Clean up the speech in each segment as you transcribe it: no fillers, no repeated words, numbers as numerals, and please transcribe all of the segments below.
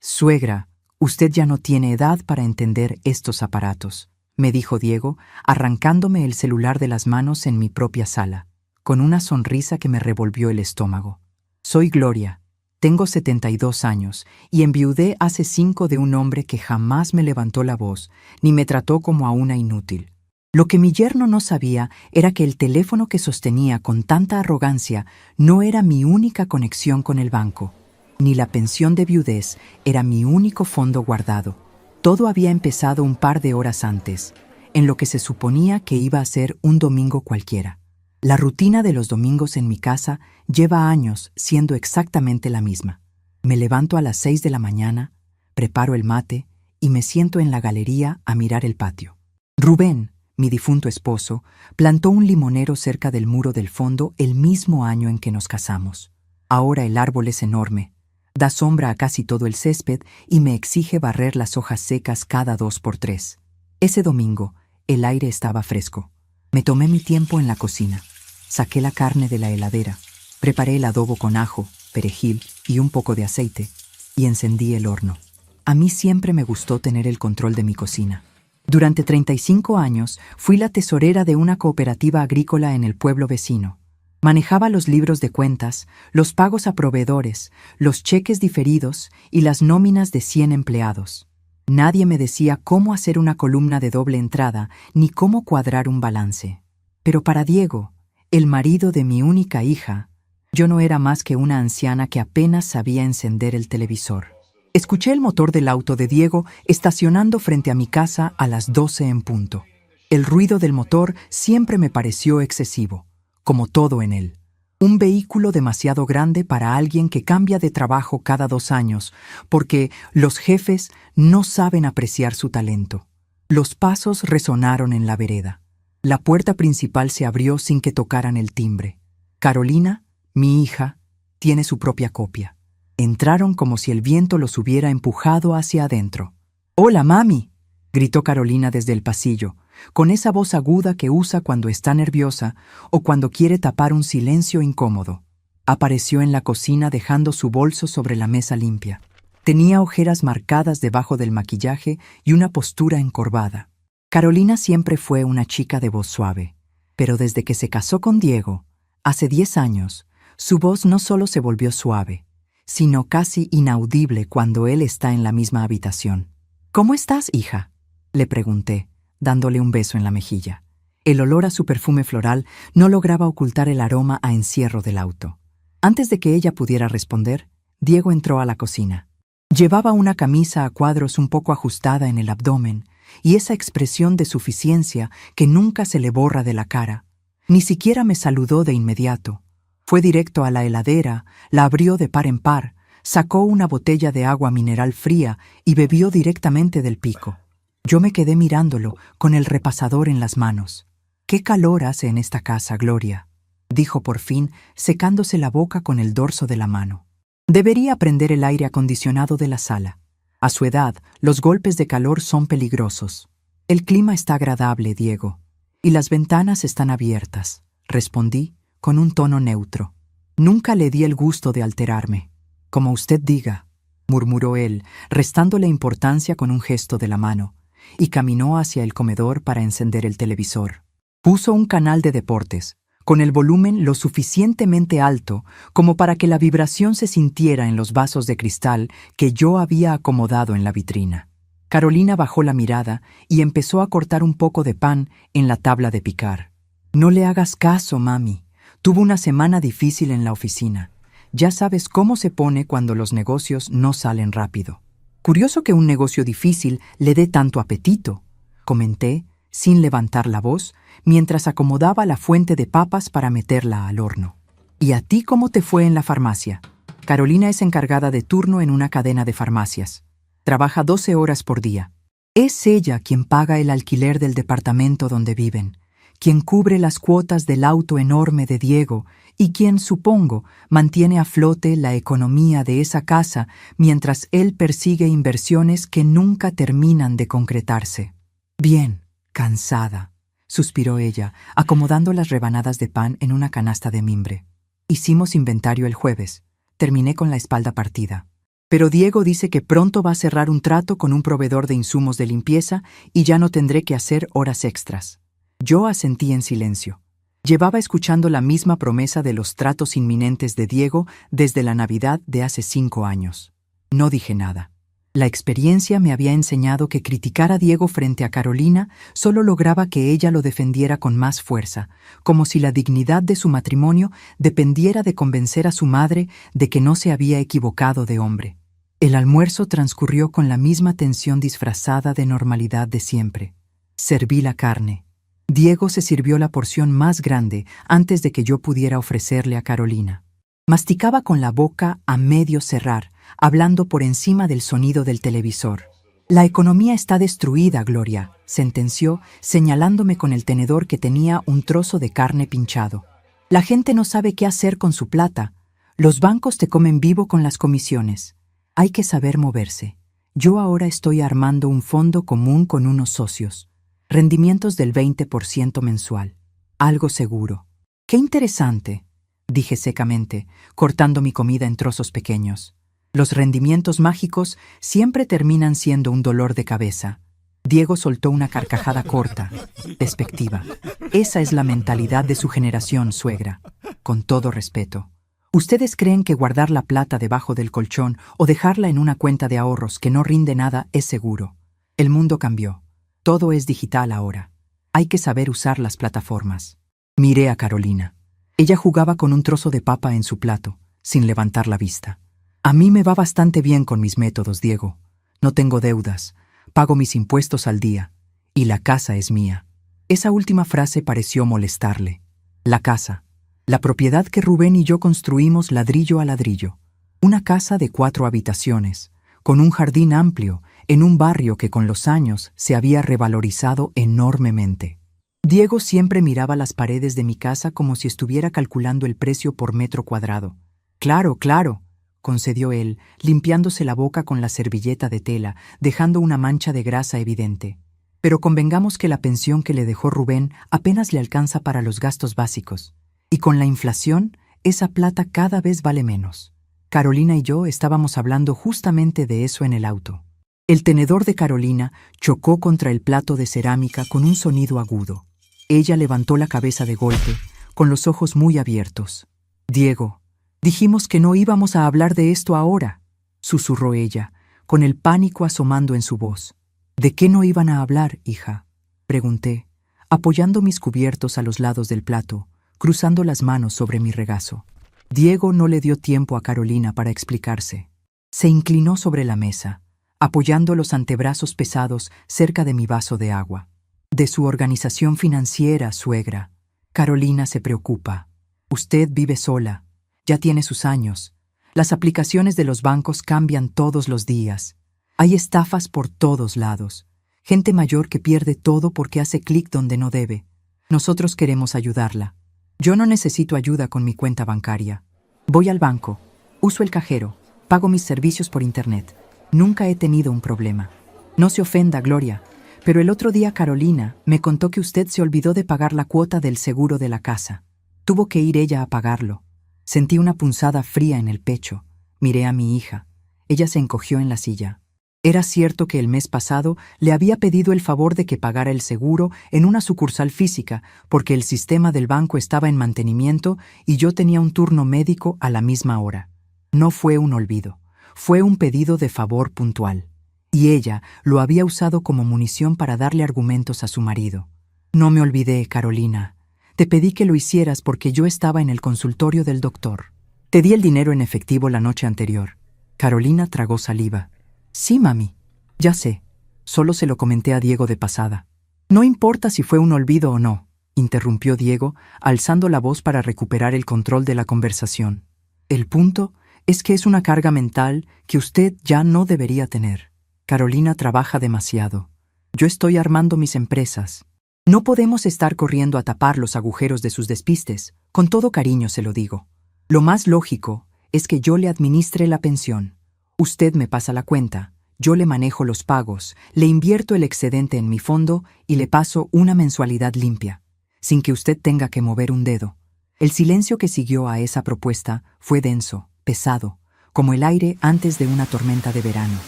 Suegra, usted ya no tiene edad para entender estos aparatos, me dijo Diego, arrancándome el celular de las manos en mi propia sala, con una sonrisa que me revolvió el estómago. Soy Gloria, tengo 72 años y enviudé hace 5 de un hombre que jamás me levantó la voz ni me trató como a una inútil. Lo que mi yerno no sabía era que el teléfono que sostenía con tanta arrogancia no era mi única conexión con el banco, ni la pensión de viudez era mi único fondo guardado. Todo había empezado un par de horas antes, en lo que se suponía que iba a ser un domingo cualquiera. La rutina de los domingos en mi casa lleva años siendo exactamente la misma. Me levanto a las 6 de la mañana, preparo el mate y me siento en la galería a mirar el patio. Rubén, mi difunto esposo, plantó un limonero cerca del muro del fondo el mismo año en que nos casamos. Ahora el árbol es enorme, da sombra a casi todo el césped y me exige barrer las hojas secas cada 2 por 3. Ese domingo, el aire estaba fresco. Me tomé mi tiempo en la cocina. Saqué la carne de la heladera, preparé el adobo con ajo, perejil y un poco de aceite, y encendí el horno. A mí siempre me gustó tener el control de mi cocina. Durante 35 años fui la tesorera de una cooperativa agrícola en el pueblo vecino. Manejaba los libros de cuentas, los pagos a proveedores, los cheques diferidos y las nóminas de 100 empleados. Nadie me decía cómo hacer una columna de doble entrada ni cómo cuadrar un balance. Pero para Diego, el marido de mi única hija, yo no era más que una anciana que apenas sabía encender el televisor. Escuché el motor del auto de Diego estacionando frente a mi casa a las 12 en punto. El ruido del motor siempre me pareció excesivo, como todo en él. Un vehículo demasiado grande para alguien que cambia de trabajo cada 2 años, porque los jefes no saben apreciar su talento. Los pasos resonaron en la vereda. La puerta principal se abrió sin que tocaran el timbre. Carolina, mi hija, tiene su propia copia. Entraron como si el viento los hubiera empujado hacia adentro. «¡Hola, mami!», gritó Carolina desde el pasillo, con esa voz aguda que usa cuando está nerviosa o cuando quiere tapar un silencio incómodo. Apareció en la cocina dejando su bolso sobre la mesa limpia. Tenía ojeras marcadas debajo del maquillaje y una postura encorvada. Carolina siempre fue una chica de voz suave, pero desde que se casó con Diego, hace 10 años, su voz no solo se volvió suave, sino casi inaudible cuando él está en la misma habitación. «¿Cómo estás, hija?», le pregunté, dándole un beso en la mejilla. El olor a su perfume floral no lograba ocultar el aroma a encierro del auto. Antes de que ella pudiera responder, Diego entró a la cocina. Llevaba una camisa a cuadros un poco ajustada en el abdomen y esa expresión de suficiencia que nunca se le borra de la cara. Ni siquiera me saludó de inmediato. Fue directo a la heladera, la abrió de par en par, sacó una botella de agua mineral fría y bebió directamente del pico. Yo me quedé mirándolo con el repasador en las manos. «¿Qué calor hace en esta casa, Gloria?», dijo por fin, secándose la boca con el dorso de la mano. Debería prender el aire acondicionado de la sala. A su edad, los golpes de calor son peligrosos. «El clima está agradable, Diego, y las ventanas están abiertas», respondí con un tono neutro. Nunca le di el gusto de alterarme. «Como usted diga», murmuró él, restándole importancia con un gesto de la mano, y caminó hacia el comedor para encender el televisor. Puso un canal de deportes, con el volumen lo suficientemente alto como para que la vibración se sintiera en los vasos de cristal que yo había acomodado en la vitrina. Carolina bajó la mirada y empezó a cortar un poco de pan en la tabla de picar. «No le hagas caso, mami. Tuvo una semana difícil en la oficina. Ya sabes cómo se pone cuando los negocios no salen rápido». «Curioso que un negocio difícil le dé tanto apetito», comenté, sin levantar la voz, mientras acomodaba la fuente de papas para meterla al horno. «¿Y a ti cómo te fue en la farmacia?». Carolina es encargada de turno en una cadena de farmacias. Trabaja 12 horas por día. Es ella quien paga el alquiler del departamento donde viven, quien cubre las cuotas del auto enorme de Diego y quien, supongo, mantiene a flote la economía de esa casa mientras él persigue inversiones que nunca terminan de concretarse. «Bien, cansada», suspiró ella, acomodando las rebanadas de pan en una canasta de mimbre. «Hicimos inventario el jueves. Terminé con la espalda partida. Pero Diego dice que pronto va a cerrar un trato con un proveedor de insumos de limpieza y ya no tendré que hacer horas extras. Yo asentí en silencio. Llevaba escuchando la misma promesa de los tratos inminentes de Diego desde la Navidad de hace 5 años. No dije nada. La experiencia me había enseñado que criticar a Diego frente a Carolina solo lograba que ella lo defendiera con más fuerza, como si la dignidad de su matrimonio dependiera de convencer a su madre de que no se había equivocado de hombre. El almuerzo transcurrió con la misma tensión disfrazada de normalidad de siempre. Serví la carne. Diego se sirvió la porción más grande antes de que yo pudiera ofrecerle a Carolina. Masticaba con la boca a medio cerrar, hablando por encima del sonido del televisor. La economía está destruida, Gloria, sentenció, señalándome con el tenedor que tenía un trozo de carne pinchado. La gente no sabe qué hacer con su plata. Los bancos te comen vivo con las comisiones. Hay que saber moverse. Yo ahora estoy armando un fondo común con unos socios. Rendimientos del 20% mensual. Algo seguro. ¡Qué interesante!, dije secamente, cortando mi comida en trozos pequeños. Los rendimientos mágicos siempre terminan siendo un dolor de cabeza. Diego soltó una carcajada corta, despectiva. Esa es la mentalidad de su generación, suegra. Con todo respeto. ¿Ustedes creen que guardar la plata debajo del colchón o dejarla en una cuenta de ahorros que no rinde nada es seguro? El mundo cambió. Todo es digital ahora. Hay que saber usar las plataformas. Miré a Carolina. Ella jugaba con un trozo de papa en su plato, sin levantar la vista. A mí me va bastante bien con mis métodos, Diego. No tengo deudas, pago mis impuestos al día, y la casa es mía. Esa última frase pareció molestarle. La casa, la propiedad que Rubén y yo construimos ladrillo a ladrillo. Una casa de 4 habitaciones, con un jardín amplio, en un barrio que con los años se había revalorizado enormemente. Diego siempre miraba las paredes de mi casa como si estuviera calculando el precio por metro cuadrado. Claro, claro, concedió él, limpiándose la boca con la servilleta de tela, dejando una mancha de grasa evidente. Pero convengamos que la pensión que le dejó Rubén apenas le alcanza para los gastos básicos. Y con la inflación, esa plata cada vez vale menos. Carolina y yo estábamos hablando justamente de eso en el auto. El tenedor de Carolina chocó contra el plato de cerámica con un sonido agudo. Ella levantó la cabeza de golpe, con los ojos muy abiertos. «Diego, dijimos que no íbamos a hablar de esto ahora», susurró ella, con el pánico asomando en su voz. «¿De qué no iban a hablar, hija?», pregunté, apoyando mis cubiertos a los lados del plato, cruzando las manos sobre mi regazo. Diego no le dio tiempo a Carolina para explicarse. Se inclinó sobre la mesa, apoyando los antebrazos pesados cerca de mi vaso de agua. «De su organización financiera, suegra. Carolina se preocupa. Usted vive sola. Ya tiene sus años. Las aplicaciones de los bancos cambian todos los días. Hay estafas por todos lados. Gente mayor que pierde todo porque hace clic donde no debe. Nosotros queremos ayudarla. Yo no necesito ayuda con mi cuenta bancaria. Voy al banco, uso el cajero, pago mis servicios por internet. Nunca he tenido un problema. No se ofenda, Gloria, pero el otro día Carolina me contó que usted se olvidó de pagar la cuota del seguro de la casa. Tuvo que ir ella a pagarlo. Sentí una punzada fría en el pecho. Miré a mi hija. Ella se encogió en la silla. Era cierto que el mes pasado le había pedido el favor de que pagara el seguro en una sucursal física porque el sistema del banco estaba en mantenimiento y yo tenía un turno médico a la misma hora. No fue un olvido, fue un pedido de favor puntual. Y ella lo había usado como munición para darle argumentos a su marido. No me olvidé, Carolina. Te pedí que lo hicieras porque yo estaba en el consultorio del doctor. Te di el dinero en efectivo la noche anterior. Carolina tragó saliva. Sí, mami. Ya sé. Solo se lo comenté a Diego de pasada. No importa si fue un olvido o no, interrumpió Diego, alzando la voz para recuperar el control de la conversación. El punto es que es una carga mental que usted ya no debería tener. Carolina trabaja demasiado. Yo estoy armando mis empresas. No podemos estar corriendo a tapar los agujeros de sus despistes. Con todo cariño se lo digo. Lo más lógico es que yo le administre la pensión. Usted me pasa la cuenta, yo le manejo los pagos, le invierto el excedente en mi fondo y le paso una mensualidad limpia, sin que usted tenga que mover un dedo. El silencio que siguió a esa propuesta fue denso, pesado, como el aire antes de una tormenta de verano.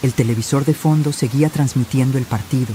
El televisor de fondo seguía transmitiendo el partido,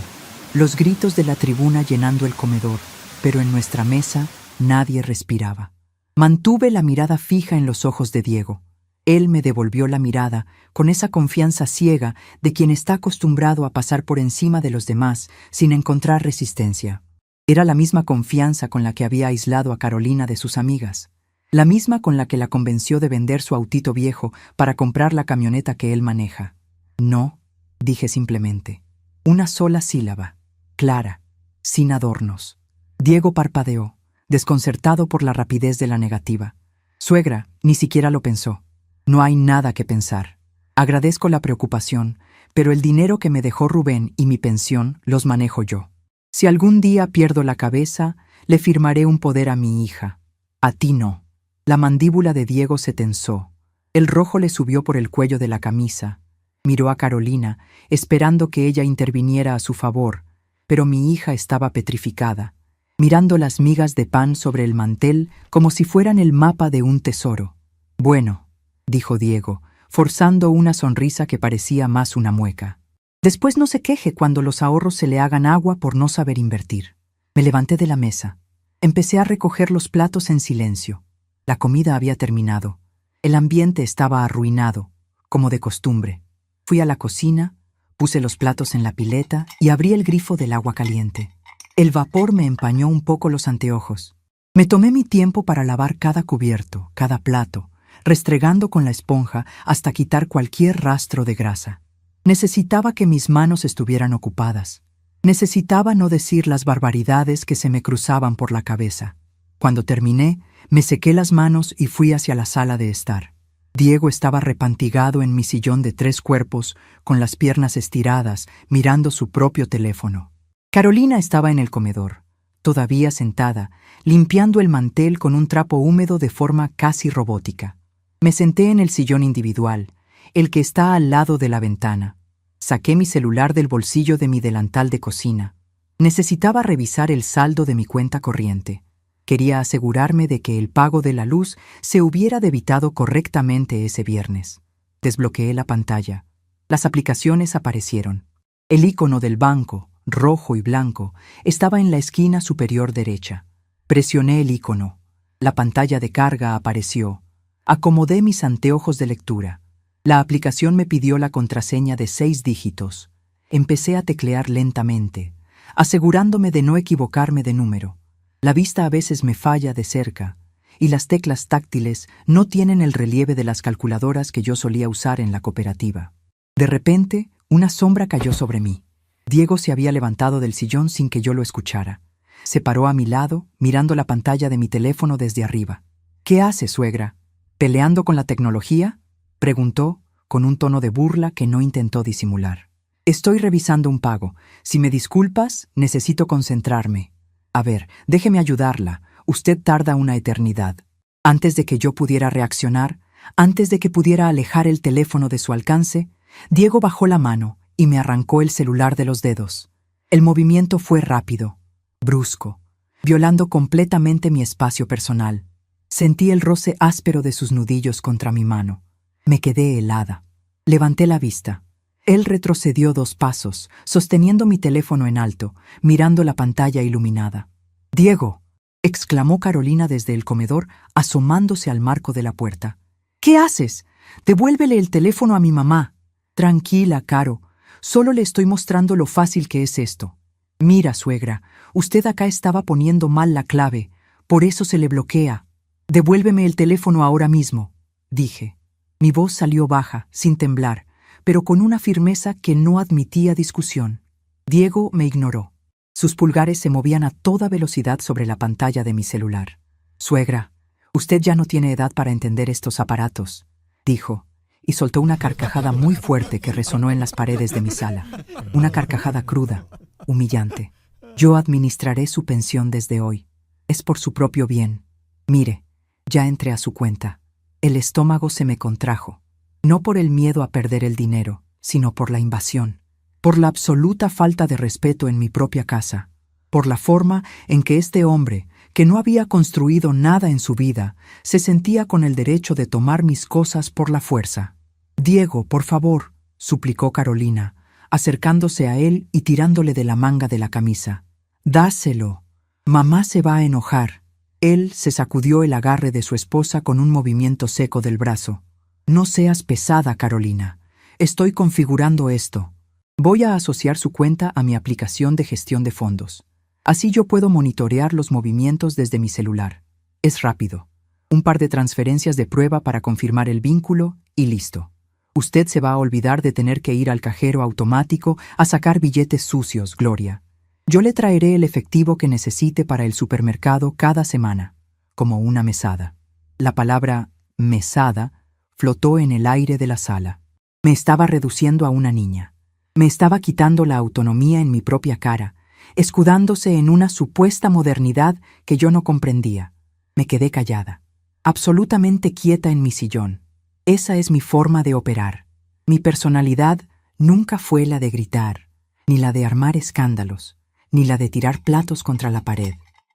los gritos de la tribuna llenando el comedor, pero en nuestra mesa nadie respiraba. Mantuve la mirada fija en los ojos de Diego. Él me devolvió la mirada con esa confianza ciega de quien está acostumbrado a pasar por encima de los demás sin encontrar resistencia. Era la misma confianza con la que había aislado a Carolina de sus amigas, la misma con la que la convenció de vender su autito viejo para comprar la camioneta que él maneja. No, dije simplemente. Una sola sílaba, clara, sin adornos. Diego parpadeó, desconcertado por la rapidez de la negativa. Suegra, ni siquiera lo pensó. No hay nada que pensar. Agradezco la preocupación, pero el dinero que me dejó Rubén y mi pensión los manejo yo. Si algún día pierdo la cabeza, le firmaré un poder a mi hija. A ti no. La mandíbula de Diego se tensó. El rojo le subió por el cuello de la camisa. Miró a Carolina, esperando que ella interviniera a su favor, pero mi hija estaba petrificada, mirando las migas de pan sobre el mantel como si fueran el mapa de un tesoro. Bueno, dijo Diego, forzando una sonrisa que parecía más una mueca. Después no se queje cuando los ahorros se le hagan agua por no saber invertir. Me levanté de la mesa. Empecé a recoger los platos en silencio. La comida había terminado. El ambiente estaba arruinado, como de costumbre. Fui a la cocina, puse los platos en la pileta y abrí el grifo del agua caliente. El vapor me empañó un poco los anteojos. Me tomé mi tiempo para lavar cada cubierto, cada plato, restregando con la esponja hasta quitar cualquier rastro de grasa. Necesitaba que mis manos estuvieran ocupadas. Necesitaba no decir las barbaridades que se me cruzaban por la cabeza. Cuando terminé, me sequé las manos y fui hacia la sala de estar. Diego estaba repantigado en mi sillón de 3 cuerpos, con las piernas estiradas, mirando su propio teléfono. Carolina estaba en el comedor, todavía sentada, limpiando el mantel con un trapo húmedo de forma casi robótica. Me senté en el sillón individual, el que está al lado de la ventana. Saqué mi celular del bolsillo de mi delantal de cocina. Necesitaba revisar el saldo de mi cuenta corriente. Quería asegurarme de que el pago de la luz se hubiera debitado correctamente ese viernes. Desbloqueé la pantalla. Las aplicaciones aparecieron. El icono del banco, rojo y blanco, estaba en la esquina superior derecha. Presioné el icono. La pantalla de carga apareció. Acomodé mis anteojos de lectura. La aplicación me pidió la contraseña de 6 dígitos. Empecé a teclear lentamente, asegurándome de no equivocarme de número. La vista a veces me falla de cerca, y las teclas táctiles no tienen el relieve de las calculadoras que yo solía usar en la cooperativa. De repente, una sombra cayó sobre mí. Diego se había levantado del sillón sin que yo lo escuchara. Se paró a mi lado, mirando la pantalla de mi teléfono desde arriba. «¿Qué hace, suegra? ¿Peleando con la tecnología?», preguntó, con un tono de burla que no intentó disimular. «Estoy revisando un pago. Si me disculpas, necesito concentrarme». «A ver, déjeme ayudarla. Usted tarda una eternidad». Antes de que yo pudiera reaccionar, antes de que pudiera alejar el teléfono de su alcance, Diego bajó la mano y me arrancó el celular de los dedos. El movimiento fue rápido, brusco, violando completamente mi espacio personal. Sentí el roce áspero de sus nudillos contra mi mano. Me quedé helada. Levanté la vista. Él retrocedió 2 pasos, sosteniendo mi teléfono en alto, mirando la pantalla iluminada. «¡Diego!», exclamó Carolina desde el comedor, asomándose al marco de la puerta. «¿Qué haces? Devuélvele el teléfono a mi mamá». «Tranquila, Caro. Solo le estoy mostrando lo fácil que es esto. Mira, suegra, usted acá estaba poniendo mal la clave, por eso se le bloquea. Devuélveme el teléfono ahora mismo», dije. Mi voz salió baja, sin temblar, pero con una firmeza que no admitía discusión. Diego me ignoró. Sus pulgares se movían a toda velocidad sobre la pantalla de mi celular. «Suegra, usted ya no tiene edad para entender estos aparatos», dijo, y soltó una carcajada muy fuerte que resonó en las paredes de mi sala. Una carcajada cruda, humillante. «Yo administraré su pensión desde hoy. Es por su propio bien. Mire, ya entré a su cuenta». El estómago se me contrajo, no por el miedo a perder el dinero, sino por la invasión, por la absoluta falta de respeto en mi propia casa, por la forma en que este hombre, que no había construido nada en su vida, se sentía con el derecho de tomar mis cosas por la fuerza. «Diego, por favor», suplicó Carolina, acercándose a él y tirándole de la manga de la camisa. «Dáselo. Mamá se va a enojar». Él se sacudió el agarre de su esposa con un movimiento seco del brazo. «No seas pesada, Carolina. Estoy configurando esto. Voy a asociar su cuenta a mi aplicación de gestión de fondos. Así yo puedo monitorear los movimientos desde mi celular. Es rápido. Un par de transferencias de prueba para confirmar el vínculo y listo. Usted se va a olvidar de tener que ir al cajero automático a sacar billetes sucios, Gloria. Yo le traeré el efectivo que necesite para el supermercado cada semana, como una mesada». La palabra mesada flotó en el aire de la sala. Me estaba reduciendo a una niña. Me estaba quitando la autonomía en mi propia cara, escudándose en una supuesta modernidad que yo no comprendía. Me quedé callada, absolutamente quieta en mi sillón. Esa es mi forma de operar. Mi personalidad nunca fue la de gritar, ni la de armar escándalos, ni la de tirar platos contra la pared.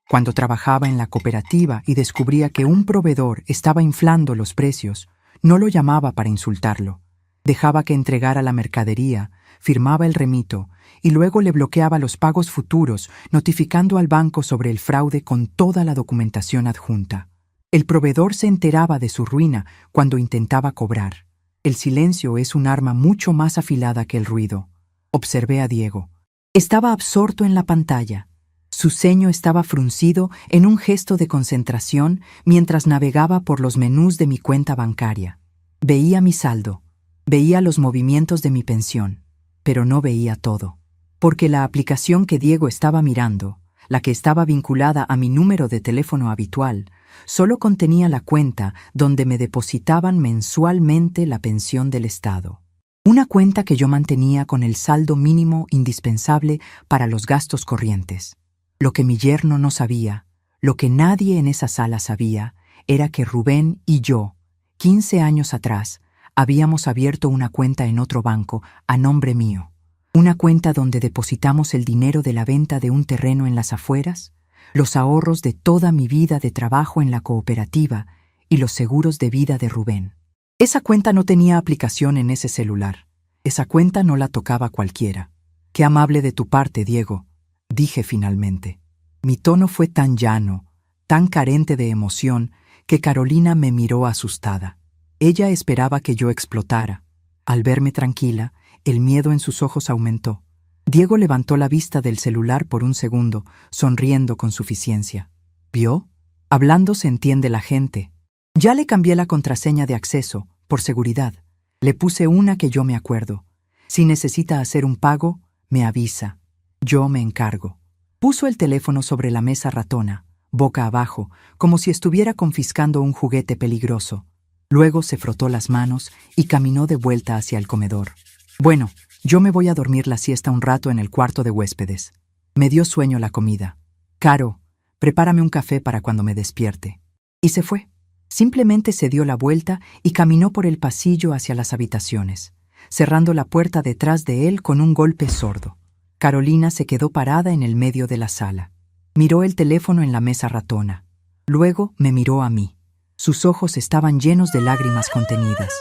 Cuando trabajaba en la cooperativa y descubría que un proveedor estaba inflando los precios, no lo llamaba para insultarlo. Dejaba que entregara la mercadería, firmaba el remito y luego le bloqueaba los pagos futuros, notificando al banco sobre el fraude con toda la documentación adjunta. El proveedor se enteraba de su ruina cuando intentaba cobrar. El silencio es un arma mucho más afilada que el ruido. Observé a Diego. Estaba absorto en la pantalla. Su ceño estaba fruncido en un gesto de concentración mientras navegaba por los menús de mi cuenta bancaria. Veía mi saldo, veía los movimientos de mi pensión, pero no veía todo. Porque la aplicación que Diego estaba mirando, la que estaba vinculada a mi número de teléfono habitual, solo contenía la cuenta donde me depositaban mensualmente la pensión del Estado. Una cuenta que yo mantenía con el saldo mínimo indispensable para los gastos corrientes. Lo que mi yerno no sabía, lo que nadie en esa sala sabía, era que Rubén y yo, 15 años atrás, habíamos abierto una cuenta en otro banco a nombre mío. Una cuenta donde depositamos el dinero de la venta de un terreno en las afueras, los ahorros de toda mi vida de trabajo en la cooperativa y los seguros de vida de Rubén. Esa cuenta no tenía aplicación en ese celular. Esa cuenta no la tocaba cualquiera. «Qué amable de tu parte, Diego», dije finalmente. Mi tono fue tan llano, tan carente de emoción, que Carolina me miró asustada. Ella esperaba que yo explotara. Al verme tranquila, el miedo en sus ojos aumentó. Diego levantó la vista del celular por un segundo, sonriendo con suficiencia. ¿Vio? Hablando se entiende la gente. Ya le cambié la contraseña de acceso, por seguridad. Le puse una que yo me acuerdo. Si necesita hacer un pago, me avisa. Yo me encargo. Puso el teléfono sobre la mesa ratona, boca abajo, como si estuviera confiscando un juguete peligroso. Luego se frotó las manos y caminó de vuelta hacia el comedor. «Bueno, yo me voy a dormir la siesta un rato en el cuarto de huéspedes. Me dio sueño la comida. Caro, prepárame un café para cuando me despierte». Y se fue. Simplemente se dio la vuelta y caminó por el pasillo hacia las habitaciones, cerrando la puerta detrás de él con un golpe sordo. Carolina se quedó parada en el medio de la sala. Miró el teléfono en la mesa ratona. Luego me miró a mí. Sus ojos estaban llenos de lágrimas contenidas.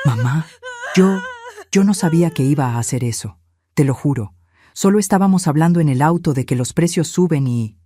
«Mamá, yo no sabía que iba a hacer eso. Te lo juro. Solo estábamos hablando en el auto de que los precios suben y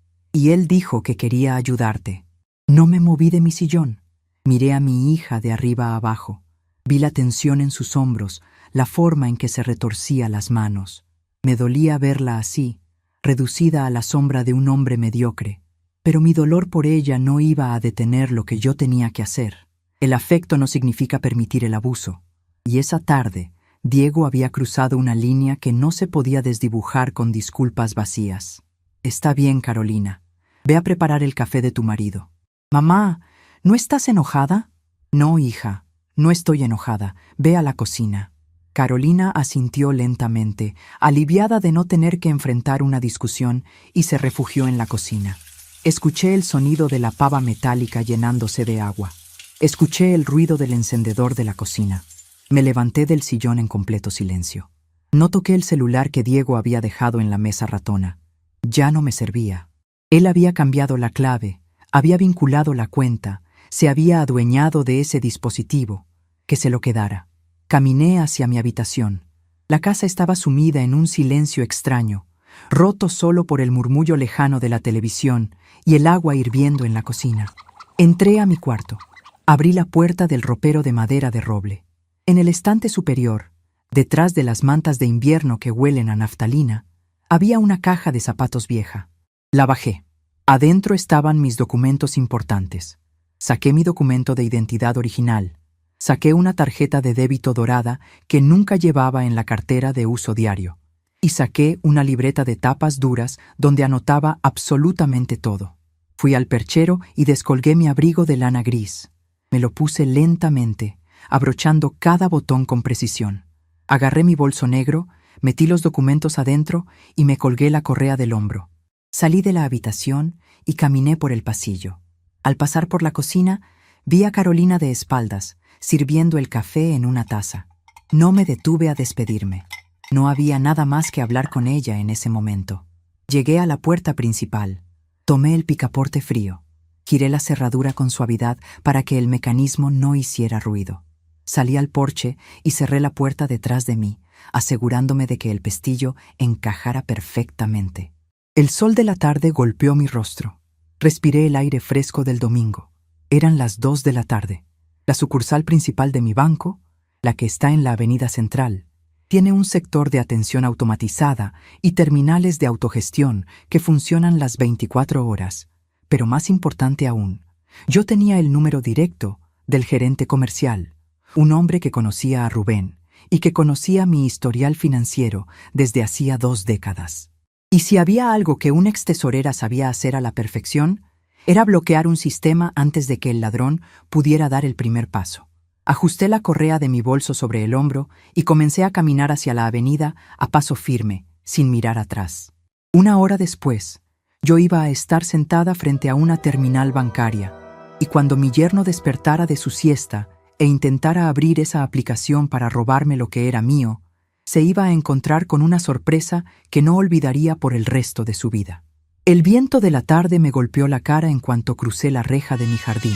él dijo que quería ayudarte». No me moví de mi sillón. Miré a mi hija de arriba a abajo. Vi la tensión en sus hombros, la forma en que se retorcía las manos. Me dolía verla así, reducida a la sombra de un hombre mediocre. Pero mi dolor por ella no iba a detener lo que yo tenía que hacer. El afecto no significa permitir el abuso. Y esa tarde, Diego había cruzado una línea que no se podía desdibujar con disculpas vacías. «Está bien, Carolina. Ve a preparar el café de tu marido». «Mamá, ¿no estás enojada?» «No, hija, no estoy enojada. Ve a la cocina». Carolina asintió lentamente, aliviada de no tener que enfrentar una discusión, y se refugió en la cocina. Escuché el sonido de la pava metálica llenándose de agua. Escuché el ruido del encendedor de la cocina. Me levanté del sillón en completo silencio. No toqué el celular que Diego había dejado en la mesa ratona. Ya no me servía. Él había cambiado la clave, Había vinculado la cuenta, se había adueñado de ese dispositivo. Que se lo quedara. Caminé hacia mi habitación. La casa estaba sumida en un silencio extraño, roto solo por el murmullo lejano de la televisión y el agua hirviendo en la cocina. Entré a mi cuarto. Abrí la puerta del ropero de madera de roble. En el estante superior, detrás de las mantas de invierno que huelen a naftalina, había una caja de zapatos vieja. La bajé. Adentro estaban mis documentos importantes. Saqué mi documento de identidad original. Saqué una tarjeta de débito dorada que nunca llevaba en la cartera de uso diario. Y saqué una libreta de tapas duras donde anotaba absolutamente todo. Fui al perchero y descolgué mi abrigo de lana gris. Me lo puse lentamente, abrochando cada botón con precisión. Agarré mi bolso negro, metí los documentos adentro y me colgué la correa del hombro. Salí de la habitación y caminé por el pasillo. Al pasar por la cocina, vi a Carolina de espaldas, sirviendo el café en una taza. No me detuve a despedirme. No había nada más que hablar con ella en ese momento. Llegué a la puerta principal. Tomé el picaporte frío. Giré la cerradura con suavidad para que el mecanismo no hiciera ruido. Salí al porche y cerré la puerta detrás de mí, asegurándome de que el pestillo encajara perfectamente. El sol de la tarde golpeó mi rostro. Respiré el aire fresco del domingo. Eran las 2 de la tarde. La sucursal principal de mi banco, la que está en la Avenida Central, tiene un sector de atención automatizada y terminales de autogestión que funcionan las 24 horas. Pero más importante aún, yo tenía el número directo del gerente comercial, un hombre que conocía a Rubén y que conocía mi historial financiero desde hacía 2 décadas. Y si había algo que una extesorera sabía hacer a la perfección, era bloquear un sistema antes de que el ladrón pudiera dar el primer paso. Ajusté la correa de mi bolso sobre el hombro y comencé a caminar hacia la avenida a paso firme, sin mirar atrás. 1 hora después, yo iba a estar sentada frente a una terminal bancaria, y cuando mi yerno despertara de su siesta e intentara abrir esa aplicación para robarme lo que era mío, se iba a encontrar con una sorpresa que no olvidaría por el resto de su vida. El viento de la tarde me golpeó la cara en cuanto crucé la reja de mi jardín,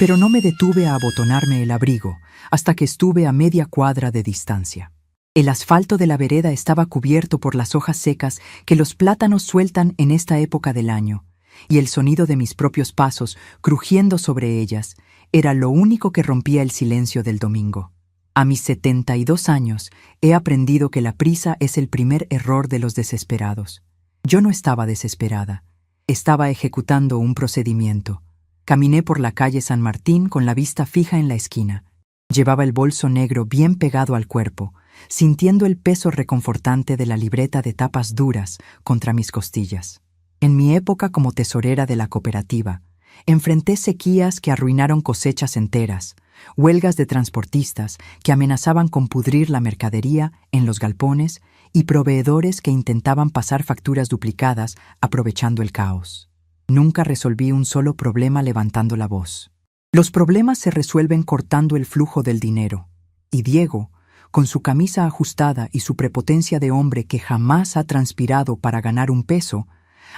pero no me detuve a abotonarme el abrigo hasta que estuve a media cuadra de distancia. El asfalto de la vereda estaba cubierto por las hojas secas que los plátanos sueltan en esta época del año, y el sonido de mis propios pasos crujiendo sobre ellas era lo único que rompía el silencio del domingo. A mis 72 años he aprendido que la prisa es el primer error de los desesperados. Yo no estaba desesperada. Estaba ejecutando un procedimiento. Caminé por la calle San Martín con la vista fija en la esquina. Llevaba el bolso negro bien pegado al cuerpo, sintiendo el peso reconfortante de la libreta de tapas duras contra mis costillas. En mi época como tesorera de la cooperativa, enfrenté sequías que arruinaron cosechas enteras, huelgas de transportistas que amenazaban con pudrir la mercadería en los galpones y proveedores que intentaban pasar facturas duplicadas aprovechando el caos. Nunca resolví un solo problema levantando la voz. Los problemas se resuelven cortando el flujo del dinero. Y Diego, con su camisa ajustada y su prepotencia de hombre que jamás ha transpirado para ganar un peso,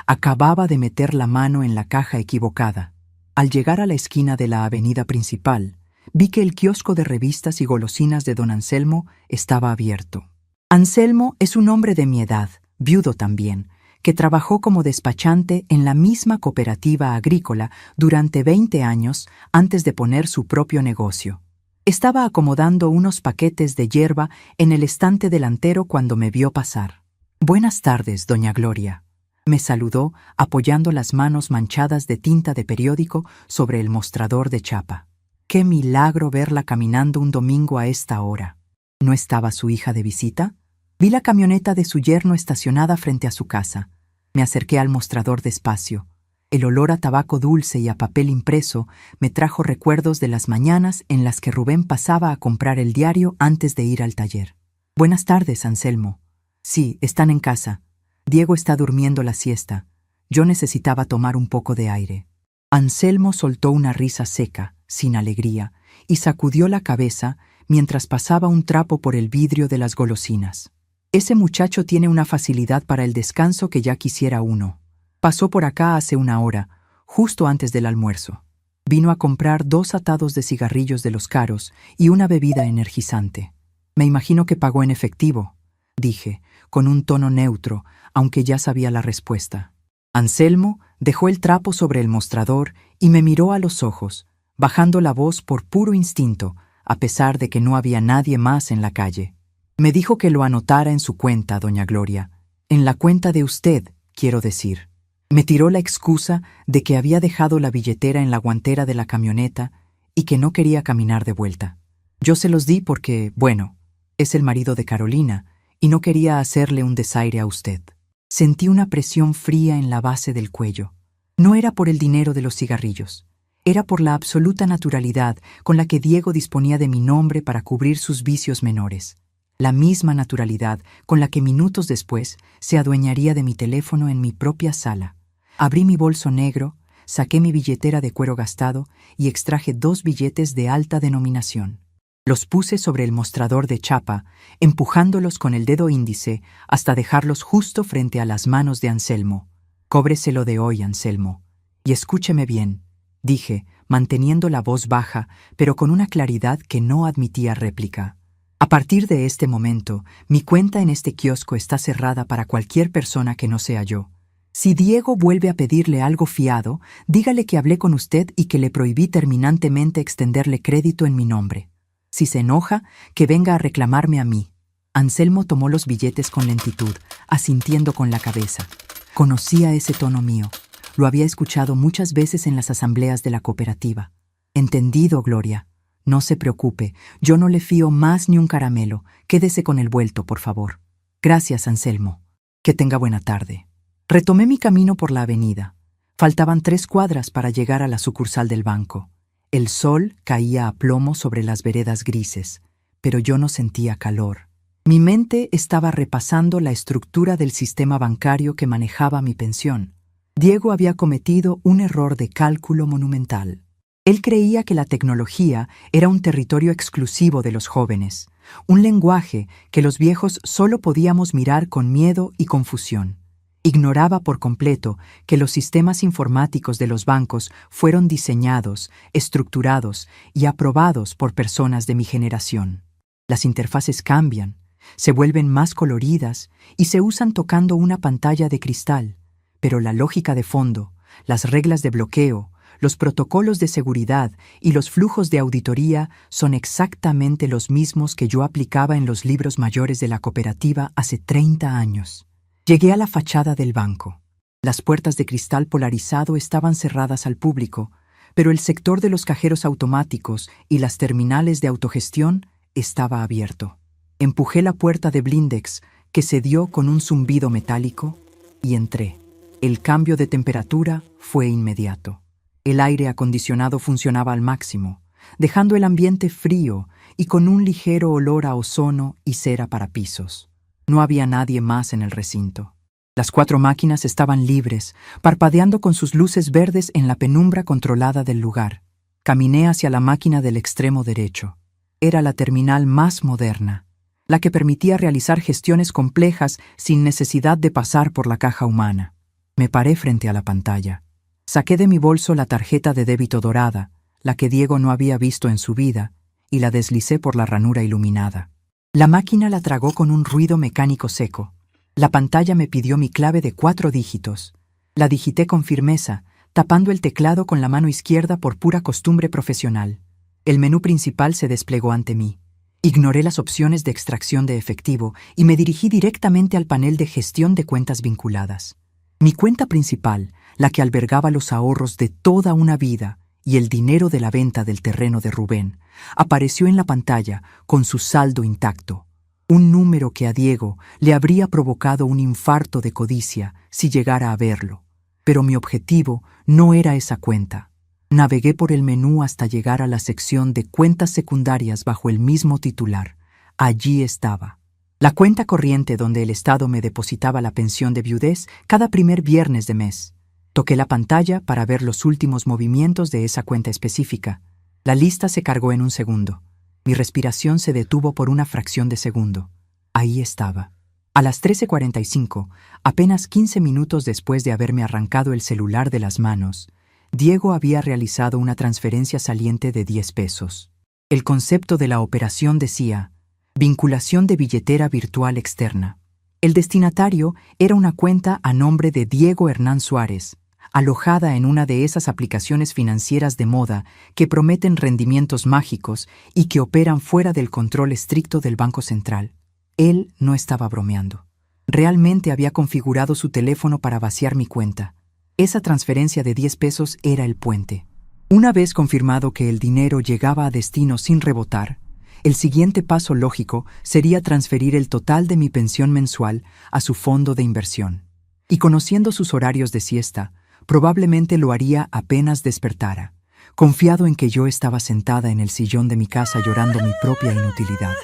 acababa de meter la mano en la caja equivocada. Al llegar a la esquina de la avenida principal, vi que el kiosco de revistas y golosinas de don Anselmo estaba abierto. Anselmo es un hombre de mi edad, viudo también, que trabajó como despachante en la misma cooperativa agrícola durante 20 años antes de poner su propio negocio. Estaba acomodando unos paquetes de hierba en el estante delantero cuando me vio pasar. «Buenas tardes, doña Gloria», me saludó apoyando las manos manchadas de tinta de periódico sobre el mostrador de chapa. ¡Qué milagro verla caminando un domingo a esta hora! ¿No estaba su hija de visita? Vi la camioneta de su yerno estacionada frente a su casa. Me acerqué al mostrador despacio. El olor a tabaco dulce y a papel impreso me trajo recuerdos de las mañanas en las que Rubén pasaba a comprar el diario antes de ir al taller. «Buenas tardes, Anselmo». «Sí, están en casa. Diego está durmiendo la siesta. Yo necesitaba tomar un poco de aire». Anselmo soltó una risa seca, sin alegría, y sacudió la cabeza mientras pasaba un trapo por el vidrio de las golosinas. «Ese muchacho tiene una facilidad para el descanso que ya quisiera uno. Pasó por acá hace 1 hora, justo antes del almuerzo. Vino a comprar 2 atados de cigarrillos de los caros y una bebida energizante. Me imagino que pagó en efectivo, dije, con un tono neutro, aunque ya sabía la respuesta. Anselmo dejó el trapo sobre el mostrador y me miró a los ojos, bajando la voz por puro instinto, a pesar de que no había nadie más en la calle. Me dijo que lo anotara en su cuenta, doña Gloria. En la cuenta de usted, quiero decir. Me tiró la excusa de que había dejado la billetera en la guantera de la camioneta y que no quería caminar de vuelta. Yo se los di porque, bueno, es el marido de Carolina y no quería hacerle un desaire a usted. Sentí una presión fría en la base del cuello. No era por el dinero de los cigarrillos. Era por la absoluta naturalidad con la que Diego disponía de mi nombre para cubrir sus vicios menores. La misma naturalidad con la que minutos después se adueñaría de mi teléfono en mi propia sala. Abrí mi bolso negro, saqué mi billetera de cuero gastado y extraje 2 billetes de alta denominación. Los puse sobre el mostrador de chapa, empujándolos con el dedo índice hasta dejarlos justo frente a las manos de Anselmo. Cóbreselo de hoy, Anselmo. Y escúcheme bien, dije, manteniendo la voz baja, pero con una claridad que no admitía réplica. A partir de este momento, mi cuenta en este kiosco está cerrada para cualquier persona que no sea yo. Si Diego vuelve a pedirle algo fiado, dígale que hablé con usted y que le prohibí terminantemente extenderle crédito en mi nombre. Si se enoja, que venga a reclamarme a mí. Anselmo tomó los billetes con lentitud, asintiendo con la cabeza. Conocía ese tono mío. Lo había escuchado muchas veces en las asambleas de la cooperativa. Entendido, Gloria. No se preocupe, yo no le fío más ni un caramelo. Quédese con el vuelto, por favor. Gracias, Anselmo. Que tenga buena tarde. Retomé mi camino por la avenida. Faltaban 3 cuadras para llegar a la sucursal del banco. El sol caía a plomo sobre las veredas grises, pero yo no sentía calor. Mi mente estaba repasando la estructura del sistema bancario que manejaba mi pensión. Diego había cometido un error de cálculo monumental. Él creía que la tecnología era un territorio exclusivo de los jóvenes, un lenguaje que los viejos solo podíamos mirar con miedo y confusión. Ignoraba por completo que los sistemas informáticos de los bancos fueron diseñados, estructurados y aprobados por personas de mi generación. Las interfaces cambian, se vuelven más coloridas y se usan tocando una pantalla de cristal, pero la lógica de fondo, las reglas de bloqueo, los protocolos de seguridad y los flujos de auditoría son exactamente los mismos que yo aplicaba en los libros mayores de la cooperativa hace 30 años. Llegué a la fachada del banco. Las puertas de cristal polarizado estaban cerradas al público, pero el sector de los cajeros automáticos y las terminales de autogestión estaba abierto. Empujé la puerta de blindex, que se dio con un zumbido metálico, y entré. El cambio de temperatura fue inmediato. El aire acondicionado funcionaba al máximo, dejando el ambiente frío y con un ligero olor a ozono y cera para pisos. No había nadie más en el recinto. Las 4 máquinas estaban libres, parpadeando con sus luces verdes en la penumbra controlada del lugar. Caminé hacia la máquina del extremo derecho. Era la terminal más moderna, la que permitía realizar gestiones complejas sin necesidad de pasar por la caja humana. Me paré frente a la pantalla. Saqué de mi bolso la tarjeta de débito dorada, la que Diego no había visto en su vida, y la deslicé por la ranura iluminada. La máquina la tragó con un ruido mecánico seco. La pantalla me pidió mi clave de 4 dígitos. La digité con firmeza, tapando el teclado con la mano izquierda por pura costumbre profesional. El menú principal se desplegó ante mí. Ignoré las opciones de extracción de efectivo y me dirigí directamente al panel de gestión de cuentas vinculadas. Mi cuenta principal, la que albergaba los ahorros de toda una vida y el dinero de la venta del terreno de Rubén, apareció en la pantalla con su saldo intacto. Un número que a Diego le habría provocado un infarto de codicia si llegara a verlo. Pero mi objetivo no era esa cuenta. Navegué por el menú hasta llegar a la sección de cuentas secundarias bajo el mismo titular. Allí estaba. La cuenta corriente donde el Estado me depositaba la pensión de viudez cada primer viernes de mes. Toqué la pantalla para ver los últimos movimientos de esa cuenta específica. La lista se cargó en un segundo. Mi respiración se detuvo por una fracción de segundo. Ahí estaba. A las 13:45, apenas 15 minutos después de haberme arrancado el celular de las manos, Diego había realizado una transferencia saliente de 10 pesos. El concepto de la operación decía: vinculación de billetera virtual externa. El destinatario era una cuenta a nombre de Diego Hernán Suárez, alojada en una de esas aplicaciones financieras de moda que prometen rendimientos mágicos y que operan fuera del control estricto del Banco Central. Él no estaba bromeando. Realmente había configurado su teléfono para vaciar mi cuenta. Esa transferencia de 10 pesos era el puente. Una vez confirmado que el dinero llegaba a destino sin rebotar, el siguiente paso lógico sería transferir el total de mi pensión mensual a su fondo de inversión. Y conociendo sus horarios de siesta, probablemente lo haría apenas despertara, confiado en que yo estaba sentada en el sillón de mi casa llorando mi propia inutilidad.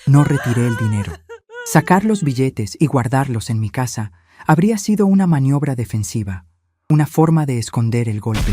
No retiré el dinero. Sacar los billetes y guardarlos en mi casa habría sido una maniobra defensiva, una forma de esconder el golpe.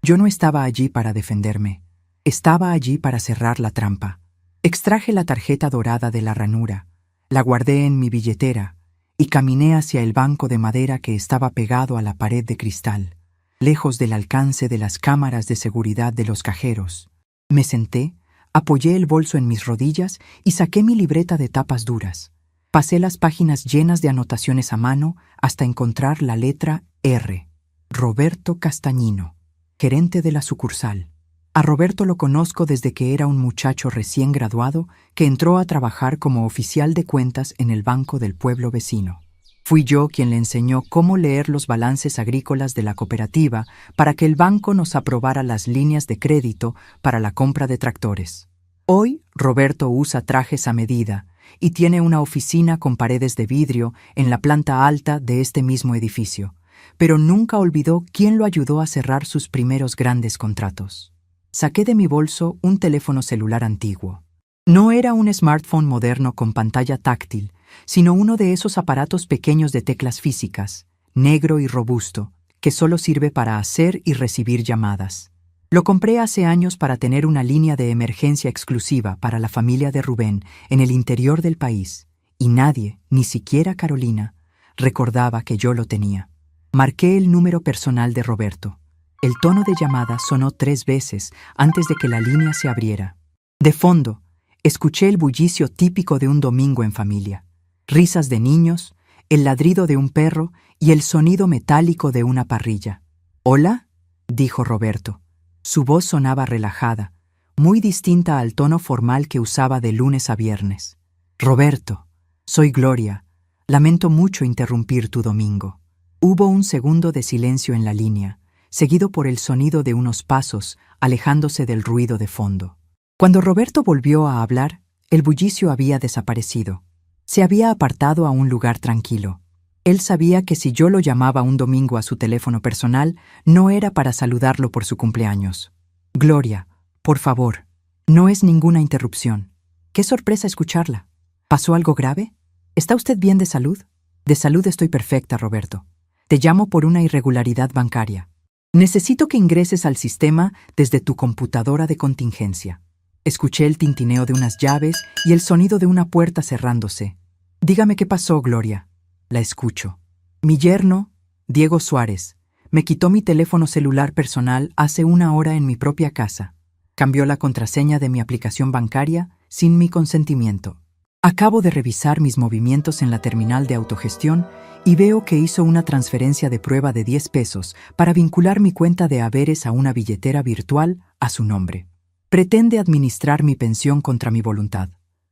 Yo no estaba allí para defenderme, estaba allí para cerrar la trampa. Extraje la tarjeta dorada de la ranura, la guardé en mi billetera y caminé hacia el banco de madera que estaba pegado a la pared de cristal, lejos del alcance de las cámaras de seguridad de los cajeros. Me senté, apoyé el bolso en mis rodillas y saqué mi libreta de tapas duras. Pasé las páginas llenas de anotaciones a mano hasta encontrar la letra R. Roberto Castañino, gerente de la sucursal. A Roberto lo conozco desde que era un muchacho recién graduado que entró a trabajar como oficial de cuentas en el banco del pueblo vecino. Fui yo quien le enseñó cómo leer los balances agrícolas de la cooperativa para que el banco nos aprobara las líneas de crédito para la compra de tractores. Hoy, Roberto usa trajes a medida y tiene una oficina con paredes de vidrio en la planta alta de este mismo edificio, pero nunca olvidó quién lo ayudó a cerrar sus primeros grandes contratos. Saqué de mi bolso un teléfono celular antiguo. No era un smartphone moderno con pantalla táctil, sino uno de esos aparatos pequeños de teclas físicas, negro y robusto, que solo sirve para hacer y recibir llamadas. Lo compré hace años para tener una línea de emergencia exclusiva para la familia de Rubén en el interior del país, y nadie, ni siquiera Carolina, recordaba que yo lo tenía. Marqué el número personal de Roberto. El tono de llamada sonó 3 veces antes de que la línea se abriera. De fondo, escuché el bullicio típico de un domingo en familia. Risas de niños, el ladrido de un perro y el sonido metálico de una parrilla. «¿Hola?», dijo Roberto. Su voz sonaba relajada, muy distinta al tono formal que usaba de lunes a viernes. «Roberto, soy Gloria. Lamento mucho interrumpir tu domingo». Hubo un segundo de silencio en la línea, seguido por el sonido de unos pasos alejándose del ruido de fondo. Cuando Roberto volvió a hablar, el bullicio había desaparecido. Se había apartado a un lugar tranquilo. Él sabía que si yo lo llamaba un domingo a su teléfono personal, no era para saludarlo por su cumpleaños. «Gloria, por favor, no es ninguna interrupción. Qué sorpresa escucharla. ¿Pasó algo grave? ¿Está usted bien de salud?» «De salud estoy perfecta, Roberto. Te llamo por una irregularidad bancaria. Necesito que ingreses al sistema desde tu computadora de contingencia». Escuché el tintineo de unas llaves y el sonido de una puerta cerrándose. «Dígame qué pasó, Gloria». «La escucho. Mi yerno, Diego Suárez, me quitó mi teléfono celular personal hace 1 hora en mi propia casa. Cambió la contraseña de mi aplicación bancaria sin mi consentimiento. Acabo de revisar mis movimientos en la terminal de autogestión y veo que hizo una transferencia de prueba de 10 pesos para vincular mi cuenta de haberes a una billetera virtual a su nombre. Pretende administrar mi pensión contra mi voluntad».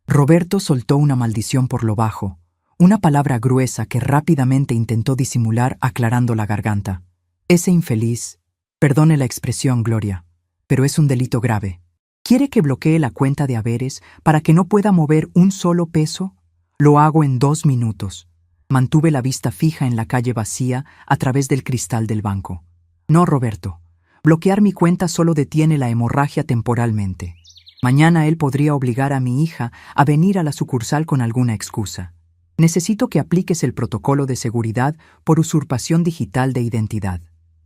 Roberto soltó una maldición por lo bajo, una palabra gruesa que rápidamente intentó disimular aclarando la garganta. «Ese infeliz, perdone la expresión, Gloria, pero es un delito grave. ¿Quiere que bloquee la cuenta de haberes para que no pueda mover un solo peso? Lo hago en 2 minutos». Mantuve la vista fija en la calle vacía a través del cristal del banco. «No, Roberto. Bloquear mi cuenta solo detiene la hemorragia temporalmente. Mañana él podría obligar a mi hija a venir a la sucursal con alguna excusa. Necesito que apliques el protocolo de seguridad por usurpación digital de identidad.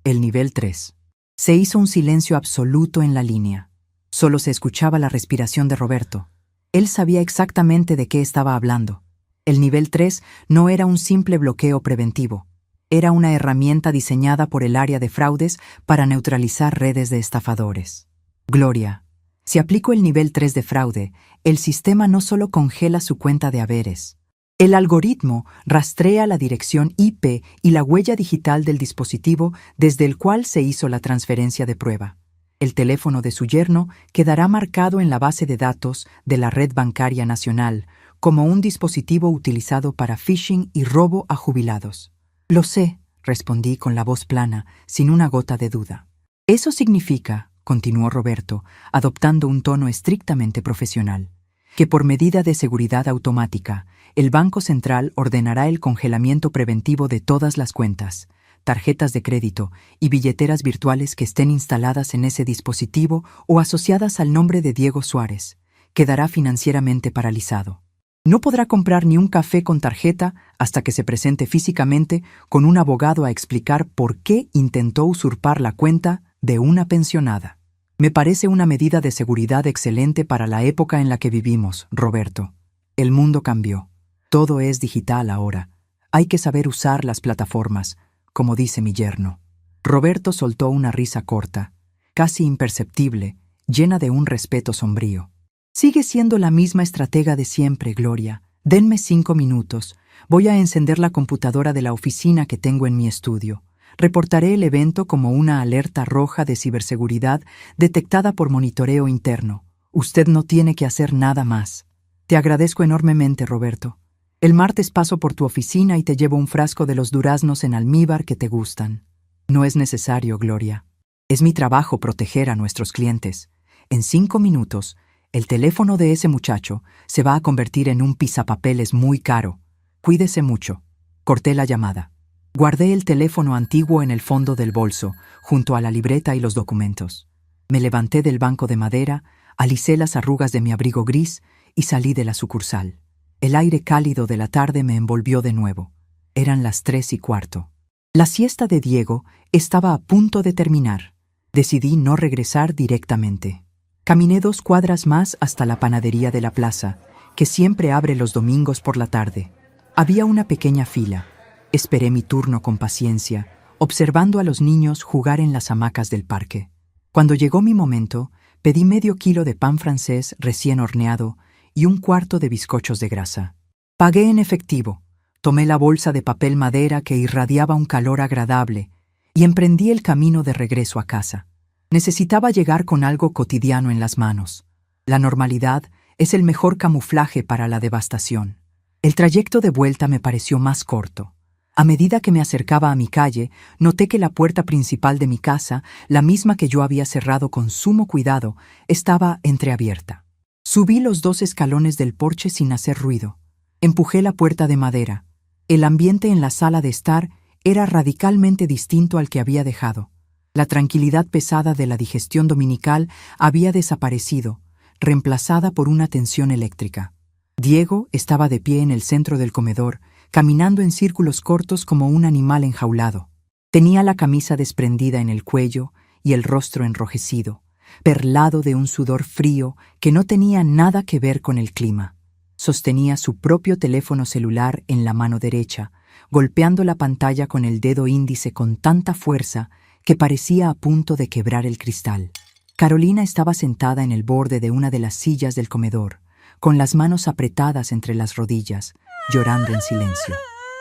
El nivel 3. Se hizo un silencio absoluto en la línea. Solo se escuchaba la respiración de Roberto. Él sabía exactamente de qué estaba hablando. El nivel 3 no era un simple bloqueo preventivo. Era una herramienta diseñada por el área de fraudes para neutralizar redes de estafadores. Gloria, si aplico el nivel 3 de fraude, el sistema no solo congela su cuenta de haberes. El algoritmo rastrea la dirección IP y la huella digital del dispositivo desde el cual se hizo la transferencia de prueba. El teléfono de su yerno quedará marcado en la base de datos de la Red Bancaria Nacional como un dispositivo utilizado para phishing y robo a jubilados. Lo sé, respondí con la voz plana, sin una gota de duda. Eso significa, continuó Roberto, adoptando un tono estrictamente profesional, que por medida de seguridad automática, el Banco Central ordenará el congelamiento preventivo de todas las cuentas, tarjetas de crédito y billeteras virtuales que estén instaladas en ese dispositivo o asociadas al nombre de Diego Suárez. Quedará financieramente paralizado. No podrá comprar ni un café con tarjeta hasta que se presente físicamente con un abogado a explicar por qué intentó usurpar la cuenta de una pensionada. Me parece una medida de seguridad excelente para la época en la que vivimos, Roberto. El mundo cambió. Todo es digital ahora. Hay que saber usar las plataformas, como dice mi yerno. Roberto soltó una risa corta, casi imperceptible, llena de un respeto sombrío. Sigue siendo la misma estratega de siempre, Gloria. Denme 5 minutos. Voy a encender la computadora de la oficina que tengo en mi estudio. Reportaré el evento como una alerta roja de ciberseguridad detectada por monitoreo interno. Usted no tiene que hacer nada más. Te agradezco enormemente, Roberto. El martes paso por tu oficina y te llevo un frasco de los duraznos en almíbar que te gustan. No es necesario, Gloria. Es mi trabajo proteger a nuestros clientes. En 5 minutos, el teléfono de ese muchacho se va a convertir en un pisapapeles muy caro. Cuídese mucho. Corté la llamada. Guardé el teléfono antiguo en el fondo del bolso, junto a la libreta y los documentos. Me levanté del banco de madera, alicé las arrugas de mi abrigo gris y salí de la sucursal. El aire cálido de la tarde me envolvió de nuevo. Eran las 3:15. La siesta de Diego estaba a punto de terminar. Decidí no regresar directamente. Caminé 2 cuadras más hasta la panadería de la plaza, que siempre abre los domingos por la tarde. Había una pequeña fila. Esperé mi turno con paciencia, observando a los niños jugar en las hamacas del parque. Cuando llegó mi momento, pedí medio kilo de pan francés recién horneado y 1/4 de bizcochos de grasa. Pagué en efectivo, tomé la bolsa de papel madera que irradiaba un calor agradable y emprendí el camino de regreso a casa. Necesitaba llegar con algo cotidiano en las manos. La normalidad es el mejor camuflaje para la devastación. El trayecto de vuelta me pareció más corto. A medida que me acercaba a mi calle, noté que la puerta principal de mi casa, la misma que yo había cerrado con sumo cuidado, estaba entreabierta. Subí los 2 escalones del porche sin hacer ruido. Empujé la puerta de madera. El ambiente en la sala de estar era radicalmente distinto al que había dejado. La tranquilidad pesada de la digestión dominical había desaparecido, reemplazada por una tensión eléctrica. Diego estaba de pie en el centro del comedor, caminando en círculos cortos como un animal enjaulado. Tenía la camisa desprendida en el cuello y el rostro enrojecido, perlado de un sudor frío que no tenía nada que ver con el clima. Sostenía su propio teléfono celular en la mano derecha, golpeando la pantalla con el dedo índice con tanta fuerza que parecía a punto de quebrar el cristal. Carolina estaba sentada en el borde de una de las sillas del comedor, con las manos apretadas entre las rodillas, llorando en silencio.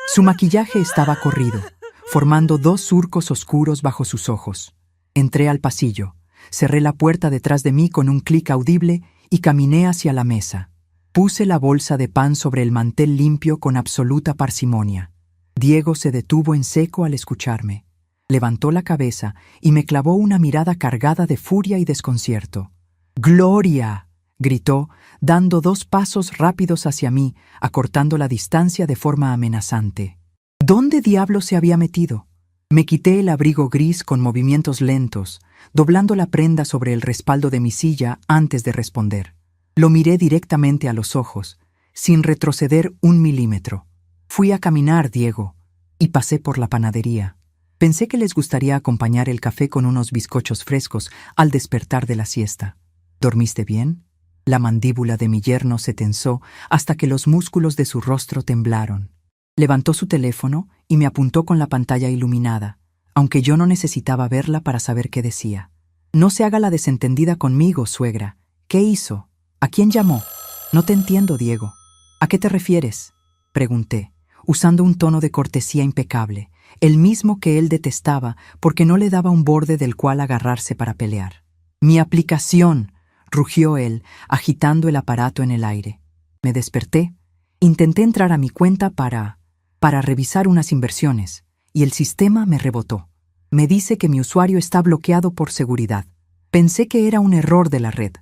Su maquillaje estaba corrido, formando 2 surcos oscuros bajo sus ojos. Entré al pasillo, cerré la puerta detrás de mí con un clic audible y caminé hacia la mesa. Puse la bolsa de pan sobre el mantel limpio con absoluta parsimonia. Diego se detuvo en seco al escucharme. Levantó la cabeza y me clavó una mirada cargada de furia y desconcierto. ¡Gloria!, gritó, dando 2 pasos rápidos hacia mí, acortando la distancia de forma amenazante. ¿Dónde diablos se había metido? Me quité el abrigo gris con movimientos lentos, doblando la prenda sobre el respaldo de mi silla antes de responder. Lo miré directamente a los ojos, sin retroceder 1 milímetro. Fui a caminar, Diego, y pasé por la panadería. Pensé que les gustaría acompañar el café con unos bizcochos frescos al despertar de la siesta. ¿Dormiste bien? La mandíbula de mi yerno se tensó hasta que los músculos de su rostro temblaron. Levantó su teléfono y me apuntó con la pantalla iluminada, aunque yo no necesitaba verla para saber qué decía. No se haga la desentendida conmigo, suegra. ¿Qué hizo? ¿A quién llamó? No te entiendo, Diego. ¿A qué te refieres? Pregunté, usando un tono de cortesía impecable, el mismo que él detestaba porque no le daba un borde del cual agarrarse para pelear. «Mi aplicación», rugió él, agitando el aparato en el aire. Me desperté. Intenté entrar a mi cuenta para revisar unas inversiones, y el sistema me rebotó. Me dice que mi usuario está bloqueado por seguridad. Pensé que era un error de la red.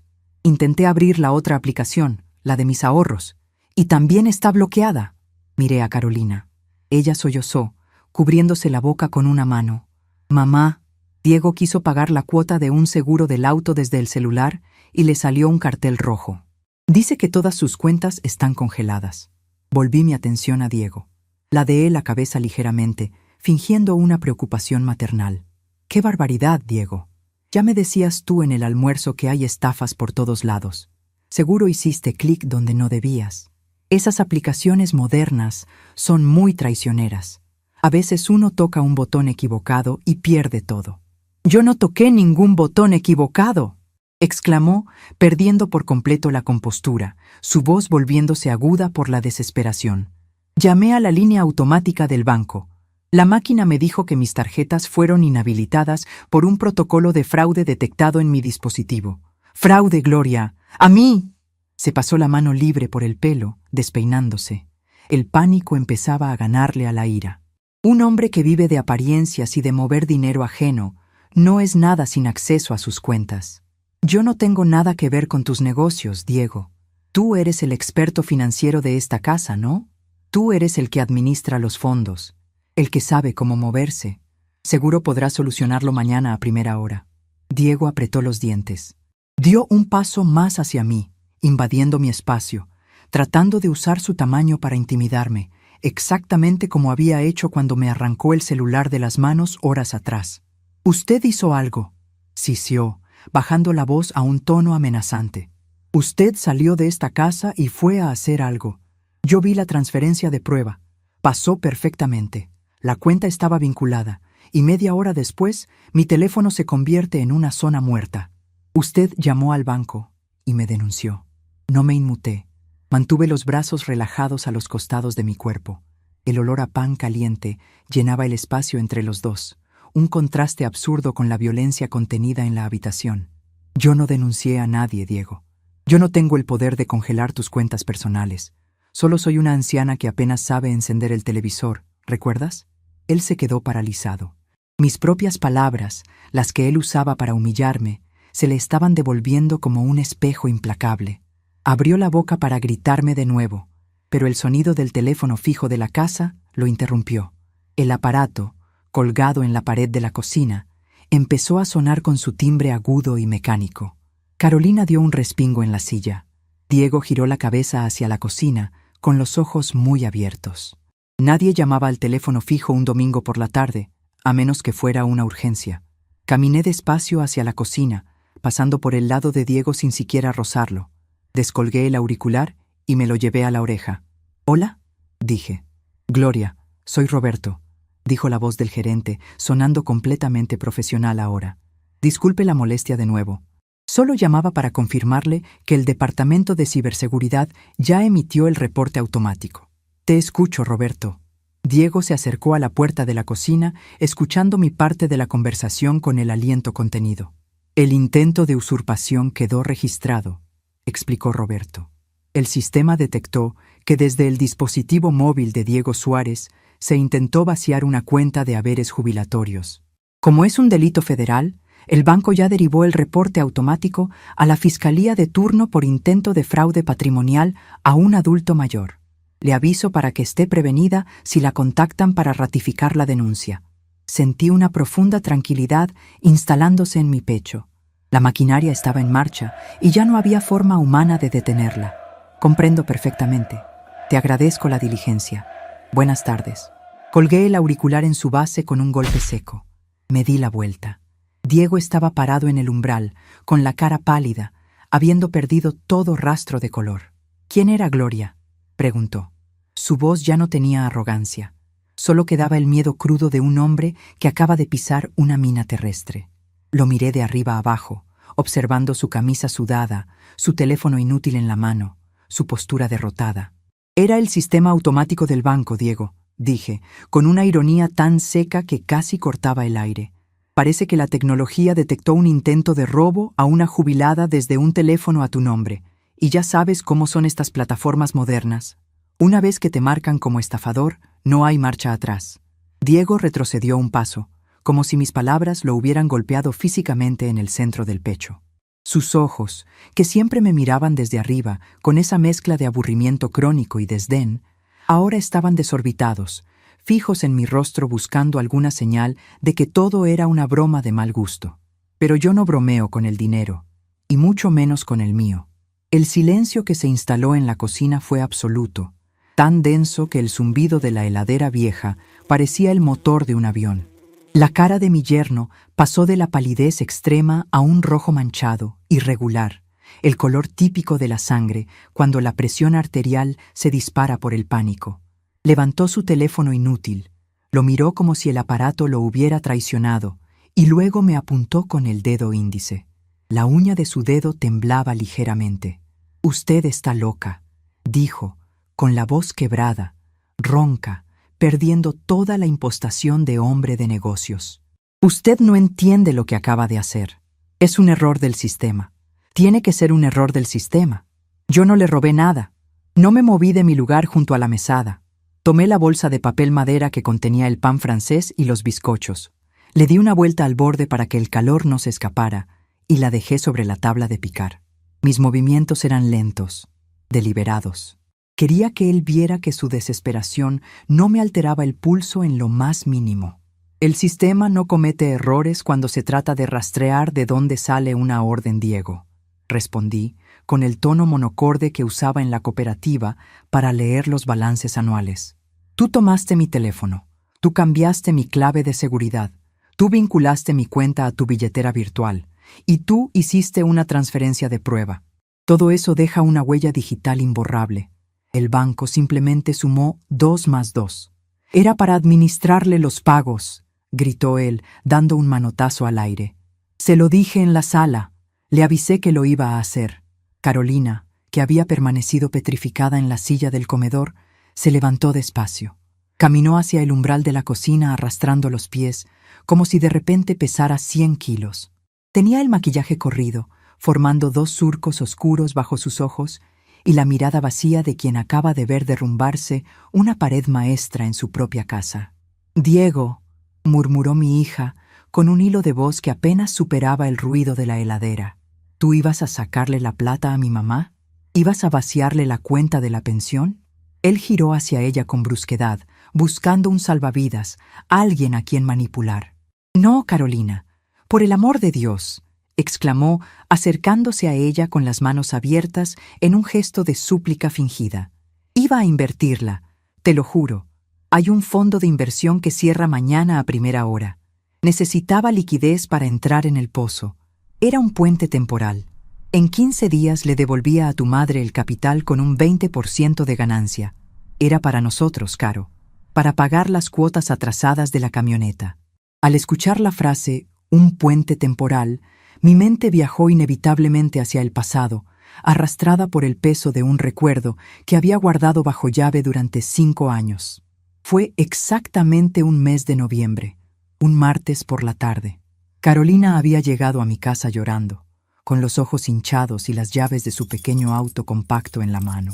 Intenté abrir la otra aplicación, la de mis ahorros, y también está bloqueada. Miré a Carolina. Ella sollozó, cubriéndose la boca con una mano. «Mamá». Diego quiso pagar la cuota de un seguro del auto desde el celular y le salió un cartel rojo. Dice que todas sus cuentas están congeladas. Volví mi atención a Diego. Ladeé la cabeza ligeramente, fingiendo una preocupación maternal. «¡Qué barbaridad, Diego! Ya me decías tú en el almuerzo que hay estafas por todos lados. Seguro hiciste clic donde no debías. Esas aplicaciones modernas son muy traicioneras. A veces uno toca un botón equivocado y pierde todo». «Yo no toqué ningún botón equivocado», exclamó, perdiendo por completo la compostura, su voz volviéndose aguda por la desesperación. «Llamé a la línea automática del banco. La máquina me dijo que mis tarjetas fueron inhabilitadas por un protocolo de fraude detectado en mi dispositivo. ¡Fraude, Gloria! ¡A mí!». Se pasó la mano libre por el pelo, despeinándose. El pánico empezaba a ganarle a la ira. Un hombre que vive de apariencias y de mover dinero ajeno no es nada sin acceso a sus cuentas. «Yo no tengo nada que ver con tus negocios, Diego. Tú eres el experto financiero de esta casa, ¿no? Tú eres el que administra los fondos, el que sabe cómo moverse. Seguro podrás solucionarlo mañana a primera hora». Diego apretó los dientes. Dio un paso más hacia mí, invadiendo mi espacio, tratando de usar su tamaño para intimidarme, exactamente como había hecho cuando me arrancó el celular de las manos horas atrás. «Usted hizo algo», sisió, bajando la voz a un tono amenazante. «Usted salió de esta casa y fue a hacer algo. Yo vi la transferencia de prueba. Pasó perfectamente. La cuenta estaba vinculada, y media hora después, mi teléfono se convierte en una zona muerta. Usted llamó al banco y me denunció. No me inmuté. Mantuve los brazos relajados a los costados de mi cuerpo. El olor a pan caliente llenaba el espacio entre los dos, un contraste absurdo con la violencia contenida en la habitación. Yo no denuncié a nadie, Diego. Yo no tengo el poder de congelar tus cuentas personales. Solo soy una anciana que apenas sabe encender el televisor, ¿recuerdas? Él se quedó paralizado. Mis propias palabras, las que él usaba para humillarme, se le estaban devolviendo como un espejo implacable. Abrió la boca para gritarme de nuevo, pero el sonido del teléfono fijo de la casa lo interrumpió. El aparato, colgado en la pared de la cocina, empezó a sonar con su timbre agudo y mecánico. Carolina dio un respingo en la silla. Diego giró la cabeza hacia la cocina, con los ojos muy abiertos. Nadie llamaba al teléfono fijo un domingo por la tarde, a menos que fuera una urgencia. Caminé despacio hacia la cocina, pasando por el lado de Diego sin siquiera rozarlo. Descolgué el auricular y me lo llevé a la oreja. «¿Hola?», dije. «Gloria, soy Roberto», dijo la voz del gerente, sonando completamente profesional ahora. «Disculpe la molestia de nuevo. Solo llamaba para confirmarle que el Departamento de Ciberseguridad ya emitió el reporte automático». «Te escucho, Roberto». Diego se acercó a la puerta de la cocina, escuchando mi parte de la conversación con el aliento contenido. «El intento de usurpación quedó registrado», explicó Roberto. «El sistema detectó que desde el dispositivo móvil de Diego Suárez se intentó vaciar una cuenta de haberes jubilatorios. Como es un delito federal, el banco ya derivó el reporte automático a la Fiscalía de turno por intento de fraude patrimonial a un adulto mayor. Le aviso para que esté prevenida si la contactan para ratificar la denuncia». Sentí una profunda tranquilidad instalándose en mi pecho. La maquinaria estaba en marcha y ya no había forma humana de detenerla. «Comprendo perfectamente. Te agradezco la diligencia. Buenas tardes». Colgué el auricular en su base con un golpe seco. Me di la vuelta. Diego estaba parado en el umbral, con la cara pálida, habiendo perdido todo rastro de color. «¿Quién era Gloria?», preguntó. Su voz ya no tenía arrogancia. Solo quedaba el miedo crudo de un hombre que acaba de pisar una mina terrestre. Lo miré de arriba abajo, observando su camisa sudada, su teléfono inútil en la mano, su postura derrotada. Era el sistema automático del banco, Diego, dije, con una ironía tan seca que casi cortaba el aire. Parece que la tecnología detectó un intento de robo a una jubilada desde un teléfono a tu nombre, y ya sabes cómo son estas plataformas modernas. Una vez que te marcan como estafador, no hay marcha atrás. Diego retrocedió un paso, como si mis palabras lo hubieran golpeado físicamente en el centro del pecho. Sus ojos, que siempre me miraban desde arriba, con esa mezcla de aburrimiento crónico y desdén, ahora estaban desorbitados, fijos en mi rostro buscando alguna señal de que todo era una broma de mal gusto. Pero yo no bromeo con el dinero, y mucho menos con el mío. El silencio que se instaló en la cocina fue absoluto, tan denso que el zumbido de la heladera vieja parecía el motor de un avión. La cara de mi yerno pasó de la palidez extrema a un rojo manchado, irregular, el color típico de la sangre cuando la presión arterial se dispara por el pánico. Levantó su teléfono inútil, lo miró como si el aparato lo hubiera traicionado y luego me apuntó con el dedo índice. La uña de su dedo temblaba ligeramente. «Usted está loca», dijo, con la voz quebrada, ronca, perdiendo toda la impostación de hombre de negocios. «Usted no entiende lo que acaba de hacer. Es un error del sistema. Tiene que ser un error del sistema. Yo no le robé nada. No me moví de mi lugar junto a la mesada. Tomé la bolsa de papel madera que contenía el pan francés y los bizcochos. Le di una vuelta al borde para que el calor no se escapara y la dejé sobre la tabla de picar. Mis movimientos eran lentos, deliberados. Quería que él viera que su desesperación no me alteraba el pulso en lo más mínimo. El sistema no comete errores cuando se trata de rastrear de dónde sale una orden, Diego, respondí, con el tono monocorde que usaba en la cooperativa para leer los balances anuales. Tú tomaste mi teléfono, tú cambiaste mi clave de seguridad, tú vinculaste mi cuenta a tu billetera virtual, y tú hiciste una transferencia de prueba. Todo eso deja una huella digital imborrable. El banco simplemente sumó 2 más 2. Era para administrarle los pagos, gritó él, dando un manotazo al aire. Se lo dije en la sala. Le avisé que lo iba a hacer. Carolina, que había permanecido petrificada en la silla del comedor, se levantó despacio. Caminó hacia el umbral de la cocina arrastrando los pies, como si de repente pesara 100 kilos. Tenía el maquillaje corrido, formando 2 surcos oscuros bajo sus ojos, y la mirada vacía de quien acaba de ver derrumbarse una pared maestra en su propia casa. «Diego», murmuró mi hija, con un hilo de voz que apenas superaba el ruido de la heladera. «¿Tú ibas a sacarle la plata a mi mamá? ¿Ibas a vaciarle la cuenta de la pensión?» Él giró hacia ella con brusquedad, buscando un salvavidas, alguien a quien manipular. «No, Carolina, por el amor de Dios», exclamó, acercándose a ella con las manos abiertas en un gesto de súplica fingida. «Iba a invertirla, te lo juro. Hay un fondo de inversión que cierra mañana a primera hora. Necesitaba liquidez para entrar en el pozo. Era un puente temporal. En 15 días le devolvía a tu madre el capital con un 20% de ganancia. Era para nosotros, Caro, para pagar las cuotas atrasadas de la camioneta». Al escuchar la frase «un puente temporal», mi mente viajó inevitablemente hacia el pasado, arrastrada por el peso de un recuerdo que había guardado bajo llave durante 5 años. Fue exactamente un mes de noviembre, un martes por la tarde. Carolina había llegado a mi casa llorando, con los ojos hinchados y las llaves de su pequeño auto compacto en la mano.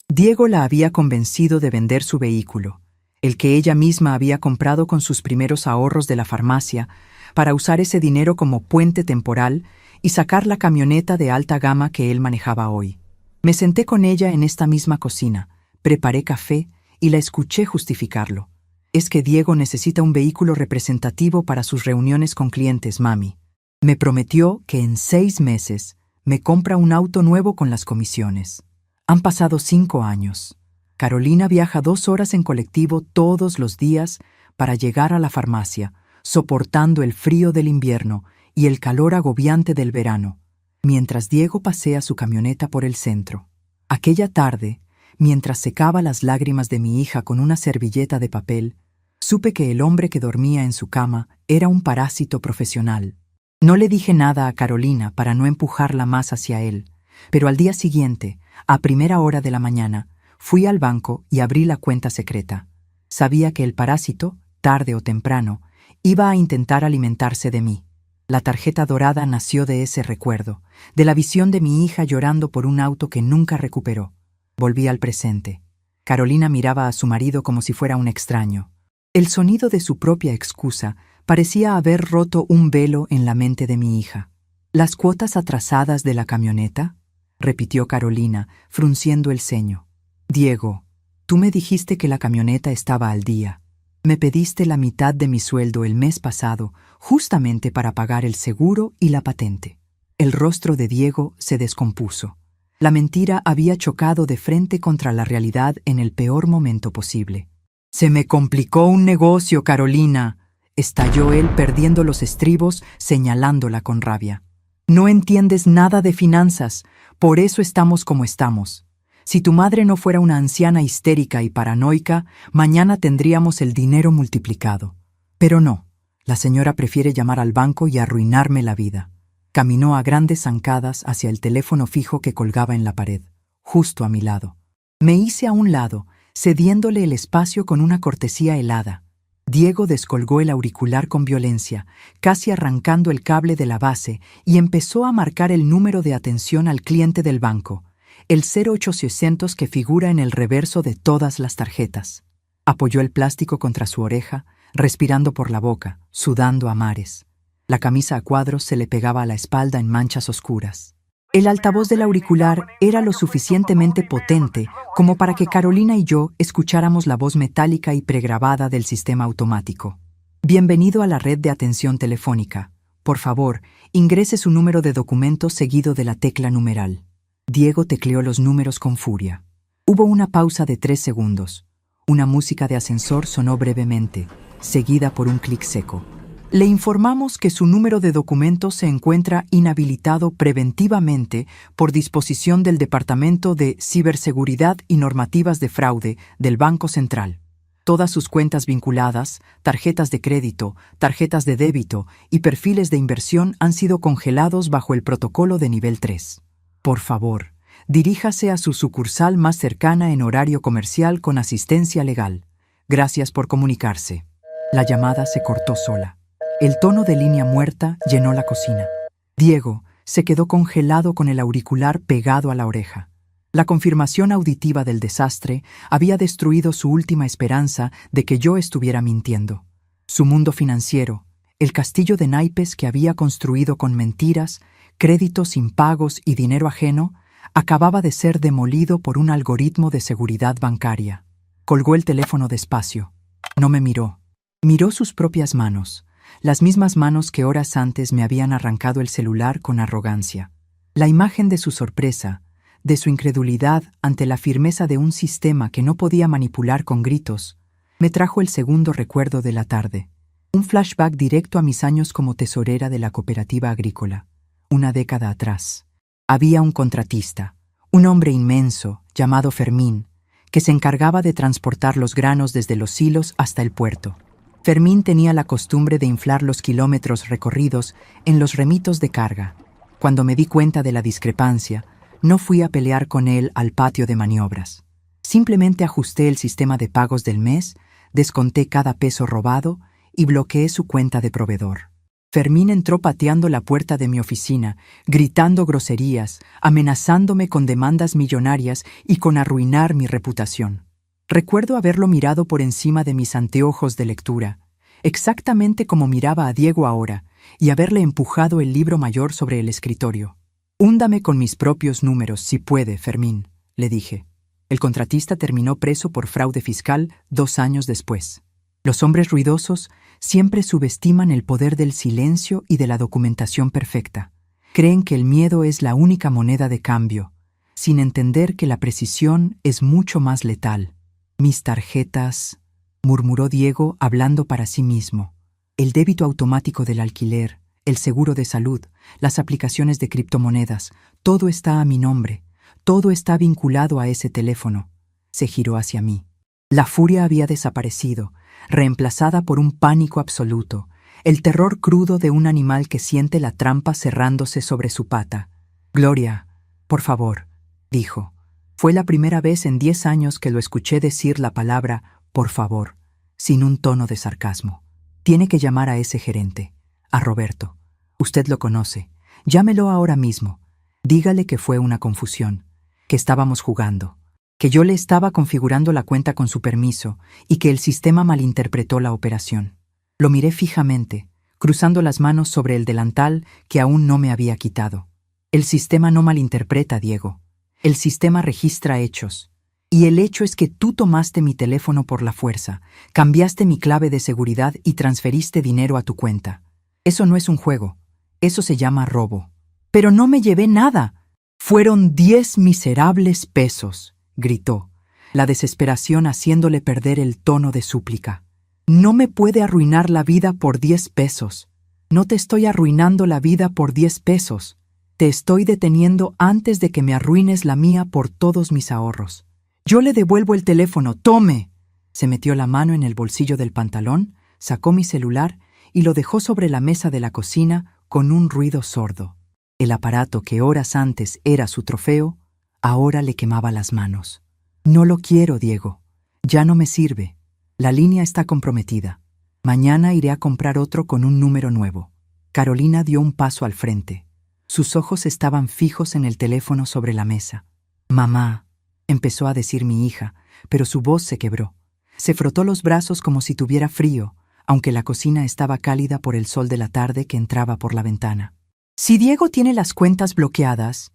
Diego la había convencido de vender su vehículo, el que ella misma había comprado con sus primeros ahorros de la farmacia, para usar ese dinero como puente temporal y sacar la camioneta de alta gama que él manejaba hoy. Me senté con ella en esta misma cocina, preparé café y la escuché justificarlo. «Es que Diego necesita un vehículo representativo para sus reuniones con clientes, mami. Me prometió que en 6 meses me compra un auto nuevo con las comisiones. Han pasado 5 años. Carolina viaja 2 horas en colectivo todos los días para llegar a la farmacia, soportando el frío del invierno y el calor agobiante del verano, mientras Diego pasea su camioneta por el centro. Aquella tarde, mientras secaba las lágrimas de mi hija con una servilleta de papel, supe que el hombre que dormía en su cama era un parásito profesional. No le dije nada a Carolina para no empujarla más hacia él, pero al día siguiente, a primera hora de la mañana, fui al banco y abrí la cuenta secreta. Sabía que el parásito, tarde o temprano, iba a intentar alimentarse de mí. La tarjeta dorada nació de ese recuerdo, de la visión de mi hija llorando por un auto que nunca recuperó. Volví al presente. Carolina miraba a su marido como si fuera un extraño. El sonido de su propia excusa parecía haber roto un velo en la mente de mi hija. ¿Las cuotas atrasadas de la camioneta?, repitió Carolina, frunciendo el ceño. Diego, tú me dijiste que la camioneta estaba al día. Me pediste la mitad de mi sueldo el mes pasado, justamente para pagar el seguro y la patente. El rostro de Diego se descompuso. La mentira había chocado de frente contra la realidad en el peor momento posible. «Se me complicó un negocio, Carolina», estalló él perdiendo los estribos, señalándola con rabia. «No entiendes nada de finanzas, por eso estamos como estamos. Si tu madre no fuera una anciana histérica y paranoica, mañana tendríamos el dinero multiplicado. Pero no, la señora prefiere llamar al banco y arruinarme la vida». Caminó a grandes zancadas hacia el teléfono fijo que colgaba en la pared, justo a mi lado. Me hice a un lado, cediéndole el espacio con una cortesía helada. Diego descolgó el auricular con violencia, casi arrancando el cable de la base, y empezó a marcar el número de atención al cliente del banco, el 0800 que figura en el reverso de todas las tarjetas. Apoyó el plástico contra su oreja, respirando por la boca, sudando a mares. La camisa a cuadros se le pegaba a la espalda en manchas oscuras. El altavoz del auricular era lo suficientemente potente como para que Carolina y yo escucháramos la voz metálica y pregrabada del sistema automático. «Bienvenido a la red de atención telefónica. Por favor, ingrese su número de documento seguido de la tecla numeral». Diego tecleó los números con furia. Hubo una pausa de 3 segundos. Una música de ascensor sonó brevemente, seguida por un clic seco. «Le informamos que su número de documento se encuentra inhabilitado preventivamente por disposición del Departamento de Ciberseguridad y Normativas de Fraude del Banco Central. Todas sus cuentas vinculadas, tarjetas de crédito, tarjetas de débito y perfiles de inversión han sido congelados bajo el protocolo de nivel 3. Por favor, diríjase a su sucursal más cercana en horario comercial con asistencia legal. Gracias por comunicarse». La llamada se cortó sola. El tono de línea muerta llenó la cocina. Diego se quedó congelado con el auricular pegado a la oreja. La confirmación auditiva del desastre había destruido su última esperanza de que yo estuviera mintiendo. Su mundo financiero, el castillo de naipes que había construido con mentiras, créditos impagos y dinero ajeno, acababa de ser demolido por un algoritmo de seguridad bancaria. Colgó el teléfono despacio. No me miró. Miró sus propias manos. Las mismas manos que horas antes me habían arrancado el celular con arrogancia. La imagen de su sorpresa, de su incredulidad ante la firmeza de un sistema que no podía manipular con gritos, me trajo el segundo recuerdo de la tarde. Un flashback directo a mis años como tesorera de la cooperativa agrícola. Una década atrás. Había un contratista, un hombre inmenso, llamado Fermín, que se encargaba de transportar los granos desde los silos hasta el puerto. Fermín tenía la costumbre de inflar los kilómetros recorridos en los remitos de carga. Cuando me di cuenta de la discrepancia, no fui a pelear con él al patio de maniobras. Simplemente ajusté el sistema de pagos del mes, desconté cada peso robado y bloqueé su cuenta de proveedor. Fermín entró pateando la puerta de mi oficina, gritando groserías, amenazándome con demandas millonarias y con arruinar mi reputación. Recuerdo haberlo mirado por encima de mis anteojos de lectura, exactamente como miraba a Diego ahora, y haberle empujado el libro mayor sobre el escritorio. «Húndame con mis propios números, si puede, Fermín», le dije. El contratista terminó preso por fraude fiscal 2 años después. Los hombres ruidosos siempre subestiman el poder del silencio y de la documentación perfecta. Creen que el miedo es la única moneda de cambio, sin entender que la precisión es mucho más letal. «Mis tarjetas», murmuró Diego hablando para sí mismo. «El débito automático del alquiler, el seguro de salud, las aplicaciones de criptomonedas, todo está a mi nombre, todo está vinculado a ese teléfono. Se giró hacia mí. La furia había desaparecido, reemplazada por un pánico absoluto, el terror crudo de un animal que siente la trampa cerrándose sobre su pata. «Gloria, por favor», dijo. Fue la primera vez en 10 años que lo escuché decir la palabra «por favor», sin un tono de sarcasmo. «Tiene que llamar a ese gerente, a Roberto. Usted lo conoce. Llámelo ahora mismo. Dígale que fue una confusión, que estábamos jugando, que yo le estaba configurando la cuenta con su permiso y que el sistema malinterpretó la operación». Lo miré fijamente, cruzando las manos sobre el delantal que aún no me había quitado. El sistema no malinterpreta, Diego. El sistema registra hechos. Y el hecho es que tú tomaste mi teléfono por la fuerza, cambiaste mi clave de seguridad y transferiste dinero a tu cuenta. Eso no es un juego. Eso se llama robo. Pero no me llevé nada. Fueron 10 miserables pesos, gritó, la desesperación haciéndole perder el tono de súplica. No me puede arruinar la vida por 10 pesos. No te estoy arruinando la vida por 10 pesos. Te estoy deteniendo antes de que me arruines la mía por todos mis ahorros. Yo le devuelvo el teléfono. ¡Tome! Se metió la mano en el bolsillo del pantalón, sacó mi celular y lo dejó sobre la mesa de la cocina con un ruido sordo. El aparato que horas antes era su trofeo, ahora le quemaba las manos. No lo quiero, Diego. Ya no me sirve. La línea está comprometida. Mañana iré a comprar otro con un número nuevo. Carolina dio un paso al frente. Sus ojos estaban fijos en el teléfono sobre la mesa. «Mamá», empezó a decir mi hija, pero su voz se quebró. Se frotó los brazos como si tuviera frío, aunque la cocina estaba cálida por el sol de la tarde que entraba por la ventana. «Si Diego tiene las cuentas bloqueadas,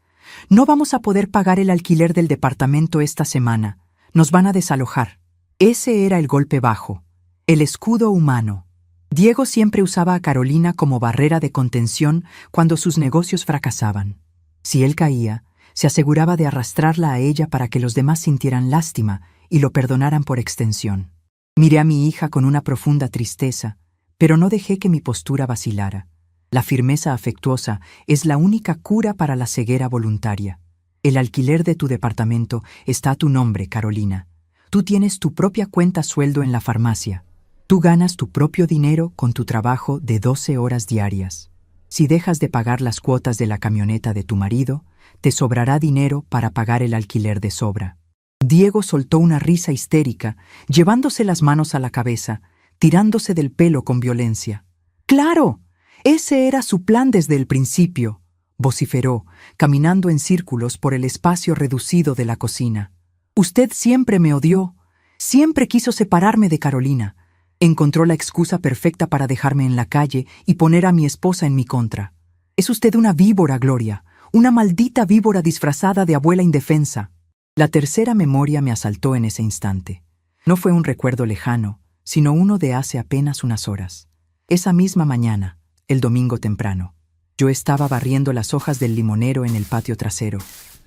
no vamos a poder pagar el alquiler del departamento esta semana. Nos van a desalojar». Ese era el golpe bajo, el escudo humano. Diego siempre usaba a Carolina como barrera de contención cuando sus negocios fracasaban. Si él caía, se aseguraba de arrastrarla a ella para que los demás sintieran lástima y lo perdonaran por extensión. Miré a mi hija con una profunda tristeza, pero no dejé que mi postura vacilara. La firmeza afectuosa es la única cura para la ceguera voluntaria. El alquiler de tu departamento está a tu nombre, Carolina. Tú tienes tu propia cuenta sueldo en la farmacia. Tú ganas tu propio dinero con tu trabajo de 12 horas diarias. Si dejas de pagar las cuotas de la camioneta de tu marido, te sobrará dinero para pagar el alquiler de sobra. Diego soltó una risa histérica, llevándose las manos a la cabeza, tirándose del pelo con violencia. ¡Claro! Ese era su plan desde el principio, vociferó, caminando en círculos por el espacio reducido de la cocina. Usted siempre me odió, siempre quiso separarme de Carolina. Encontró la excusa perfecta para dejarme en la calle y poner a mi esposa en mi contra. Es usted una víbora, Gloria, una maldita víbora disfrazada de abuela indefensa. La tercera memoria me asaltó en ese instante. No fue un recuerdo lejano, sino uno de hace apenas unas horas. Esa misma mañana, el domingo temprano, yo estaba barriendo las hojas del limonero en el patio trasero.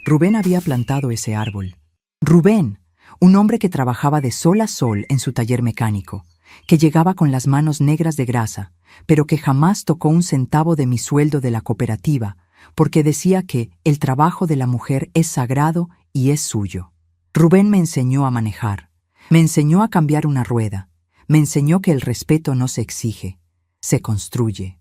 Rubén había plantado ese árbol. Rubén, un hombre que trabajaba de sol a sol en su taller mecánico, que llegaba con las manos negras de grasa, pero que jamás tocó un centavo de mi sueldo de la cooperativa, porque decía que el trabajo de la mujer es sagrado y es suyo. Rubén me enseñó a manejar, me enseñó a cambiar una rueda, me enseñó que el respeto no se exige, se construye.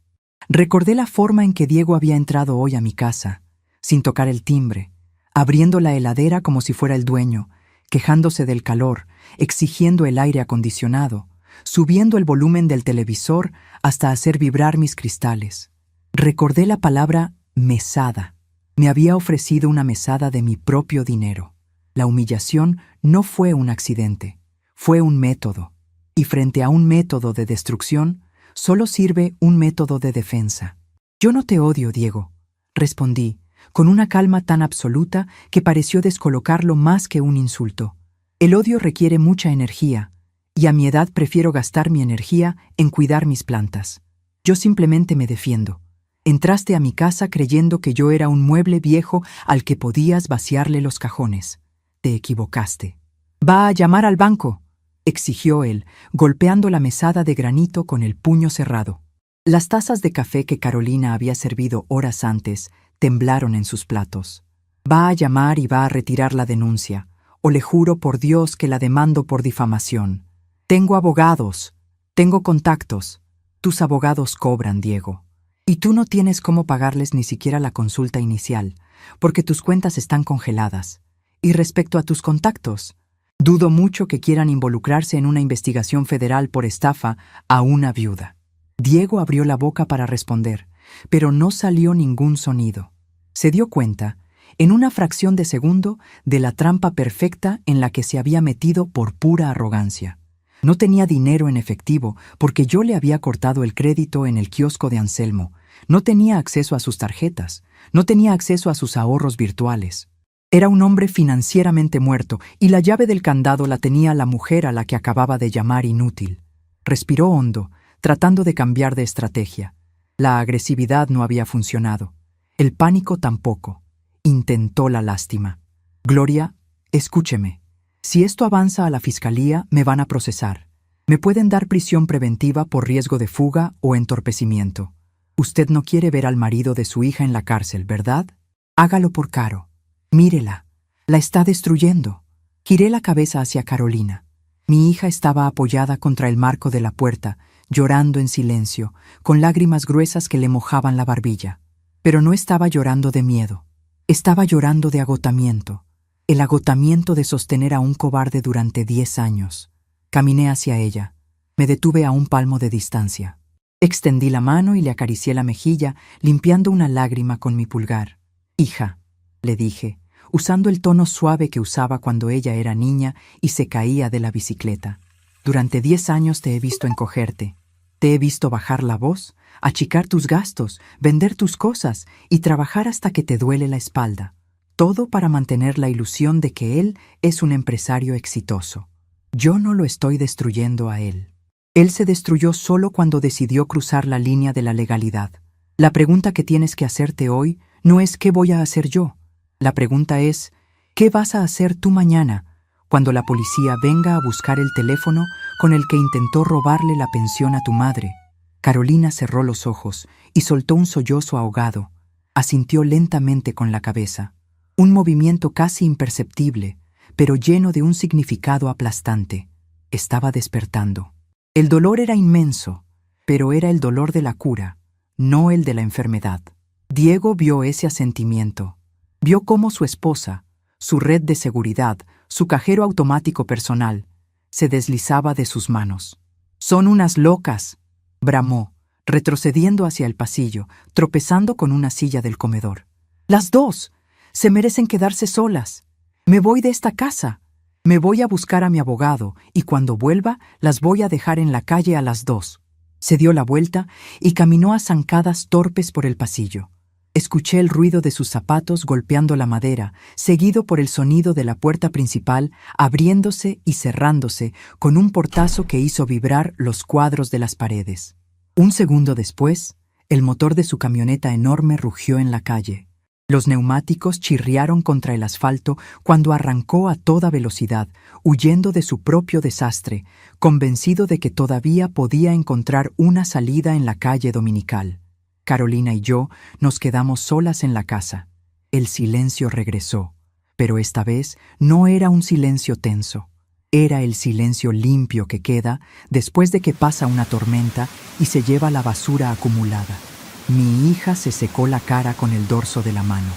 Recordé la forma en que Diego había entrado hoy a mi casa, sin tocar el timbre, abriendo la heladera como si fuera el dueño, quejándose del calor, exigiendo el aire acondicionado, subiendo el volumen del televisor hasta hacer vibrar mis cristales. Recordé la palabra mesada. Me había ofrecido una mesada de mi propio dinero. La humillación no fue un accidente, fue un método. Y frente a un método de destrucción, solo sirve un método de defensa. Yo no te odio, Diego, respondí, con una calma tan absoluta que pareció descolocarlo más que un insulto. El odio requiere mucha energía, y a mi edad prefiero gastar mi energía en cuidar mis plantas. Yo simplemente me defiendo. Entraste a mi casa creyendo que yo era un mueble viejo al que podías vaciarle los cajones. Te equivocaste. «Va a llamar al banco», exigió él, golpeando la mesada de granito con el puño cerrado. Las tazas de café que Carolina había servido horas antes temblaron en sus platos. «Va a llamar y va a retirar la denuncia, o le juro por Dios que la demando por difamación. Tengo abogados, tengo contactos. Tus abogados cobran, Diego. Y tú no tienes cómo pagarles ni siquiera la consulta inicial, porque tus cuentas están congeladas. Y respecto a tus contactos, dudo mucho que quieran involucrarse en una investigación federal por estafa a una viuda. Diego abrió la boca para responder, pero no salió ningún sonido. Se dio cuenta, en una fracción de segundo, de la trampa perfecta en la que se había metido por pura arrogancia. No tenía dinero en efectivo porque yo le había cortado el crédito en el kiosco de Anselmo. No tenía acceso a sus tarjetas. No tenía acceso a sus ahorros virtuales. Era un hombre financieramente muerto y la llave del candado la tenía la mujer a la que acababa de llamar inútil. Respiró hondo, tratando de cambiar de estrategia. La agresividad no había funcionado. El pánico tampoco. Intentó la lástima. Gloria, escúcheme. Si esto avanza a la fiscalía, me van a procesar. Me pueden dar prisión preventiva por riesgo de fuga o entorpecimiento. Usted no quiere ver al marido de su hija en la cárcel, ¿verdad? Hágalo por Caro. Mírela. La está destruyendo. Giré la cabeza hacia Carolina. Mi hija estaba apoyada contra el marco de la puerta, llorando en silencio, con lágrimas gruesas que le mojaban la barbilla. Pero no estaba llorando de miedo. Estaba llorando de agotamiento. El agotamiento de sostener a un cobarde durante 10 años. Caminé hacia ella. Me detuve a un palmo de distancia. Extendí la mano y le acaricié la mejilla, limpiando una lágrima con mi pulgar. Hija, le dije, usando el tono suave que usaba cuando ella era niña y se caía de la bicicleta. Durante 10 años te he visto encogerte. Te he visto bajar la voz, achicar tus gastos, vender tus cosas y trabajar hasta que te duele la espalda. Todo para mantener la ilusión de que él es un empresario exitoso. Yo no lo estoy destruyendo a él. Él se destruyó solo cuando decidió cruzar la línea de la legalidad. La pregunta que tienes que hacerte hoy no es ¿qué voy a hacer yo? La pregunta es ¿qué vas a hacer tú mañana cuando la policía venga a buscar el teléfono con el que intentó robarle la pensión a tu madre? Carolina cerró los ojos y soltó un sollozo ahogado. Asintió lentamente con la cabeza. Un movimiento casi imperceptible, pero lleno de un significado aplastante. Estaba despertando. El dolor era inmenso, pero era el dolor de la cura, no el de la enfermedad. Diego vio ese asentimiento. Vio cómo su esposa, su red de seguridad, su cajero automático personal, se deslizaba de sus manos. «Son unas locas», bramó, retrocediendo hacia el pasillo, tropezando con una silla del comedor. «Las dos. Se merecen quedarse solas. Me voy de esta casa. Me voy a buscar a mi abogado y cuando vuelva las voy a dejar en la calle a las 2». Se dio la vuelta y caminó a zancadas torpes por el pasillo. Escuché el ruido de sus zapatos golpeando la madera, seguido por el sonido de la puerta principal abriéndose y cerrándose con un portazo que hizo vibrar los cuadros de las paredes. Un segundo después, el motor de su camioneta enorme rugió en la calle. Los neumáticos chirriaron contra el asfalto cuando arrancó a toda velocidad, huyendo de su propio desastre, convencido de que todavía podía encontrar una salida en la calle dominical. Carolina y yo nos quedamos solas en la casa. El silencio regresó, pero esta vez no era un silencio tenso. Era el silencio limpio que queda después de que pasa una tormenta y se lleva la basura acumulada. Mi hija se secó la cara con el dorso de la mano.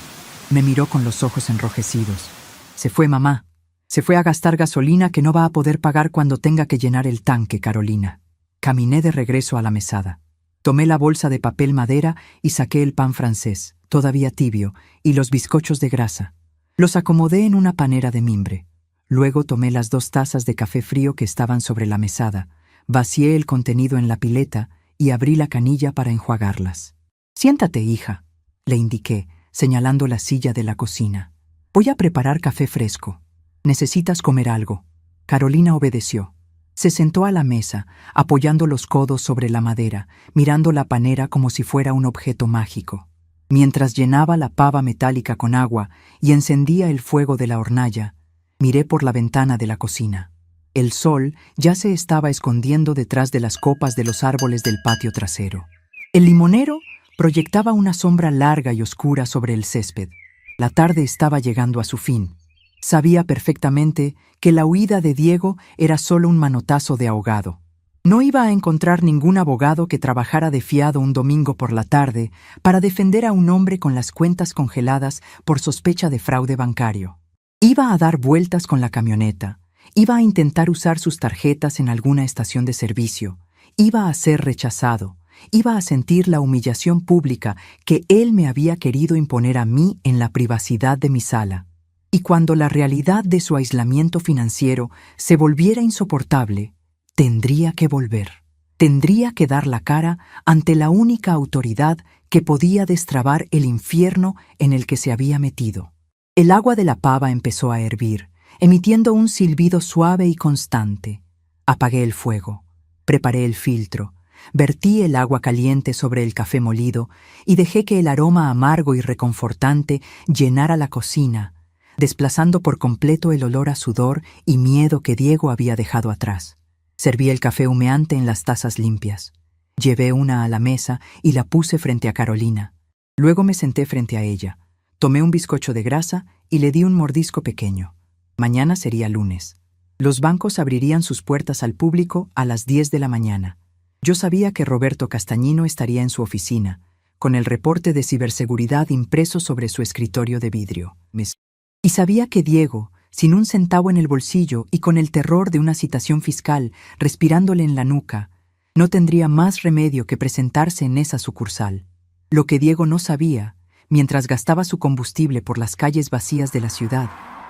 Me miró con los ojos enrojecidos. Se fue mamá. Se fue a gastar gasolina que no va a poder pagar cuando tenga que llenar el tanque, Carolina. Caminé de regreso a la mesada. Tomé la bolsa de papel madera y saqué el pan francés, todavía tibio, y los bizcochos de grasa. Los acomodé en una panera de mimbre. Luego tomé las 2 tazas de café frío que estaban sobre la mesada, vacié el contenido en la pileta y abrí la canilla para enjuagarlas. «Siéntate, hija», le indiqué, señalando la silla de la cocina. «Voy a preparar café fresco. Necesitas comer algo». Carolina obedeció. Se sentó a la mesa, apoyando los codos sobre la madera, mirando la panera como si fuera un objeto mágico. Mientras llenaba la pava metálica con agua y encendía el fuego de la hornalla, miré por la ventana de la cocina. El sol ya se estaba escondiendo detrás de las copas de los árboles del patio trasero. El limonero proyectaba una sombra larga y oscura sobre el césped. La tarde estaba llegando a su fin. Sabía perfectamente que la huida de Diego era solo un manotazo de ahogado. No iba a encontrar ningún abogado que trabajara de fiado un domingo por la tarde para defender a un hombre con las cuentas congeladas por sospecha de fraude bancario. Iba a dar vueltas con la camioneta, iba a intentar usar sus tarjetas en alguna estación de servicio, iba a ser rechazado, iba a sentir la humillación pública que él me había querido imponer a mí en la privacidad de mi sala. Y cuando la realidad de su aislamiento financiero se volviera insoportable, tendría que volver. Tendría que dar la cara ante la única autoridad que podía destrabar el infierno en el que se había metido. El agua de la pava empezó a hervir, emitiendo un silbido suave y constante. Apagué el fuego, preparé el filtro, vertí el agua caliente sobre el café molido y dejé que el aroma amargo y reconfortante llenara la cocina, desplazando por completo el olor a sudor y miedo que Diego había dejado atrás. Serví el café humeante en las tazas limpias. Llevé una a la mesa y la puse frente a Carolina. Luego me senté frente a ella. Tomé un bizcocho de grasa y le di un mordisco pequeño. Mañana sería lunes. Los bancos abrirían sus puertas al público a las 10 de la mañana. Yo sabía que Roberto Castañino estaría en su oficina, con el reporte de ciberseguridad impreso sobre su escritorio de vidrio. Y sabía que Diego, sin un centavo en el bolsillo y con el terror de una citación fiscal respirándole en la nuca, no tendría más remedio que presentarse en esa sucursal. Lo que Diego no sabía, mientras gastaba su combustible por las calles vacías de la ciudad,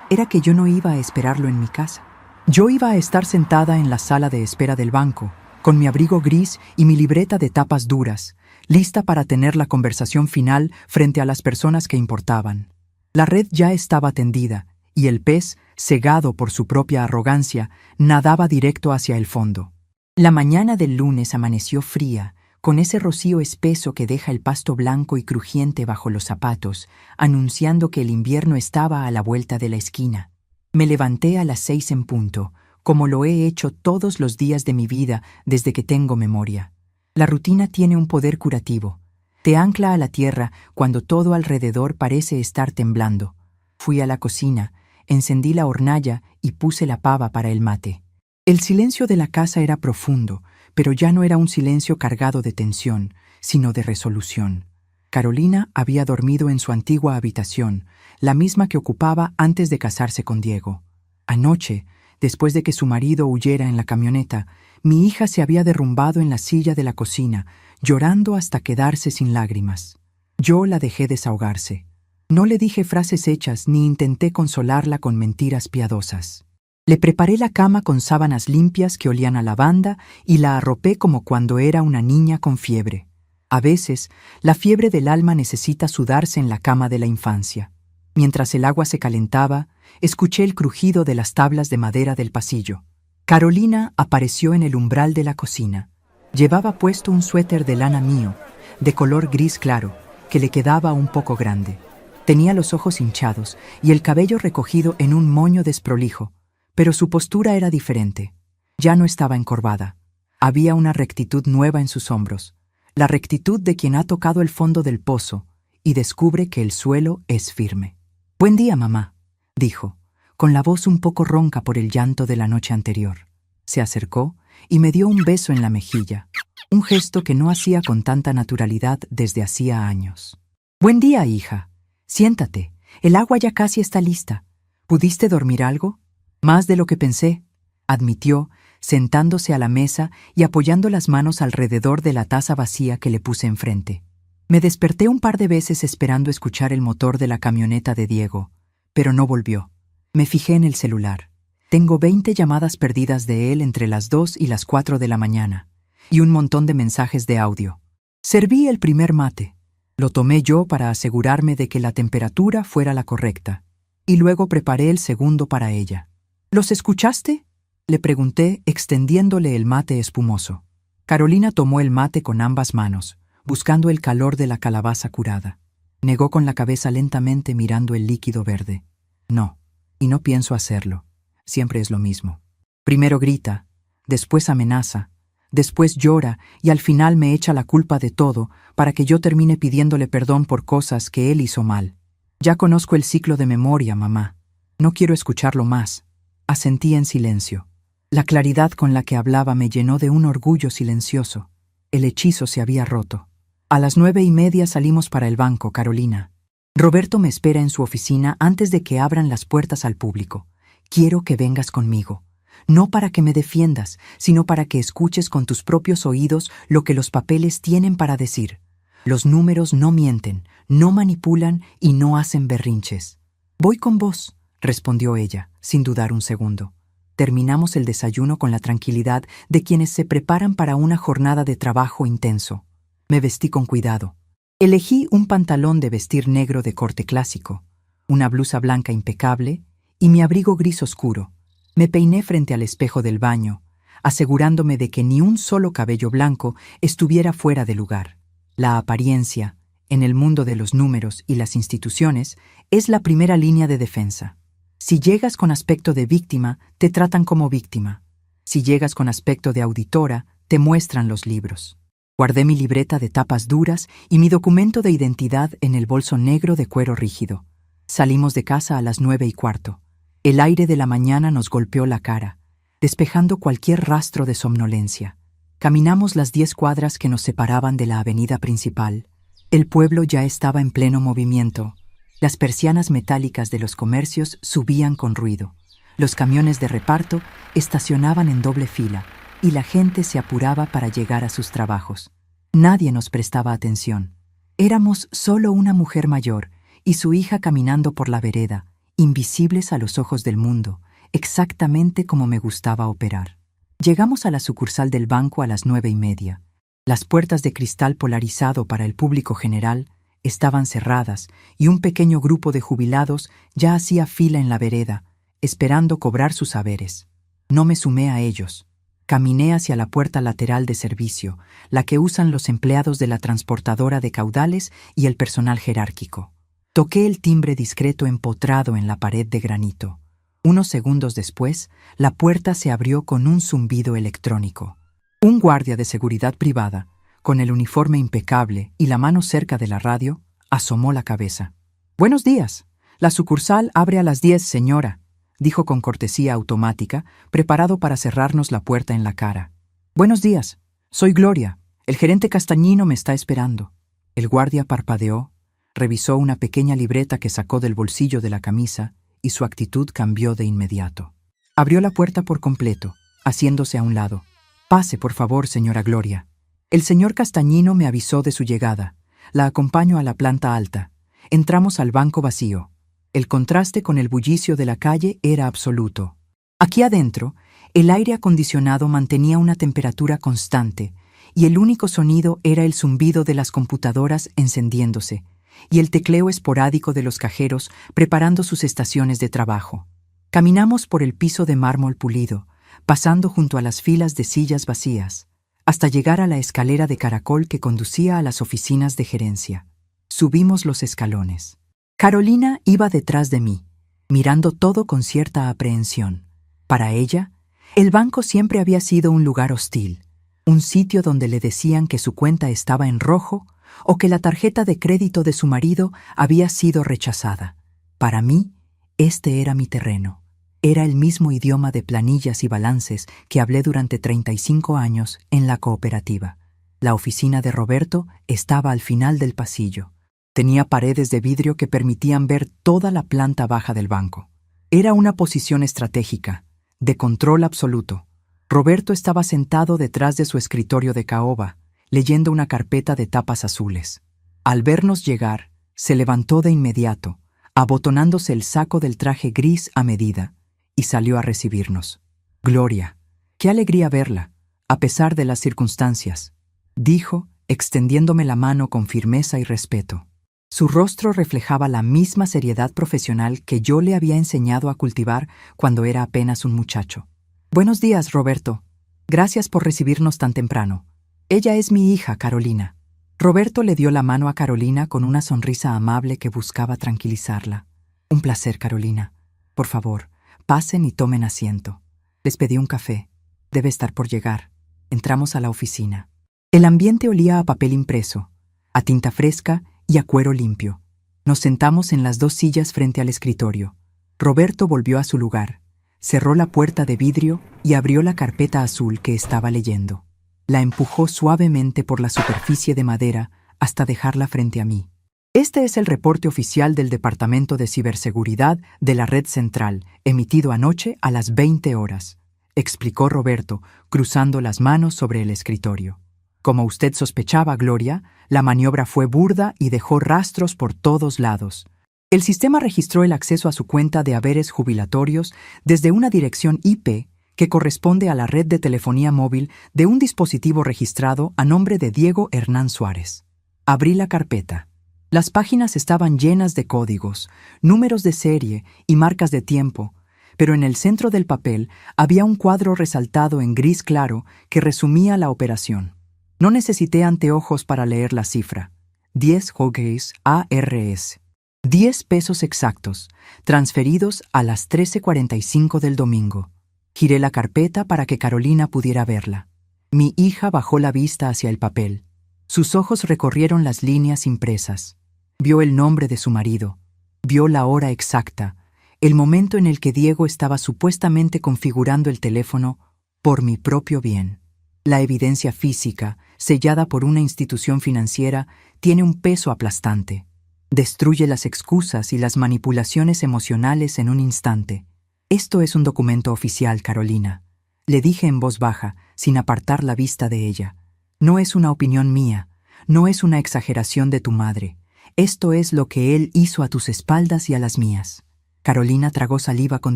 era que yo no iba a esperarlo en mi casa. Yo iba a estar sentada en la sala de espera del banco, con mi abrigo gris y mi libreta de tapas duras, lista para tener la conversación final frente a las personas que importaban. La red ya estaba tendida, y el pez, cegado por su propia arrogancia, nadaba directo hacia el fondo. La mañana del lunes amaneció fría, con ese rocío espeso que deja el pasto blanco y crujiente bajo los zapatos, anunciando que el invierno estaba a la vuelta de la esquina. Me levanté a las 6 en punto, como lo he hecho todos los días de mi vida desde que tengo memoria. La rutina tiene un poder curativo. Te ancla a la tierra cuando todo alrededor parece estar temblando. Fui a la cocina, encendí la hornalla y puse la pava para el mate. El silencio de la casa era profundo, pero ya no era un silencio cargado de tensión, sino de resolución. Carolina había dormido en su antigua habitación, la misma que ocupaba antes de casarse con Diego. Anoche, después de que su marido huyera en la camioneta, mi hija se había derrumbado en la silla de la cocina, llorando hasta quedarse sin lágrimas. Yo la dejé desahogarse. No le dije frases hechas ni intenté consolarla con mentiras piadosas. Le preparé la cama con sábanas limpias que olían a lavanda y la arropé como cuando era una niña con fiebre. A veces, la fiebre del alma necesita sudarse en la cama de la infancia. Mientras el agua se calentaba, escuché el crujido de las tablas de madera del pasillo. Carolina apareció en el umbral de la cocina. Llevaba puesto un suéter de lana mío, de color gris claro, que le quedaba un poco grande. Tenía los ojos hinchados y el cabello recogido en un moño desprolijo, pero su postura era diferente. Ya no estaba encorvada. Había una rectitud nueva en sus hombros, la rectitud de quien ha tocado el fondo del pozo y descubre que el suelo es firme. «Buen día, mamá», dijo, con la voz un poco ronca por el llanto de la noche anterior. Se acercó y me dio un beso en la mejilla, un gesto que no hacía con tanta naturalidad desde hacía años. «Buen día, hija. Siéntate, el agua ya casi está lista. ¿Pudiste dormir algo?» «Más de lo que pensé», admitió, sentándose a la mesa y apoyando las manos alrededor de la taza vacía que le puse enfrente. Me desperté un par de veces esperando escuchar el motor de la camioneta de Diego, pero no volvió. Me fijé en el celular. Tengo 20 llamadas perdidas de él entre las 2 y las 4 de la mañana, y un montón de mensajes de audio. Serví el primer mate. Lo tomé yo para asegurarme de que la temperatura fuera la correcta, y luego preparé el segundo para ella. ¿Los escuchaste?, le pregunté, extendiéndole el mate espumoso. Carolina tomó el mate con ambas manos, buscando el calor de la calabaza curada. Negó con la cabeza lentamente mirando el líquido verde. «No, y no pienso hacerlo. Siempre es lo mismo. Primero grita, después amenaza, después llora y al final me echa la culpa de todo para que yo termine pidiéndole perdón por cosas que él hizo mal. Ya conozco el ciclo de memoria, mamá. No quiero escucharlo más. Asentí en silencio. La claridad con la que hablaba me llenó de un orgullo silencioso. El hechizo se había roto. A las 9:30 salimos para el banco, Carolina. Roberto me espera en su oficina antes de que abran las puertas al público. Quiero que vengas conmigo. No para que me defiendas, sino para que escuches con tus propios oídos lo que los papeles tienen para decir. Los números no mienten, no manipulan y no hacen berrinches. Voy con vos, respondió ella, sin dudar un segundo. Terminamos el desayuno con la tranquilidad de quienes se preparan para una jornada de trabajo intenso. Me vestí con cuidado. Elegí un pantalón de vestir negro de corte clásico, una blusa blanca impecable y mi abrigo gris oscuro. Me peiné frente al espejo del baño, asegurándome de que ni un solo cabello blanco estuviera fuera de lugar. La apariencia, en el mundo de los números y las instituciones, es la primera línea de defensa. Si llegas con aspecto de víctima, te tratan como víctima. Si llegas con aspecto de auditora, te muestran los libros. Guardé mi libreta de tapas duras y mi documento de identidad en el bolso negro de cuero rígido. Salimos de casa a las 9:15. El aire de la mañana nos golpeó la cara, despejando cualquier rastro de somnolencia. Caminamos las 10 cuadras que nos separaban de la avenida principal. El pueblo ya estaba en pleno movimiento. Las persianas metálicas de los comercios subían con ruido. Los camiones de reparto estacionaban en doble fila y la gente se apuraba para llegar a sus trabajos. Nadie nos prestaba atención. Éramos solo una mujer mayor y su hija caminando por la vereda, invisibles a los ojos del mundo, exactamente como me gustaba operar. Llegamos a la sucursal del banco a las 9:30. Las puertas de cristal polarizado para el público general estaban cerradas y un pequeño grupo de jubilados ya hacía fila en la vereda, esperando cobrar sus haberes. No me sumé a ellos. Caminé hacia la puerta lateral de servicio, la que usan los empleados de la transportadora de caudales y el personal jerárquico. Toqué el timbre discreto empotrado en la pared de granito. Unos segundos después, la puerta se abrió con un zumbido electrónico. Un guardia de seguridad privada, con el uniforme impecable y la mano cerca de la radio, asomó la cabeza. «Buenos días. La sucursal abre a las 10, señora», dijo con cortesía automática, preparado para cerrarnos la puerta en la cara. «Buenos días. Soy Gloria. El gerente Castañino me está esperando». El guardia parpadeó, revisó una pequeña libreta que sacó del bolsillo de la camisa y su actitud cambió de inmediato. Abrió la puerta por completo, haciéndose a un lado. «Pase, por favor, señora Gloria. El señor Castañino me avisó de su llegada. La acompaño a la planta alta. Entramos al banco vacío. El contraste con el bullicio de la calle era absoluto. Aquí adentro, el aire acondicionado mantenía una temperatura constante y el único sonido era el zumbido de las computadoras encendiéndose y el tecleo esporádico de los cajeros preparando sus estaciones de trabajo. Caminamos por el piso de mármol pulido, pasando junto a las filas de sillas vacías, hasta llegar a la escalera de caracol que conducía a las oficinas de gerencia. Subimos los escalones. Carolina iba detrás de mí, mirando todo con cierta aprehensión. Para ella, el banco siempre había sido un lugar hostil, un sitio donde le decían que su cuenta estaba en rojo o que la tarjeta de crédito de su marido había sido rechazada. Para mí, este era mi terreno. Era el mismo idioma de planillas y balances que hablé durante 35 años en la cooperativa. La oficina de Roberto estaba al final del pasillo. Tenía paredes de vidrio que permitían ver toda la planta baja del banco. Era una posición estratégica, de control absoluto. Roberto estaba sentado detrás de su escritorio de caoba, leyendo una carpeta de tapas azules. Al vernos llegar, se levantó de inmediato, abotonándose el saco del traje gris a medida, y salió a recibirnos. «Gloria, qué alegría verla, a pesar de las circunstancias», dijo, extendiéndome la mano con firmeza y respeto. Su rostro reflejaba la misma seriedad profesional que yo le había enseñado a cultivar cuando era apenas un muchacho. «Buenos días, Roberto. Gracias por recibirnos tan temprano. Ella es mi hija, Carolina». Roberto le dio la mano a Carolina con una sonrisa amable que buscaba tranquilizarla. «Un placer, Carolina. Por favor, pasen y tomen asiento. Les pedí un café. Debe estar por llegar». Entramos a la oficina. El ambiente olía a papel impreso, a tinta fresca y a cuero limpio. Nos sentamos en las 2 sillas frente al escritorio. Roberto volvió a su lugar, cerró la puerta de vidrio y abrió la carpeta azul que estaba leyendo. La empujó suavemente por la superficie de madera hasta dejarla frente a mí. Este es el reporte oficial del Departamento de Ciberseguridad de la Red Central, emitido anoche a las 20 horas, explicó Roberto, cruzando las manos sobre el escritorio. Como usted sospechaba, Gloria, la maniobra fue burda y dejó rastros por todos lados. El sistema registró el acceso a su cuenta de haberes jubilatorios desde una dirección IP que corresponde a la red de telefonía móvil de un dispositivo registrado a nombre de Diego Hernán Suárez. Abrí la carpeta. Las páginas estaban llenas de códigos, números de serie y marcas de tiempo, pero en el centro del papel había un cuadro resaltado en gris claro que resumía la operación. No necesité anteojos para leer la cifra. 10 Hogeis ARS. 10 pesos exactos, transferidos a las 13:45 del domingo. Giré la carpeta para que Carolina pudiera verla. Mi hija bajó la vista hacia el papel. Sus ojos recorrieron las líneas impresas. Vio el nombre de su marido. Vio la hora exacta, el momento en el que Diego estaba supuestamente configurando el teléfono por mi propio bien. La evidencia física, sellada por una institución financiera, tiene un peso aplastante. Destruye las excusas y las manipulaciones emocionales en un instante. Esto es un documento oficial, Carolina. Le dije en voz baja, sin apartar la vista de ella. No es una opinión mía, no es una exageración de tu madre. Esto es lo que él hizo a tus espaldas y a las mías. Carolina tragó saliva con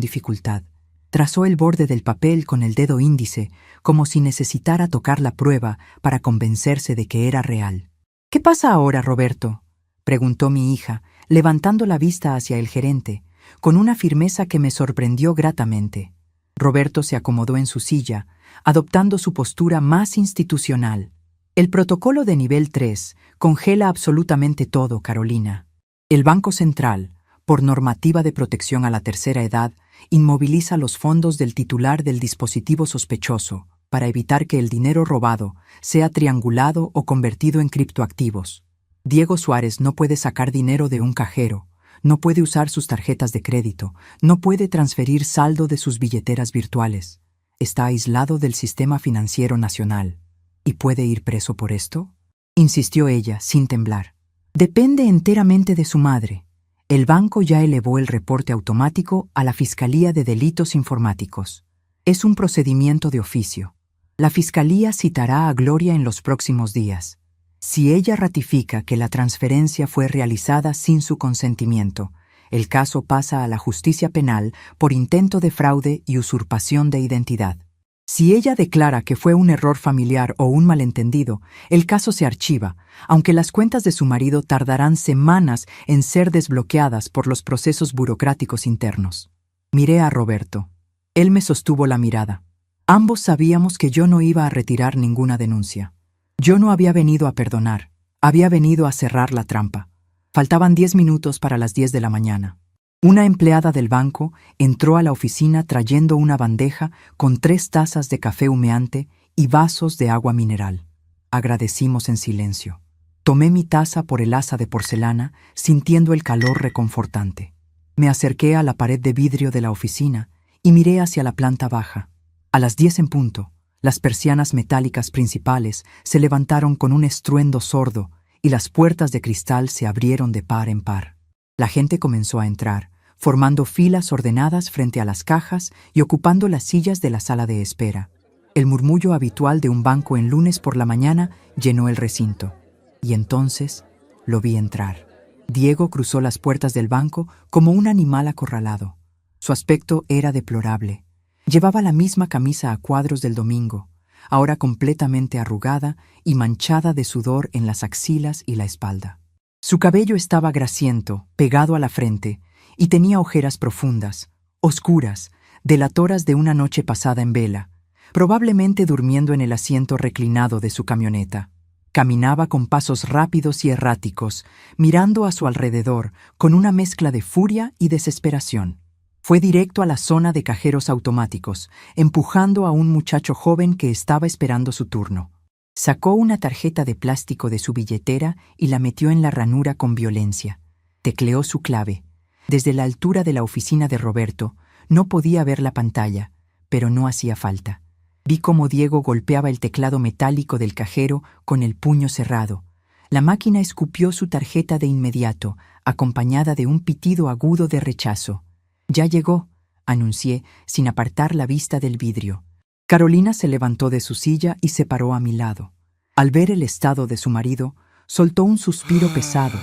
dificultad. Trazó el borde del papel con el dedo índice, como si necesitara tocar la prueba para convencerse de que era real. ¿Qué pasa ahora, Roberto?, preguntó mi hija, levantando la vista hacia el gerente, con una firmeza que me sorprendió gratamente. Roberto se acomodó en su silla, adoptando su postura más institucional. El protocolo de nivel 3 congela absolutamente todo, Carolina. El Banco Central, por normativa de protección a la tercera edad, inmoviliza los fondos del titular del dispositivo sospechoso para evitar que el dinero robado sea triangulado o convertido en criptoactivos. Diego Suárez no puede sacar dinero de un cajero, no puede usar sus tarjetas de crédito, no puede transferir saldo de sus billeteras virtuales. Está aislado del sistema financiero nacional. ¿Y puede ir preso por esto?, insistió ella, sin temblar. Depende enteramente de su madre. El banco ya elevó el reporte automático a la Fiscalía de Delitos Informáticos. Es un procedimiento de oficio. La Fiscalía citará a Gloria en los próximos días. Si ella ratifica que la transferencia fue realizada sin su consentimiento, el caso pasa a la justicia penal por intento de fraude y usurpación de identidad. Si ella declara que fue un error familiar o un malentendido, el caso se archiva, aunque las cuentas de su marido tardarán semanas en ser desbloqueadas por los procesos burocráticos internos. Miré a Roberto. Él me sostuvo la mirada. Ambos sabíamos que yo no iba a retirar ninguna denuncia. Yo no había venido a perdonar, había venido a cerrar la trampa. Faltaban 10 minutos para las 10 de la mañana. Una empleada del banco entró a la oficina trayendo una bandeja con 3 tazas de café humeante y vasos de agua mineral. Agradecimos en silencio. Tomé mi taza por el asa de porcelana, sintiendo el calor reconfortante. Me acerqué a la pared de vidrio de la oficina y miré hacia la planta baja. A las 10 en punto, las persianas metálicas principales se levantaron con un estruendo sordo y las puertas de cristal se abrieron de par en par. La gente comenzó a entrar, formando filas ordenadas frente a las cajas y ocupando las sillas de la sala de espera. El murmullo habitual de un banco en lunes por la mañana llenó el recinto. Y entonces lo vi entrar. Diego cruzó las puertas del banco como un animal acorralado. Su aspecto era deplorable. Llevaba la misma camisa a cuadros del domingo, ahora completamente arrugada y manchada de sudor en las axilas y la espalda. Su cabello estaba grasiento, pegado a la frente, y tenía ojeras profundas, oscuras, delatoras de una noche pasada en vela, probablemente durmiendo en el asiento reclinado de su camioneta. Caminaba con pasos rápidos y erráticos, mirando a su alrededor con una mezcla de furia y desesperación. Fue directo a la zona de cajeros automáticos, empujando a un muchacho joven que estaba esperando su turno. Sacó una tarjeta de plástico de su billetera y la metió en la ranura con violencia. Tecleó su clave. Desde la altura de la oficina de Roberto, no podía ver la pantalla, pero no hacía falta. Vi cómo Diego golpeaba el teclado metálico del cajero con el puño cerrado. La máquina escupió su tarjeta de inmediato, acompañada de un pitido agudo de rechazo. «Ya llegó», anuncié, sin apartar la vista del vidrio. Carolina se levantó de su silla y se paró a mi lado. Al ver el estado de su marido, soltó un suspiro pesado,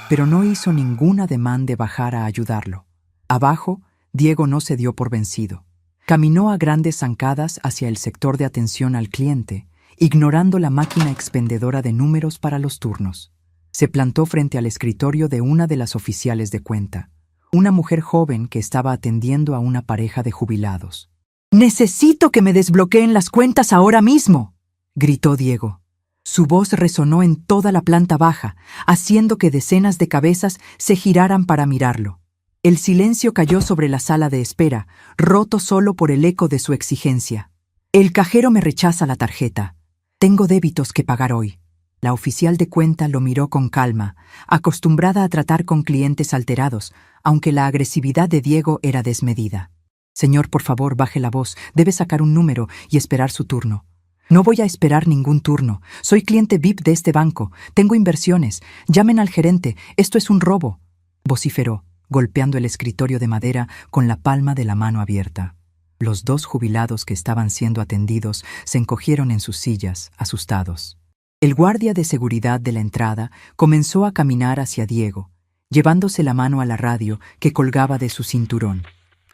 pero no hizo ningún ademán de bajar a ayudarlo. Abajo, Diego no se dio por vencido. Caminó a grandes zancadas hacia el sector de atención al cliente, ignorando la máquina expendedora de números para los turnos. Se plantó frente al escritorio de una de las oficiales de cuenta, una mujer joven que estaba atendiendo a una pareja de jubilados. «¡Necesito que me desbloqueen las cuentas ahora mismo!», gritó Diego. Su voz resonó en toda la planta baja, haciendo que decenas de cabezas se giraran para mirarlo. El silencio cayó sobre la sala de espera, roto solo por el eco de su exigencia. «El cajero me rechaza la tarjeta. Tengo débitos que pagar hoy». La oficial de cuenta lo miró con calma, acostumbrada a tratar con clientes alterados, aunque la agresividad de Diego era desmedida. «Señor, por favor, baje la voz. Debe sacar un número y esperar su turno». «No voy a esperar ningún turno. Soy cliente VIP de este banco. Tengo inversiones. Llamen al gerente. Esto es un robo», vociferó, golpeando el escritorio de madera con la palma de la mano abierta. Los dos jubilados que estaban siendo atendidos se encogieron en sus sillas, asustados. El guardia de seguridad de la entrada comenzó a caminar hacia Diego, llevándose la mano a la radio que colgaba de su cinturón.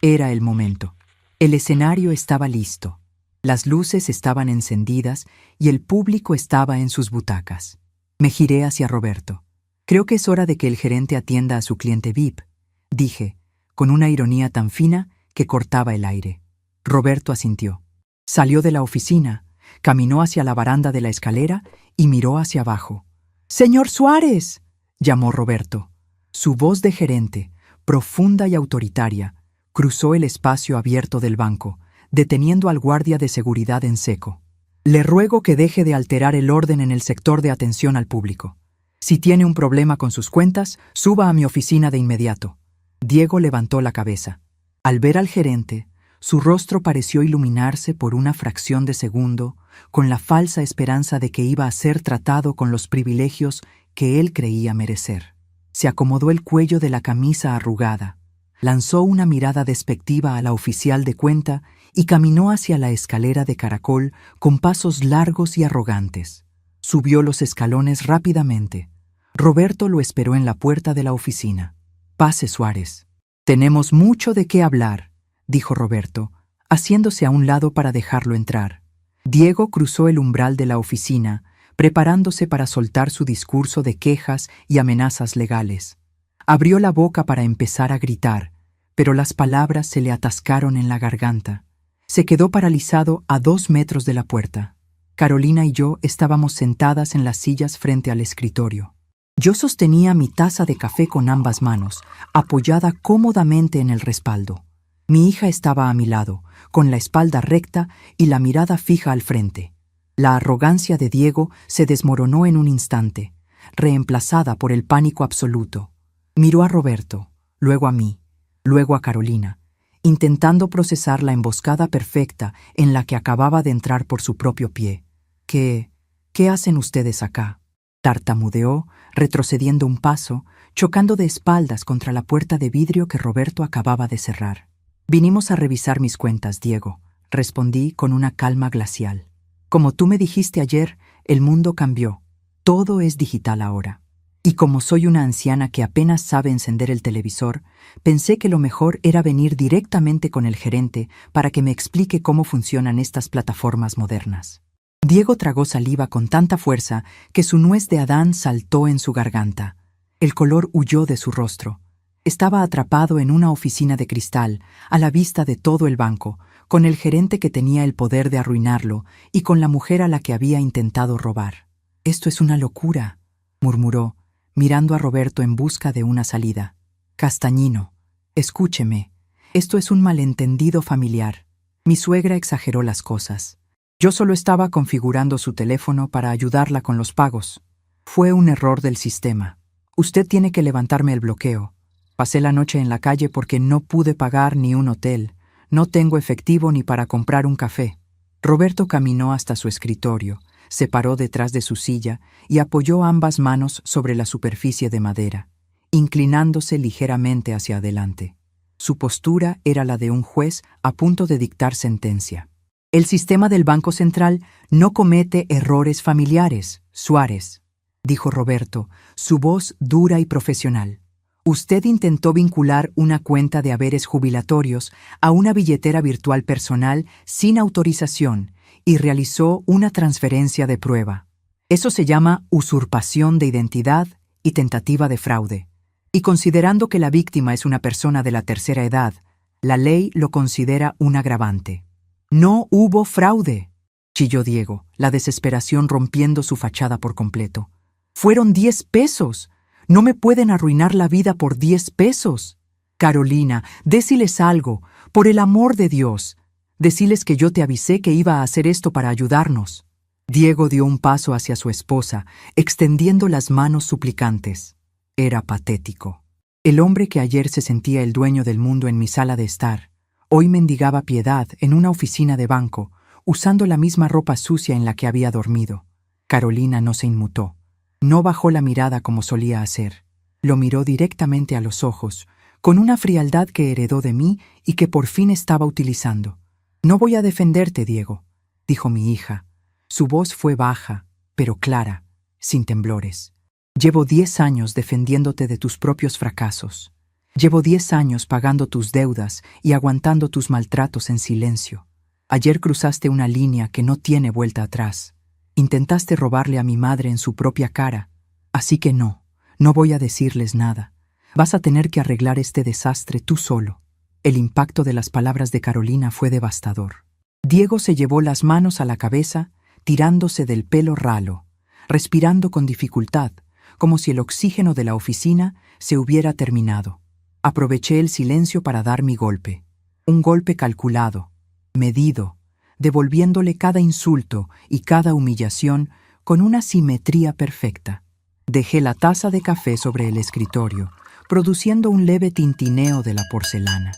Era el momento. El escenario estaba listo. Las luces estaban encendidas y el público estaba en sus butacas. Me giré hacia Roberto. «Creo que es hora de que el gerente atienda a su cliente VIP», dije, con una ironía tan fina que cortaba el aire. Roberto asintió. Salió de la oficina, caminó hacia la baranda de la escalera y miró hacia abajo. «¡Señor Suárez!», llamó Roberto. Su voz de gerente, profunda y autoritaria, cruzó el espacio abierto del banco, deteniendo al guardia de seguridad en seco. «Le ruego que deje de alterar el orden en el sector de atención al público. Si tiene un problema con sus cuentas, suba a mi oficina de inmediato». Diego levantó la cabeza. Al ver al gerente, su rostro pareció iluminarse por una fracción de segundo, con la falsa esperanza de que iba a ser tratado con los privilegios que él creía merecer. Se acomodó el cuello de la camisa arrugada, lanzó una mirada despectiva a la oficial de cuenta y caminó hacia la escalera de caracol con pasos largos y arrogantes. Subió los escalones rápidamente. Roberto lo esperó en la puerta de la oficina. «Pase, Suárez. Tenemos mucho de qué hablar», dijo Roberto, haciéndose a un lado para dejarlo entrar. Diego cruzó el umbral de la oficina, preparándose para soltar su discurso de quejas y amenazas legales. Abrió la boca para empezar a gritar, pero las palabras se le atascaron en la garganta. Se quedó paralizado a 2 metros de la puerta. Carolina y yo estábamos sentadas en las sillas frente al escritorio. Yo sostenía mi taza de café con ambas manos, apoyada cómodamente en el respaldo. Mi hija estaba a mi lado, con la espalda recta y la mirada fija al frente. La arrogancia de Diego se desmoronó en un instante, reemplazada por el pánico absoluto. Miró a Roberto, luego a mí, luego a Carolina, intentando procesar la emboscada perfecta en la que acababa de entrar por su propio pie. «¿Qué hacen ustedes acá?», tartamudeó, retrocediendo un paso, chocando de espaldas contra la puerta de vidrio que Roberto acababa de cerrar. «Vinimos a revisar mis cuentas, Diego», respondí con una calma glacial. «Como tú me dijiste ayer, el mundo cambió. Todo es digital ahora. Y como soy una anciana que apenas sabe encender el televisor, pensé que lo mejor era venir directamente con el gerente para que me explique cómo funcionan estas plataformas modernas». Diego tragó saliva con tanta fuerza que su nuez de Adán saltó en su garganta. El color huyó de su rostro. Estaba atrapado en una oficina de cristal, a la vista de todo el banco, con el gerente que tenía el poder de arruinarlo y con la mujer a la que había intentado robar. «Esto es una locura», murmuró, mirando a Roberto en busca de una salida. «Castañino, escúcheme. Esto es un malentendido familiar. Mi suegra exageró las cosas. Yo solo estaba configurando su teléfono para ayudarla con los pagos. Fue un error del sistema. Usted tiene que levantarme el bloqueo. Pasé la noche en la calle porque no pude pagar ni un hotel. No tengo efectivo ni para comprar un café. Roberto caminó hasta su escritorio, se paró detrás de su silla y apoyó ambas manos sobre la superficie de madera, inclinándose ligeramente hacia adelante. Su postura era la de un juez a punto de dictar sentencia. El sistema del Banco Central no comete errores familiares, Suárez, dijo Roberto, su voz dura y profesional. Usted intentó vincular una cuenta de haberes jubilatorios a una billetera virtual personal sin autorización y realizó una transferencia de prueba. Eso se llama usurpación de identidad y tentativa de fraude. Y considerando que la víctima es una persona de la tercera edad, la ley lo considera un agravante. No hubo fraude, chilló Diego, la desesperación rompiendo su fachada por completo. Fueron 10 pesos. No me pueden arruinar la vida por 10 pesos. Carolina, déciles algo, por el amor de Dios. Deciles que yo te avisé que iba a hacer esto para ayudarnos. Diego dio un paso hacia su esposa, extendiendo las manos suplicantes. Era patético. El hombre que ayer se sentía el dueño del mundo en mi sala de estar, hoy mendigaba piedad en una oficina de banco, usando la misma ropa sucia en la que había dormido. Carolina no se inmutó. No bajó la mirada como solía hacer. Lo miró directamente a los ojos, con una frialdad que heredó de mí y que por fin estaba utilizando. «No voy a defenderte, Diego», dijo mi hija. Su voz fue baja, pero clara, sin temblores. «Llevo 10 años defendiéndote de tus propios fracasos. Llevo 10 años pagando tus deudas y aguantando tus maltratos en silencio. Ayer cruzaste una línea que no tiene vuelta atrás. Intentaste robarle a mi madre en su propia cara. Así que no voy a decirles nada. Vas a tener que arreglar este desastre tú solo». El impacto de las palabras de Carolina fue devastador. Diego se llevó las manos a la cabeza, tirándose del pelo ralo, respirando con dificultad, como si el oxígeno de la oficina se hubiera terminado. Aproveché el silencio para dar mi golpe. Un golpe calculado, medido, devolviéndole cada insulto y cada humillación con una simetría perfecta. Dejé la taza de café sobre el escritorio, produciendo un leve tintineo de la porcelana.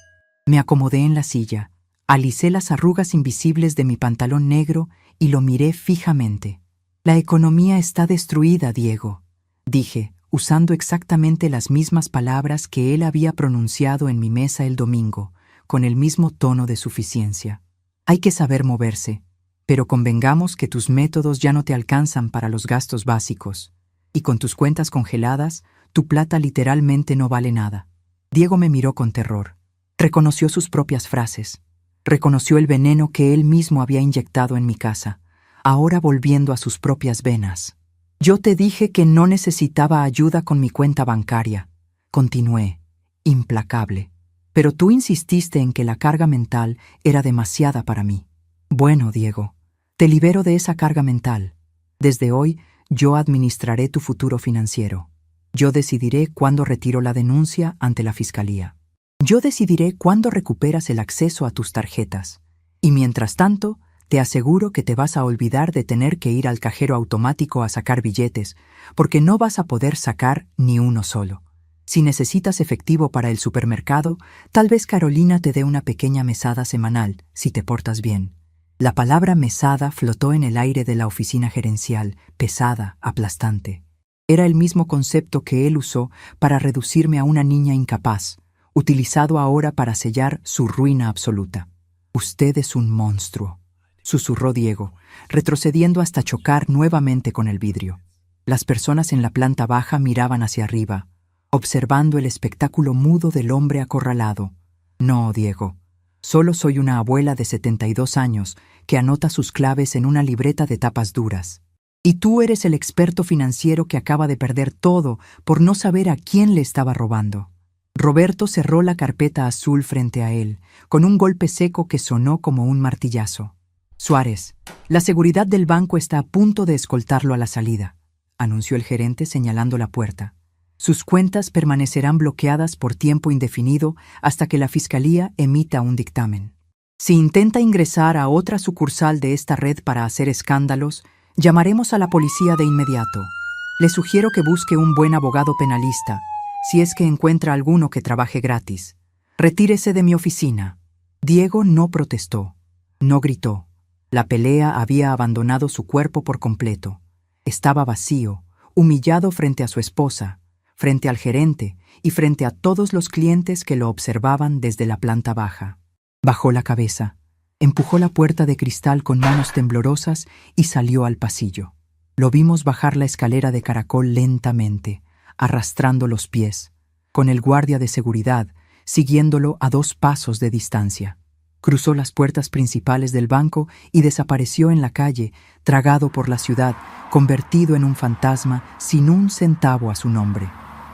Me acomodé en la silla, alicé las arrugas invisibles de mi pantalón negro y lo miré fijamente. «La economía está destruida, Diego», dije, usando exactamente las mismas palabras que él había pronunciado en mi mesa el domingo, con el mismo tono de suficiencia. «Hay que saber moverse, pero convengamos que tus métodos ya no te alcanzan para los gastos básicos, y con tus cuentas congeladas, tu plata literalmente no vale nada». Diego me miró con terror. Reconoció sus propias frases. Reconoció el veneno que él mismo había inyectado en mi casa, ahora volviendo a sus propias venas. «Yo te dije que no necesitaba ayuda con mi cuenta bancaria», continué, implacable. «Pero tú insististe en que la carga mental era demasiada para mí». «Bueno, Diego, te libero de esa carga mental. Desde hoy, yo administraré tu futuro financiero. Yo decidiré cuándo retiro la denuncia ante la fiscalía. Yo decidiré cuándo recuperas el acceso a tus tarjetas. Y mientras tanto, te aseguro que te vas a olvidar de tener que ir al cajero automático a sacar billetes, porque no vas a poder sacar ni uno solo. Si necesitas efectivo para el supermercado, tal vez Carolina te dé una pequeña mesada semanal, si te portas bien». La palabra mesada flotó en el aire de la oficina gerencial, pesada, aplastante. Era el mismo concepto que él usó para reducirme a una niña incapaz, utilizado ahora para sellar su ruina absoluta. «Usted es un monstruo», susurró Diego, retrocediendo hasta chocar nuevamente con el vidrio. Las personas en la planta baja miraban hacia arriba, observando el espectáculo mudo del hombre acorralado. «No, Diego, solo soy una abuela de 72 años que anota sus claves en una libreta de tapas duras. Y tú eres el experto financiero que acaba de perder todo por no saber a quién le estaba robando». Roberto cerró la carpeta azul frente a él, con un golpe seco que sonó como un martillazo. «Suárez, la seguridad del banco está a punto de escoltarlo a la salida», anunció el gerente señalando la puerta. «Sus cuentas permanecerán bloqueadas por tiempo indefinido hasta que la fiscalía emita un dictamen. Si intenta ingresar a otra sucursal de esta red para hacer escándalos, llamaremos a la policía de inmediato. Le sugiero que busque un buen abogado penalista, si es que encuentra alguno que trabaje gratis. Retírese de mi oficina. Diego no protestó, no gritó. La pelea había abandonado su cuerpo por completo. Estaba vacío, humillado frente a su esposa, frente al gerente y frente a todos los clientes que lo observaban desde la planta baja. Bajó la cabeza, empujó la puerta de cristal con manos temblorosas y salió al pasillo. Lo vimos bajar la escalera de caracol lentamente, arrastrando los pies, con el guardia de seguridad siguiéndolo a 2 pasos de distancia. Cruzó las puertas principales del banco y desapareció en la calle, tragado por la ciudad, convertido en un fantasma sin un centavo a su nombre.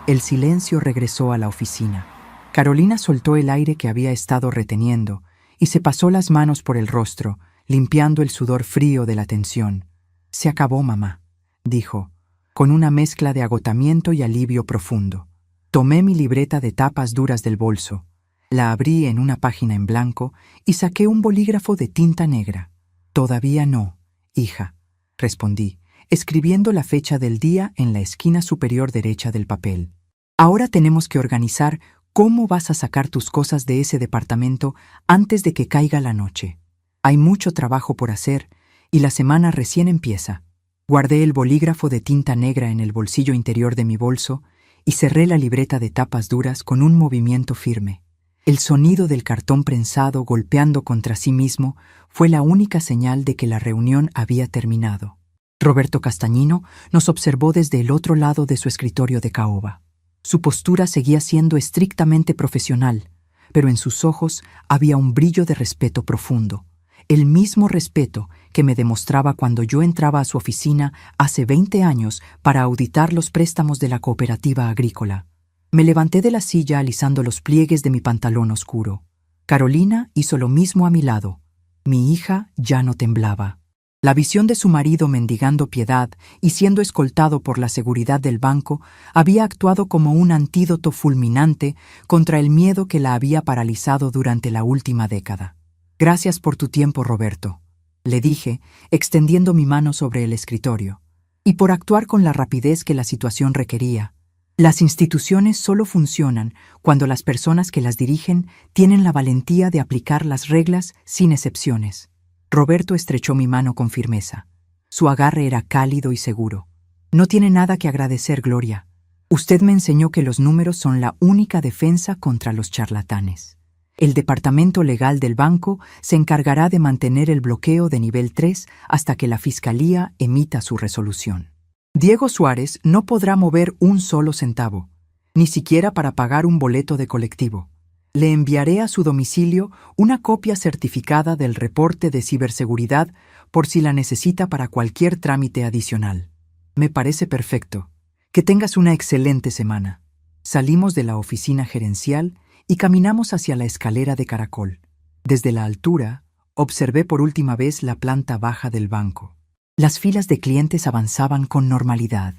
El silencio regresó a la oficina. Carolina soltó el aire que había estado reteniendo y se pasó las manos por el rostro, limpiando el sudor frío de la tensión. «Se acabó, mamá», dijo, con una mezcla de agotamiento y alivio profundo. Tomé mi libreta de tapas duras del bolso, la abrí en una página en blanco y saqué un bolígrafo de tinta negra. «Todavía no, hija», respondí, escribiendo la fecha del día en la esquina superior derecha del papel. «Ahora tenemos que organizar cómo vas a sacar tus cosas de ese departamento antes de que caiga la noche. Hay mucho trabajo por hacer y la semana recién empieza». Guardé el bolígrafo de tinta negra en el bolsillo interior de mi bolso y cerré la libreta de tapas duras con un movimiento firme. El sonido del cartón prensado golpeando contra sí mismo fue la única señal de que la reunión había terminado. Roberto Castañino nos observó desde el otro lado de su escritorio de caoba. Su postura seguía siendo estrictamente profesional, pero en sus ojos había un brillo de respeto profundo, el mismo respeto que me demostraba cuando yo entraba a su oficina hace 20 años para auditar los préstamos de la cooperativa agrícola. Me levanté de la silla alisando los pliegues de mi pantalón oscuro. Carolina hizo lo mismo a mi lado. Mi hija ya no temblaba. La visión de su marido mendigando piedad y siendo escoltado por la seguridad del banco había actuado como un antídoto fulminante contra el miedo que la había paralizado durante la última década. «Gracias por tu tiempo, Roberto», le dije, extendiendo mi mano sobre el escritorio, «y por actuar con la rapidez que la situación requería. Las instituciones solo funcionan cuando las personas que las dirigen tienen la valentía de aplicar las reglas sin excepciones». Roberto estrechó mi mano con firmeza. Su agarre era cálido y seguro. «No tiene nada que agradecer, Gloria. Usted me enseñó que los números son la única defensa contra los charlatanes. El departamento legal del banco se encargará de mantener el bloqueo de nivel 3 hasta que la Fiscalía emita su resolución. Diego Suárez no podrá mover un solo centavo, ni siquiera para pagar un boleto de colectivo. Le enviaré a su domicilio una copia certificada del reporte de ciberseguridad por si la necesita para cualquier trámite adicional. Me parece perfecto. Que tengas una excelente semana». Salimos de la oficina gerencial y caminamos hacia la escalera de caracol. Desde la altura, observé por última vez la planta baja del banco. Las filas de clientes avanzaban con normalidad.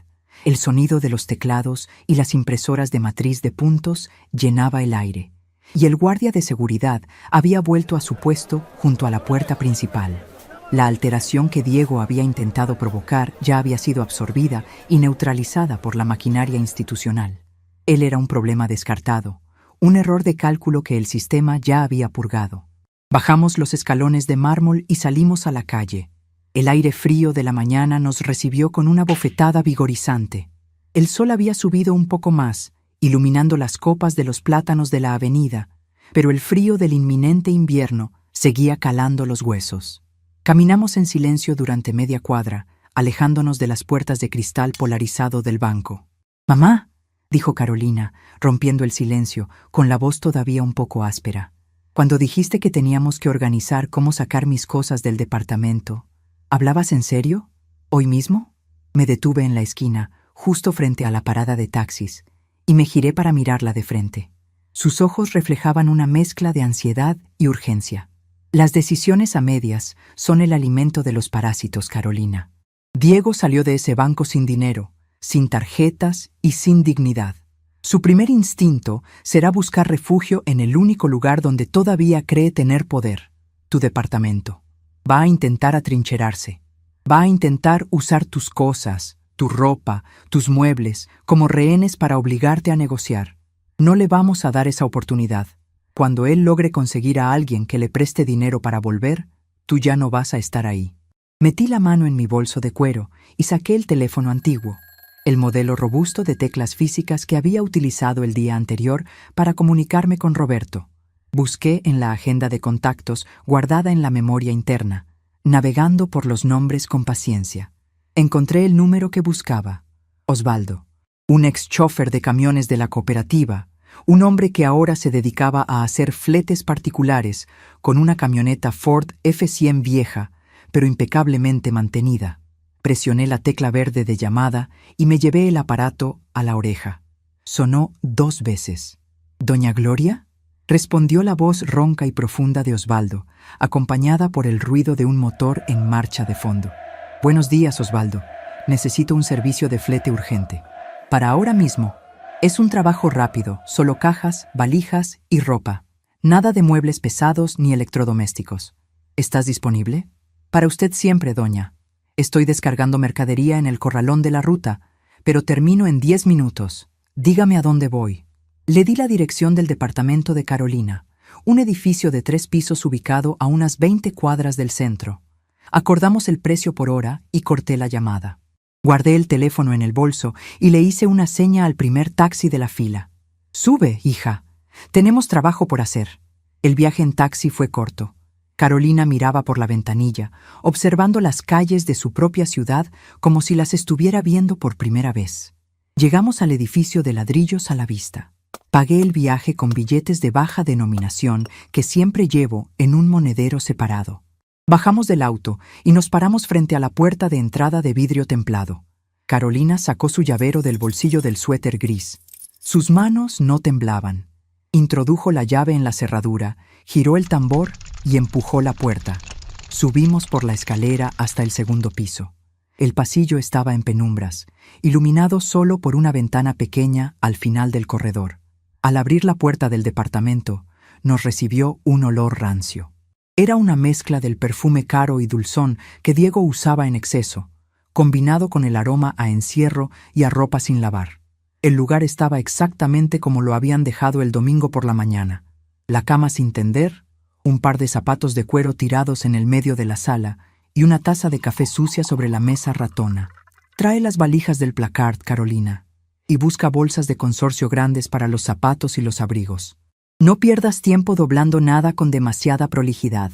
El sonido de los teclados y las impresoras de matriz de puntos llenaba el aire, y el guardia de seguridad había vuelto a su puesto junto a la puerta principal. La alteración que Diego había intentado provocar ya había sido absorbida y neutralizada por la maquinaria institucional. Él era un problema descartado, un error de cálculo que el sistema ya había purgado. Bajamos los escalones de mármol y salimos a la calle. El aire frío de la mañana nos recibió con una bofetada vigorizante. El sol había subido un poco más, iluminando las copas de los plátanos de la avenida, pero el frío del inminente invierno seguía calando los huesos. Caminamos en silencio durante media cuadra, alejándonos de las puertas de cristal polarizado del banco. «Mamá», dijo Carolina, rompiendo el silencio, con la voz todavía un poco áspera. «Cuando dijiste que teníamos que organizar cómo sacar mis cosas del departamento, ¿hablabas en serio? ¿Hoy mismo?» Me detuve en la esquina, justo frente a la parada de taxis, y me giré para mirarla de frente. Sus ojos reflejaban una mezcla de ansiedad y urgencia. «Las decisiones a medias son el alimento de los parásitos, Carolina. Diego salió de ese banco sin dinero, sin tarjetas y sin dignidad. Su primer instinto será buscar refugio en el único lugar donde todavía cree tener poder, tu departamento. Va a intentar atrincherarse. Va a intentar usar tus cosas, tu ropa, tus muebles, como rehenes para obligarte a negociar. No le vamos a dar esa oportunidad. Cuando él logre conseguir a alguien que le preste dinero para volver, tú ya no vas a estar ahí. Metí la mano en mi bolso de cuero y saqué el teléfono antiguo, el modelo robusto de teclas físicas que había utilizado el día anterior para comunicarme con Roberto. Busqué en la agenda de contactos guardada en la memoria interna, navegando por los nombres con paciencia. Encontré el número que buscaba. Osvaldo, un ex chofer de camiones de la cooperativa, un hombre que ahora se dedicaba a hacer fletes particulares con una camioneta Ford F100 vieja, pero impecablemente mantenida. Presioné la tecla verde de llamada y me llevé el aparato a la oreja. Sonó 2 veces. ¿Doña Gloria? Respondió la voz ronca y profunda de Osvaldo, acompañada por el ruido de un motor en marcha de fondo. Buenos días, Osvaldo. Necesito un servicio de flete urgente. Para ahora mismo. Es un trabajo rápido, solo cajas, valijas y ropa. Nada de muebles pesados ni electrodomésticos. ¿Estás disponible? Para usted siempre, doña. Estoy descargando mercadería en el corralón de la ruta, pero termino en 10 minutos. Dígame a dónde voy. Le di la dirección del departamento de Carolina, un edificio de 3 pisos ubicado a unas 20 cuadras del centro. Acordamos el precio por hora y corté la llamada. Guardé el teléfono en el bolso y le hice una seña al primer taxi de la fila. «Sube, hija. Tenemos trabajo por hacer». El viaje en taxi fue corto. Carolina miraba por la ventanilla, observando las calles de su propia ciudad como si las estuviera viendo por primera vez. Llegamos al edificio de ladrillos a la vista. Pagué el viaje con billetes de baja denominación que siempre llevo en un monedero separado. Bajamos del auto y nos paramos frente a la puerta de entrada de vidrio templado. Carolina sacó su llavero del bolsillo del suéter gris. Sus manos no temblaban. Introdujo la llave en la cerradura, giró el tambor y empujó la puerta. Subimos por la escalera hasta el segundo piso. El pasillo estaba en penumbras, iluminado solo por una ventana pequeña al final del corredor. Al abrir la puerta del departamento, nos recibió un olor rancio. Era una mezcla del perfume caro y dulzón que Diego usaba en exceso, combinado con el aroma a encierro y a ropa sin lavar. El lugar estaba exactamente como lo habían dejado el domingo por la mañana. La cama sin tender, un par de zapatos de cuero tirados en el medio de la sala y una taza de café sucia sobre la mesa ratona. Trae las valijas del placard, Carolina, y busca bolsas de consorcio grandes para los zapatos y los abrigos. No pierdas tiempo doblando nada con demasiada prolijidad.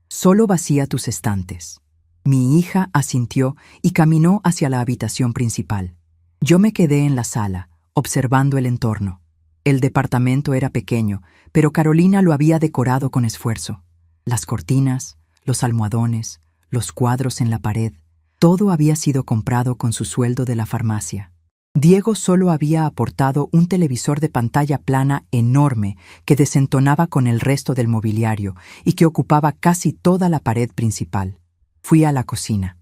Solo vacía tus estantes. Mi hija asintió y caminó hacia la habitación principal. Yo me quedé en la sala, observando el entorno. El departamento era pequeño, pero Carolina lo había decorado con esfuerzo. Las cortinas, los almohadones, los cuadros en la pared, todo había sido comprado con su sueldo de la farmacia. Diego solo había aportado un televisor de pantalla plana enorme que desentonaba con el resto del mobiliario y que ocupaba casi toda la pared principal. Fui a la cocina.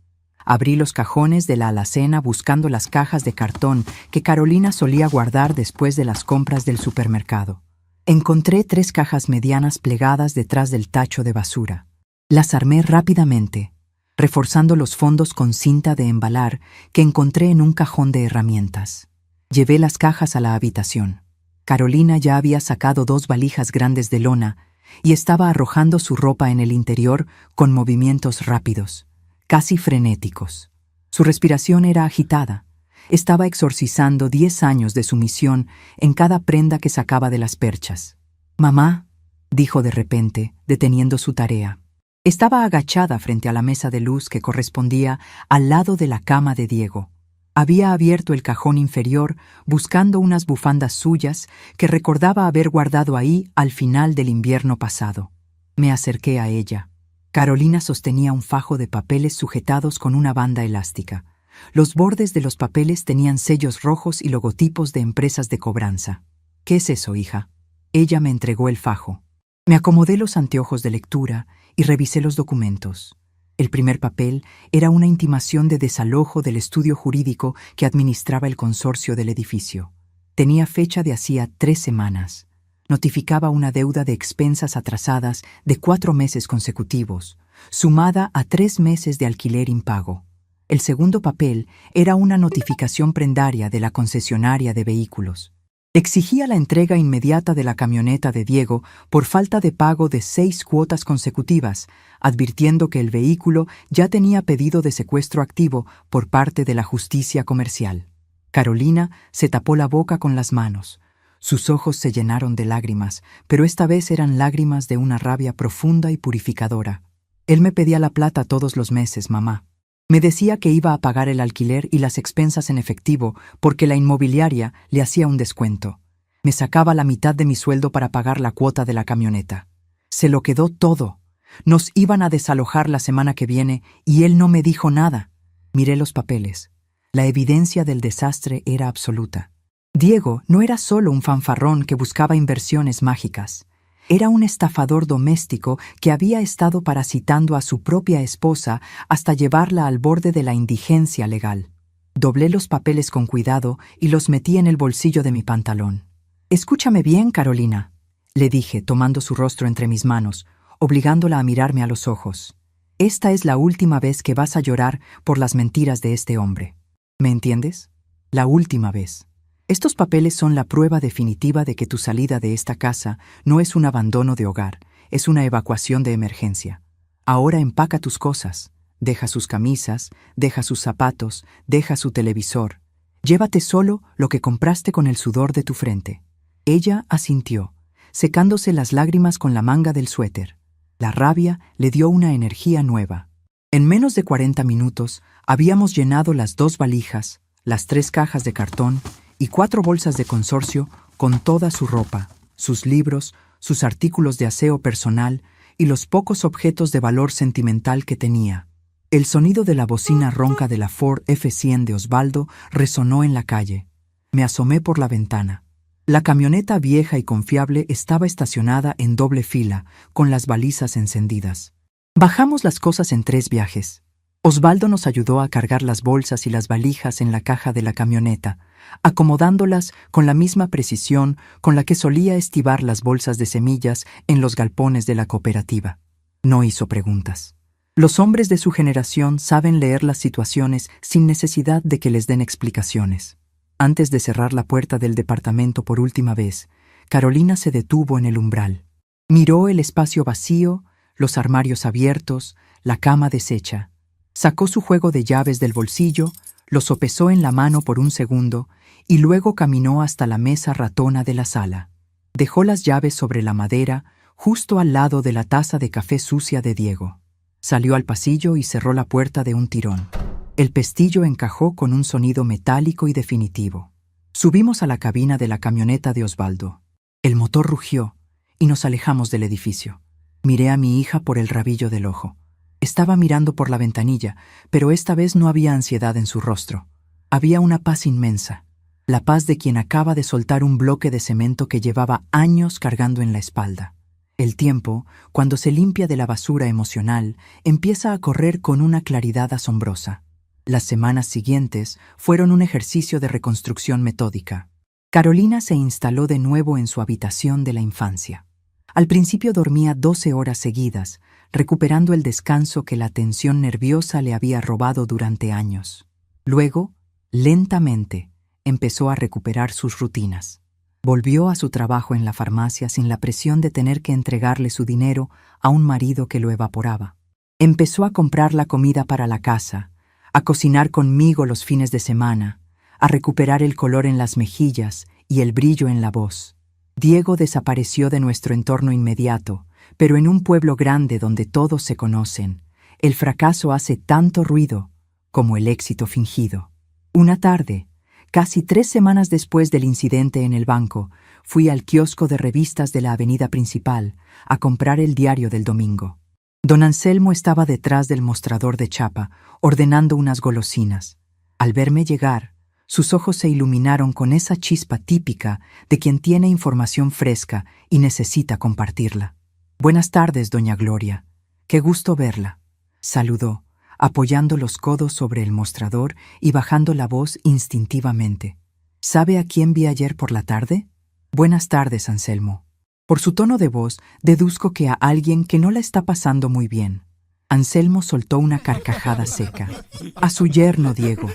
Abrí los cajones de la alacena buscando las cajas de cartón que Carolina solía guardar después de las compras del supermercado. Encontré 3 cajas medianas plegadas detrás del tacho de basura. Las armé rápidamente, reforzando los fondos con cinta de embalar que encontré en un cajón de herramientas. Llevé las cajas a la habitación. Carolina ya había sacado 2 valijas grandes de lona y estaba arrojando su ropa en el interior con movimientos rápidos, casi frenéticos. Su respiración era agitada. Estaba exorcizando 10 años de sumisión en cada prenda que sacaba de las perchas. «Mamá», dijo de repente, deteniendo su tarea. Estaba agachada frente a la mesa de luz que correspondía al lado de la cama de Diego. Había abierto el cajón inferior buscando unas bufandas suyas que recordaba haber guardado ahí al final del invierno pasado. Me acerqué a ella. Carolina sostenía un fajo de papeles sujetados con una banda elástica. Los bordes de los papeles tenían sellos rojos y logotipos de empresas de cobranza. «¿Qué es eso, hija?» Ella me entregó el fajo. Me acomodé los anteojos de lectura y revisé los documentos. El primer papel era una intimación de desalojo del estudio jurídico que administraba el consorcio del edificio. Tenía fecha de hacía 3 semanas. Notificaba una deuda de expensas atrasadas de 4 meses consecutivos, sumada a 3 meses de alquiler impago. El segundo papel era una notificación prendaria de la concesionaria de vehículos. Exigía la entrega inmediata de la camioneta de Diego por falta de pago de 6 cuotas consecutivas, advirtiendo que el vehículo ya tenía pedido de secuestro activo por parte de la justicia comercial. Carolina se tapó la boca con las manos. Sus ojos se llenaron de lágrimas, pero esta vez eran lágrimas de una rabia profunda y purificadora. Él me pedía la plata todos los meses, mamá. Me decía que iba a pagar el alquiler y las expensas en efectivo porque la inmobiliaria le hacía un descuento. Me sacaba la mitad de mi sueldo para pagar la cuota de la camioneta. Se lo quedó todo. Nos iban a desalojar la semana que viene y él no me dijo nada. Miré los papeles. La evidencia del desastre era absoluta. Diego no era solo un fanfarrón que buscaba inversiones mágicas. Era un estafador doméstico que había estado parasitando a su propia esposa hasta llevarla al borde de la indigencia legal. Doblé los papeles con cuidado y los metí en el bolsillo de mi pantalón. «Escúchame bien, Carolina», le dije, tomando su rostro entre mis manos, obligándola a mirarme a los ojos. «Esta es la última vez que vas a llorar por las mentiras de este hombre. ¿Me entiendes? La última vez. Estos papeles son la prueba definitiva de que tu salida de esta casa no es un abandono de hogar, es una evacuación de emergencia. Ahora empaca tus cosas, deja sus camisas, deja sus zapatos, deja su televisor. Llévate solo lo que compraste con el sudor de tu frente». Ella asintió, secándose las lágrimas con la manga del suéter. La rabia le dio una energía nueva. En menos de 40 minutos habíamos llenado las 2 valijas, las 3 cajas de cartón y 4 bolsas de consorcio con toda su ropa, sus libros, sus artículos de aseo personal y los pocos objetos de valor sentimental que tenía. El sonido de la bocina ronca de la Ford F100 de Osvaldo resonó en la calle. Me asomé por la ventana. La camioneta vieja y confiable estaba estacionada en doble fila, con las balizas encendidas. Bajamos las cosas en 3 viajes. Osvaldo nos ayudó a cargar las bolsas y las valijas en la caja de la camioneta, acomodándolas con la misma precisión con la que solía estivar las bolsas de semillas en los galpones de la cooperativa. No hizo preguntas. Los hombres de su generación saben leer las situaciones sin necesidad de que les den explicaciones. Antes de cerrar la puerta del departamento por última vez, Carolina se detuvo en el umbral. Miró el espacio vacío, los armarios abiertos, la cama deshecha. Sacó su juego de llaves del bolsillo, lo sopesó en la mano por un segundo y luego caminó hasta la mesa ratona de la sala. Dejó las llaves sobre la madera, justo al lado de la taza de café sucia de Diego. Salió al pasillo y cerró la puerta de un tirón. El pestillo encajó con un sonido metálico y definitivo. Subimos a la cabina de la camioneta de Osvaldo. El motor rugió y nos alejamos del edificio. Miré a mi hija por el rabillo del ojo. Estaba mirando por la ventanilla, pero esta vez no había ansiedad en su rostro. Había una paz inmensa, la paz de quien acaba de soltar un bloque de cemento que llevaba años cargando en la espalda. El tiempo, cuando se limpia de la basura emocional, empieza a correr con una claridad asombrosa. Las semanas siguientes fueron un ejercicio de reconstrucción metódica. Carolina se instaló de nuevo en su habitación de la infancia. Al principio dormía 12 horas seguidas, recuperando el descanso que la tensión nerviosa le había robado durante años. Luego, lentamente, empezó a recuperar sus rutinas. Volvió a su trabajo en la farmacia sin la presión de tener que entregarle su dinero a un marido que lo evaporaba. Empezó a comprar la comida para la casa, a cocinar conmigo los fines de semana, a recuperar el color en las mejillas y el brillo en la voz. Diego desapareció de nuestro entorno inmediato, pero en un pueblo grande donde todos se conocen, el fracaso hace tanto ruido como el éxito fingido. Una tarde, casi 3 semanas después del incidente en el banco, fui al kiosco de revistas de la avenida principal a comprar el diario del domingo. Don Anselmo estaba detrás del mostrador de chapa, ordenando unas golosinas. Al verme llegar, sus ojos se iluminaron con esa chispa típica de quien tiene información fresca y necesita compartirla. «Buenas tardes, doña Gloria. Qué gusto verla», saludó, apoyando los codos sobre el mostrador y bajando la voz instintivamente. «¿Sabe a quién vi ayer por la tarde?» «Buenas tardes, Anselmo». Por su tono de voz, deduzco que a alguien que no la está pasando muy bien. Anselmo soltó una carcajada seca. A su yerno, Diego,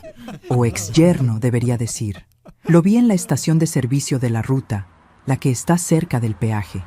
o exyerno debería decir. Lo vi en la estación de servicio de la ruta, la que está cerca del peaje.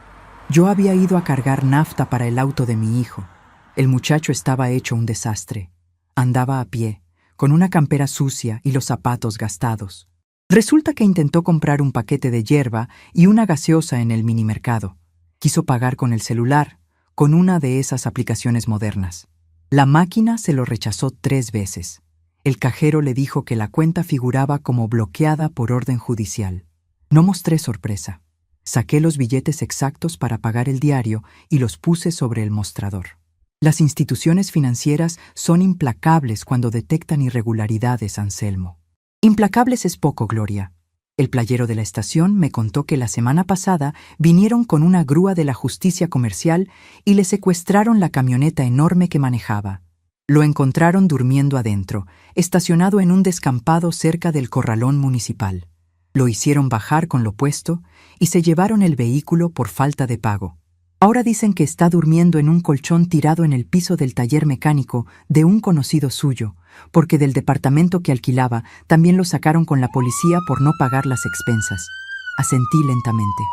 Yo había ido a cargar nafta para el auto de mi hijo. El muchacho estaba hecho un desastre. Andaba a pie, con una campera sucia y los zapatos gastados. Resulta que intentó comprar un paquete de hierba y una gaseosa en el minimercado. Quiso pagar con el celular, con una de esas aplicaciones modernas. La máquina se lo rechazó 3 veces. El cajero le dijo que la cuenta figuraba como bloqueada por orden judicial. No mostré sorpresa. Saqué los billetes exactos para pagar el diario y los puse sobre el mostrador. Las instituciones financieras son implacables cuando detectan irregularidades, Anselmo. Implacables es poco, Gloria. El playero de la estación me contó que la semana pasada vinieron con una grúa de la justicia comercial y le secuestraron la camioneta enorme que manejaba. Lo encontraron durmiendo adentro, estacionado en un descampado cerca del corralón municipal. Lo hicieron bajar con lo puesto y se llevaron el vehículo por falta de pago. Ahora dicen que está durmiendo en un colchón tirado en el piso del taller mecánico de un conocido suyo, porque del departamento que alquilaba también lo sacaron con la policía por no pagar las expensas. Asentí lentamente.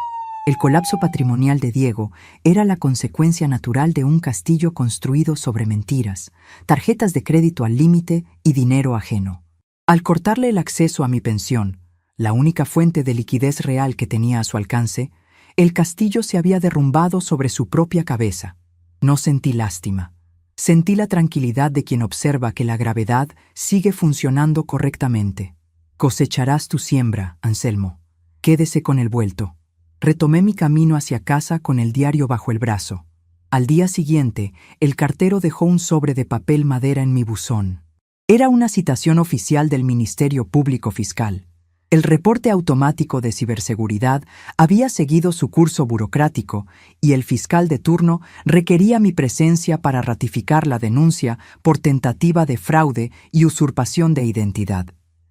El colapso patrimonial de Diego era la consecuencia natural de un castillo construido sobre mentiras, tarjetas de crédito al límite y dinero ajeno. Al cortarle el acceso a mi pensión, la única fuente de liquidez real que tenía a su alcance, el castillo se había derrumbado sobre su propia cabeza. No sentí lástima. Sentí la tranquilidad de quien observa que la gravedad sigue funcionando correctamente. Cosecharás tu siembra, Anselmo. Quédese con el vuelto. Retomé mi camino hacia casa con el diario bajo el brazo. Al día siguiente, el cartero dejó un sobre de papel madera en mi buzón. Era una citación oficial del Ministerio Público Fiscal. El reporte automático de ciberseguridad había seguido su curso burocrático y el fiscal de turno requería mi presencia para ratificar la denuncia por tentativa de fraude y usurpación de identidad.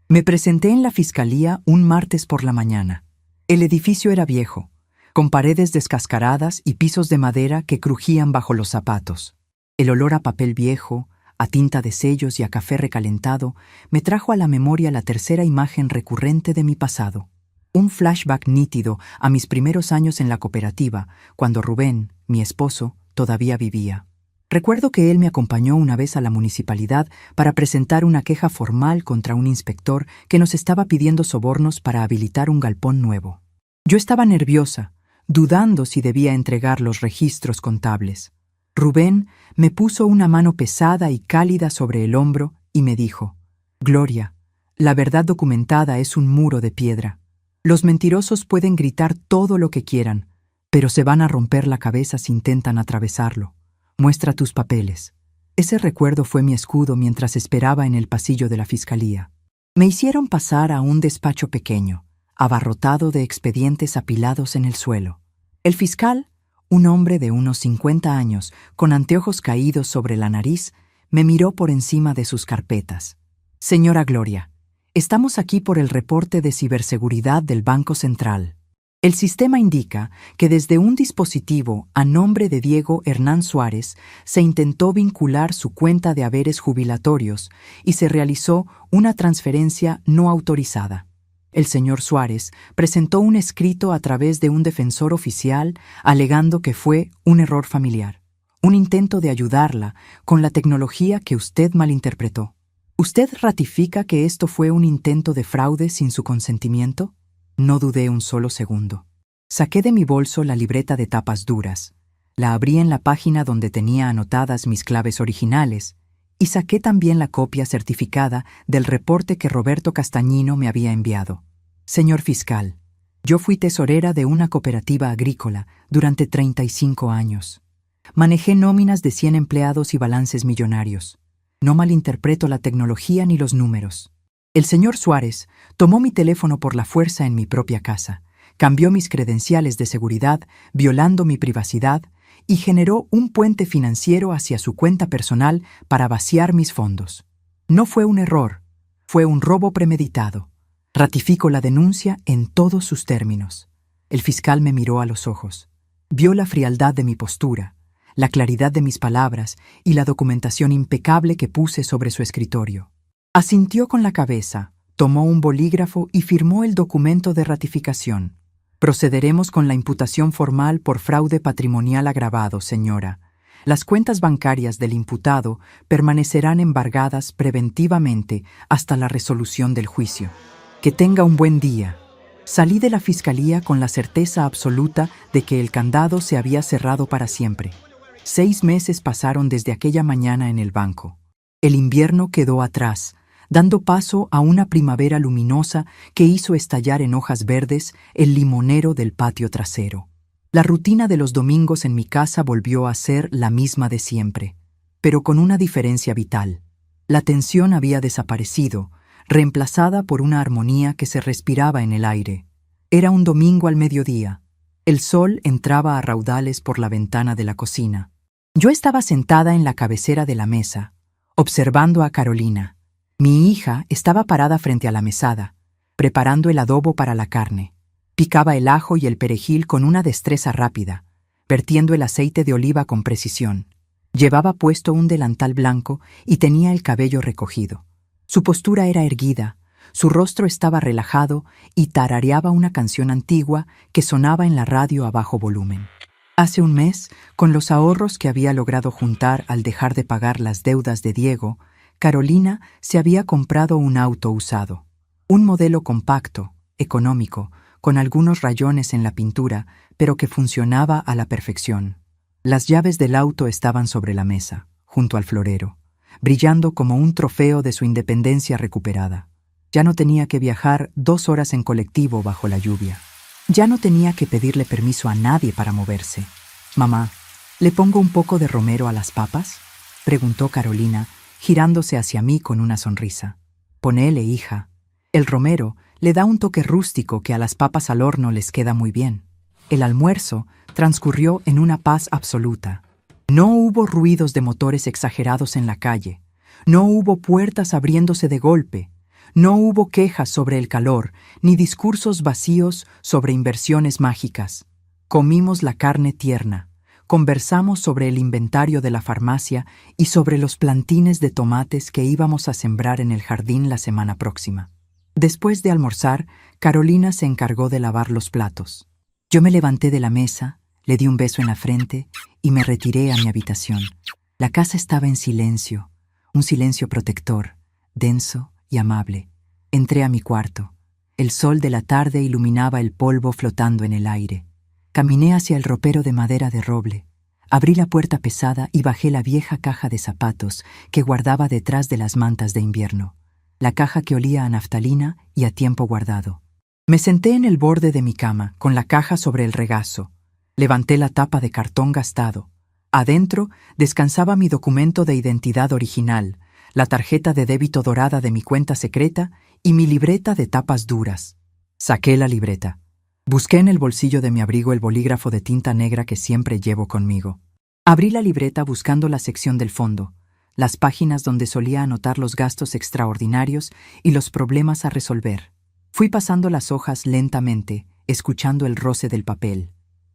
Me presenté en la fiscalía un martes por la mañana. El edificio era viejo, con paredes descascaradas y pisos de madera que crujían bajo los zapatos. El olor a papel viejo, a tinta de sellos y a café recalentado, me trajo a la memoria la tercera imagen recurrente de mi pasado. Un flashback nítido a mis primeros años en la cooperativa, cuando Rubén, mi esposo, todavía vivía. Recuerdo que él me acompañó una vez a la municipalidad para presentar una queja formal contra un inspector que nos estaba pidiendo sobornos para habilitar un galpón nuevo. Yo estaba nerviosa, dudando si debía entregar los registros contables. Rubén me puso una mano pesada y cálida sobre el hombro y me dijo: «Gloria, la verdad documentada es un muro de piedra. Los mentirosos pueden gritar todo lo que quieran, pero se van a romper la cabeza si intentan atravesarlo. Muestra tus papeles». Ese recuerdo fue mi escudo mientras esperaba en el pasillo de la fiscalía. Me hicieron pasar a un despacho pequeño, abarrotado de expedientes apilados en el suelo. El fiscal, un hombre de unos 50 años, con anteojos caídos sobre la nariz, me miró por encima de sus carpetas. «Señora Gloria, estamos aquí por el reporte de ciberseguridad del Banco Central. El sistema indica que desde un dispositivo a nombre de Diego Hernán Suárez se intentó vincular su cuenta de haberes jubilatorios y se realizó una transferencia no autorizada. El señor Suárez presentó un escrito a través de un defensor oficial alegando que fue un error familiar, un intento de ayudarla con la tecnología que usted malinterpretó. ¿Usted ratifica que esto fue un intento de fraude sin su consentimiento?». No dudé un solo segundo. Saqué de mi bolso la libreta de tapas duras, la abrí en la página donde tenía anotadas mis claves originales y saqué también la copia certificada del reporte que Roberto Castañino me había enviado. «Señor fiscal, yo fui tesorera de una cooperativa agrícola durante 35 años. Manejé nóminas de 100 empleados y balances millonarios. No malinterpreto la tecnología ni los números. El señor Suárez tomó mi teléfono por la fuerza en mi propia casa, cambió mis credenciales de seguridad, violando mi privacidad, y generó un puente financiero hacia su cuenta personal para vaciar mis fondos. No fue un error, fue un robo premeditado. Ratifico la denuncia en todos sus términos». El fiscal me miró a los ojos. Vio la frialdad de mi postura, la claridad de mis palabras y la documentación impecable que puse sobre su escritorio. Asintió con la cabeza, tomó un bolígrafo y firmó el documento de ratificación. Procederemos con la imputación formal por fraude patrimonial agravado, señora. Las cuentas bancarias del imputado permanecerán embargadas preventivamente hasta la resolución del juicio. Que tenga un buen día. Salí de la fiscalía con la certeza absoluta de que el candado se había cerrado para siempre. 6 meses pasaron desde aquella mañana en el banco. El invierno quedó atrás, dando paso a una primavera luminosa que hizo estallar en hojas verdes el limonero del patio trasero. La rutina de los domingos en mi casa volvió a ser la misma de siempre, pero con una diferencia vital. La tensión había desaparecido, reemplazada por una armonía que se respiraba en el aire. Era un domingo al mediodía. El sol entraba a raudales por la ventana de la cocina. Yo estaba sentada en la cabecera de la mesa, observando a Carolina. Mi hija estaba parada frente a la mesada, preparando el adobo para la carne. Picaba el ajo y el perejil con una destreza rápida, vertiendo el aceite de oliva con precisión. Llevaba puesto un delantal blanco y tenía el cabello recogido. Su postura era erguida, su rostro estaba relajado y tarareaba una canción antigua que sonaba en la radio a bajo volumen. Hace un mes, con los ahorros que había logrado juntar al dejar de pagar las deudas de Diego, Carolina se había comprado un auto usado. Un modelo compacto, económico, con algunos rayones en la pintura, pero que funcionaba a la perfección. Las llaves del auto estaban sobre la mesa, junto al florero, brillando como un trofeo de su independencia recuperada. Ya no tenía que viajar 2 horas en colectivo bajo la lluvia. Ya no tenía que pedirle permiso a nadie para moverse. «Mamá, ¿le pongo un poco de romero a las papas?», preguntó Carolina, girándose hacia mí con una sonrisa. «Ponele, hija. El romero le da un toque rústico que a las papas al horno les queda muy bien». El almuerzo transcurrió en una paz absoluta. No hubo ruidos de motores exagerados en la calle. No hubo puertas abriéndose de golpe. No hubo quejas sobre el calor, ni discursos vacíos sobre inversiones mágicas. Comimos la carne tierna, conversamos sobre el inventario de la farmacia y sobre los plantines de tomates que íbamos a sembrar en el jardín la semana próxima. Después de almorzar, Carolina se encargó de lavar los platos. Yo me levanté de la mesa, le di un beso en la frente y me retiré a mi habitación. La casa estaba en silencio, un silencio protector, denso y amable. Entré a mi cuarto. El sol de la tarde iluminaba el polvo flotando en el aire. Caminé hacia el ropero de madera de roble. Abrí la puerta pesada y bajé la vieja caja de zapatos que guardaba detrás de las mantas de invierno. La caja que olía a naftalina y a tiempo guardado. Me senté en el borde de mi cama, con la caja sobre el regazo. Levanté la tapa de cartón gastado. Adentro descansaba mi documento de identidad original, la tarjeta de débito dorada de mi cuenta secreta y mi libreta de tapas duras. Saqué la libreta. Busqué en el bolsillo de mi abrigo el bolígrafo de tinta negra que siempre llevo conmigo. Abrí la libreta buscando la sección del fondo, las páginas donde solía anotar los gastos extraordinarios y los problemas a resolver. Fui pasando las hojas lentamente, escuchando el roce del papel.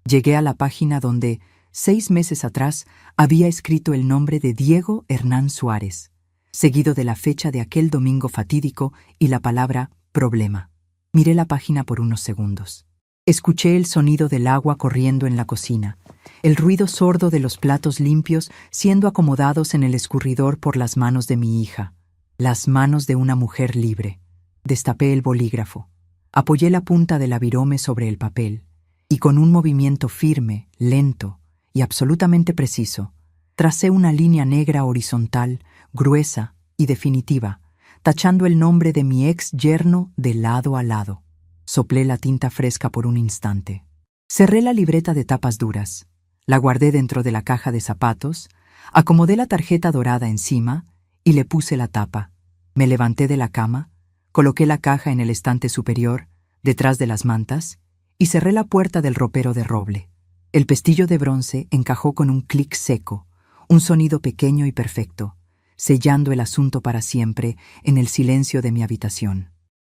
Llegué a la página donde, 6 meses atrás, había escrito el nombre de Diego Hernán Suárez, seguido de la fecha de aquel domingo fatídico y la palabra problema. Miré la página por unos segundos. Escuché el sonido del agua corriendo en la cocina, el ruido sordo de los platos limpios siendo acomodados en el escurridor por las manos de mi hija, las manos de una mujer libre. Destapé el bolígrafo, apoyé la punta del avirome sobre el papel y con un movimiento firme, lento y absolutamente preciso, tracé una línea negra horizontal, gruesa y definitiva, tachando el nombre de mi ex yerno de lado a lado. Soplé la tinta fresca por un instante. Cerré la libreta de tapas duras, la guardé dentro de la caja de zapatos, acomodé la tarjeta dorada encima y le puse la tapa. Me levanté de la cama, coloqué la caja en el estante superior, detrás de las mantas, y cerré la puerta del ropero de roble. El pestillo de bronce encajó con un clic seco, un sonido pequeño y perfecto, sellando el asunto para siempre en el silencio de mi habitación.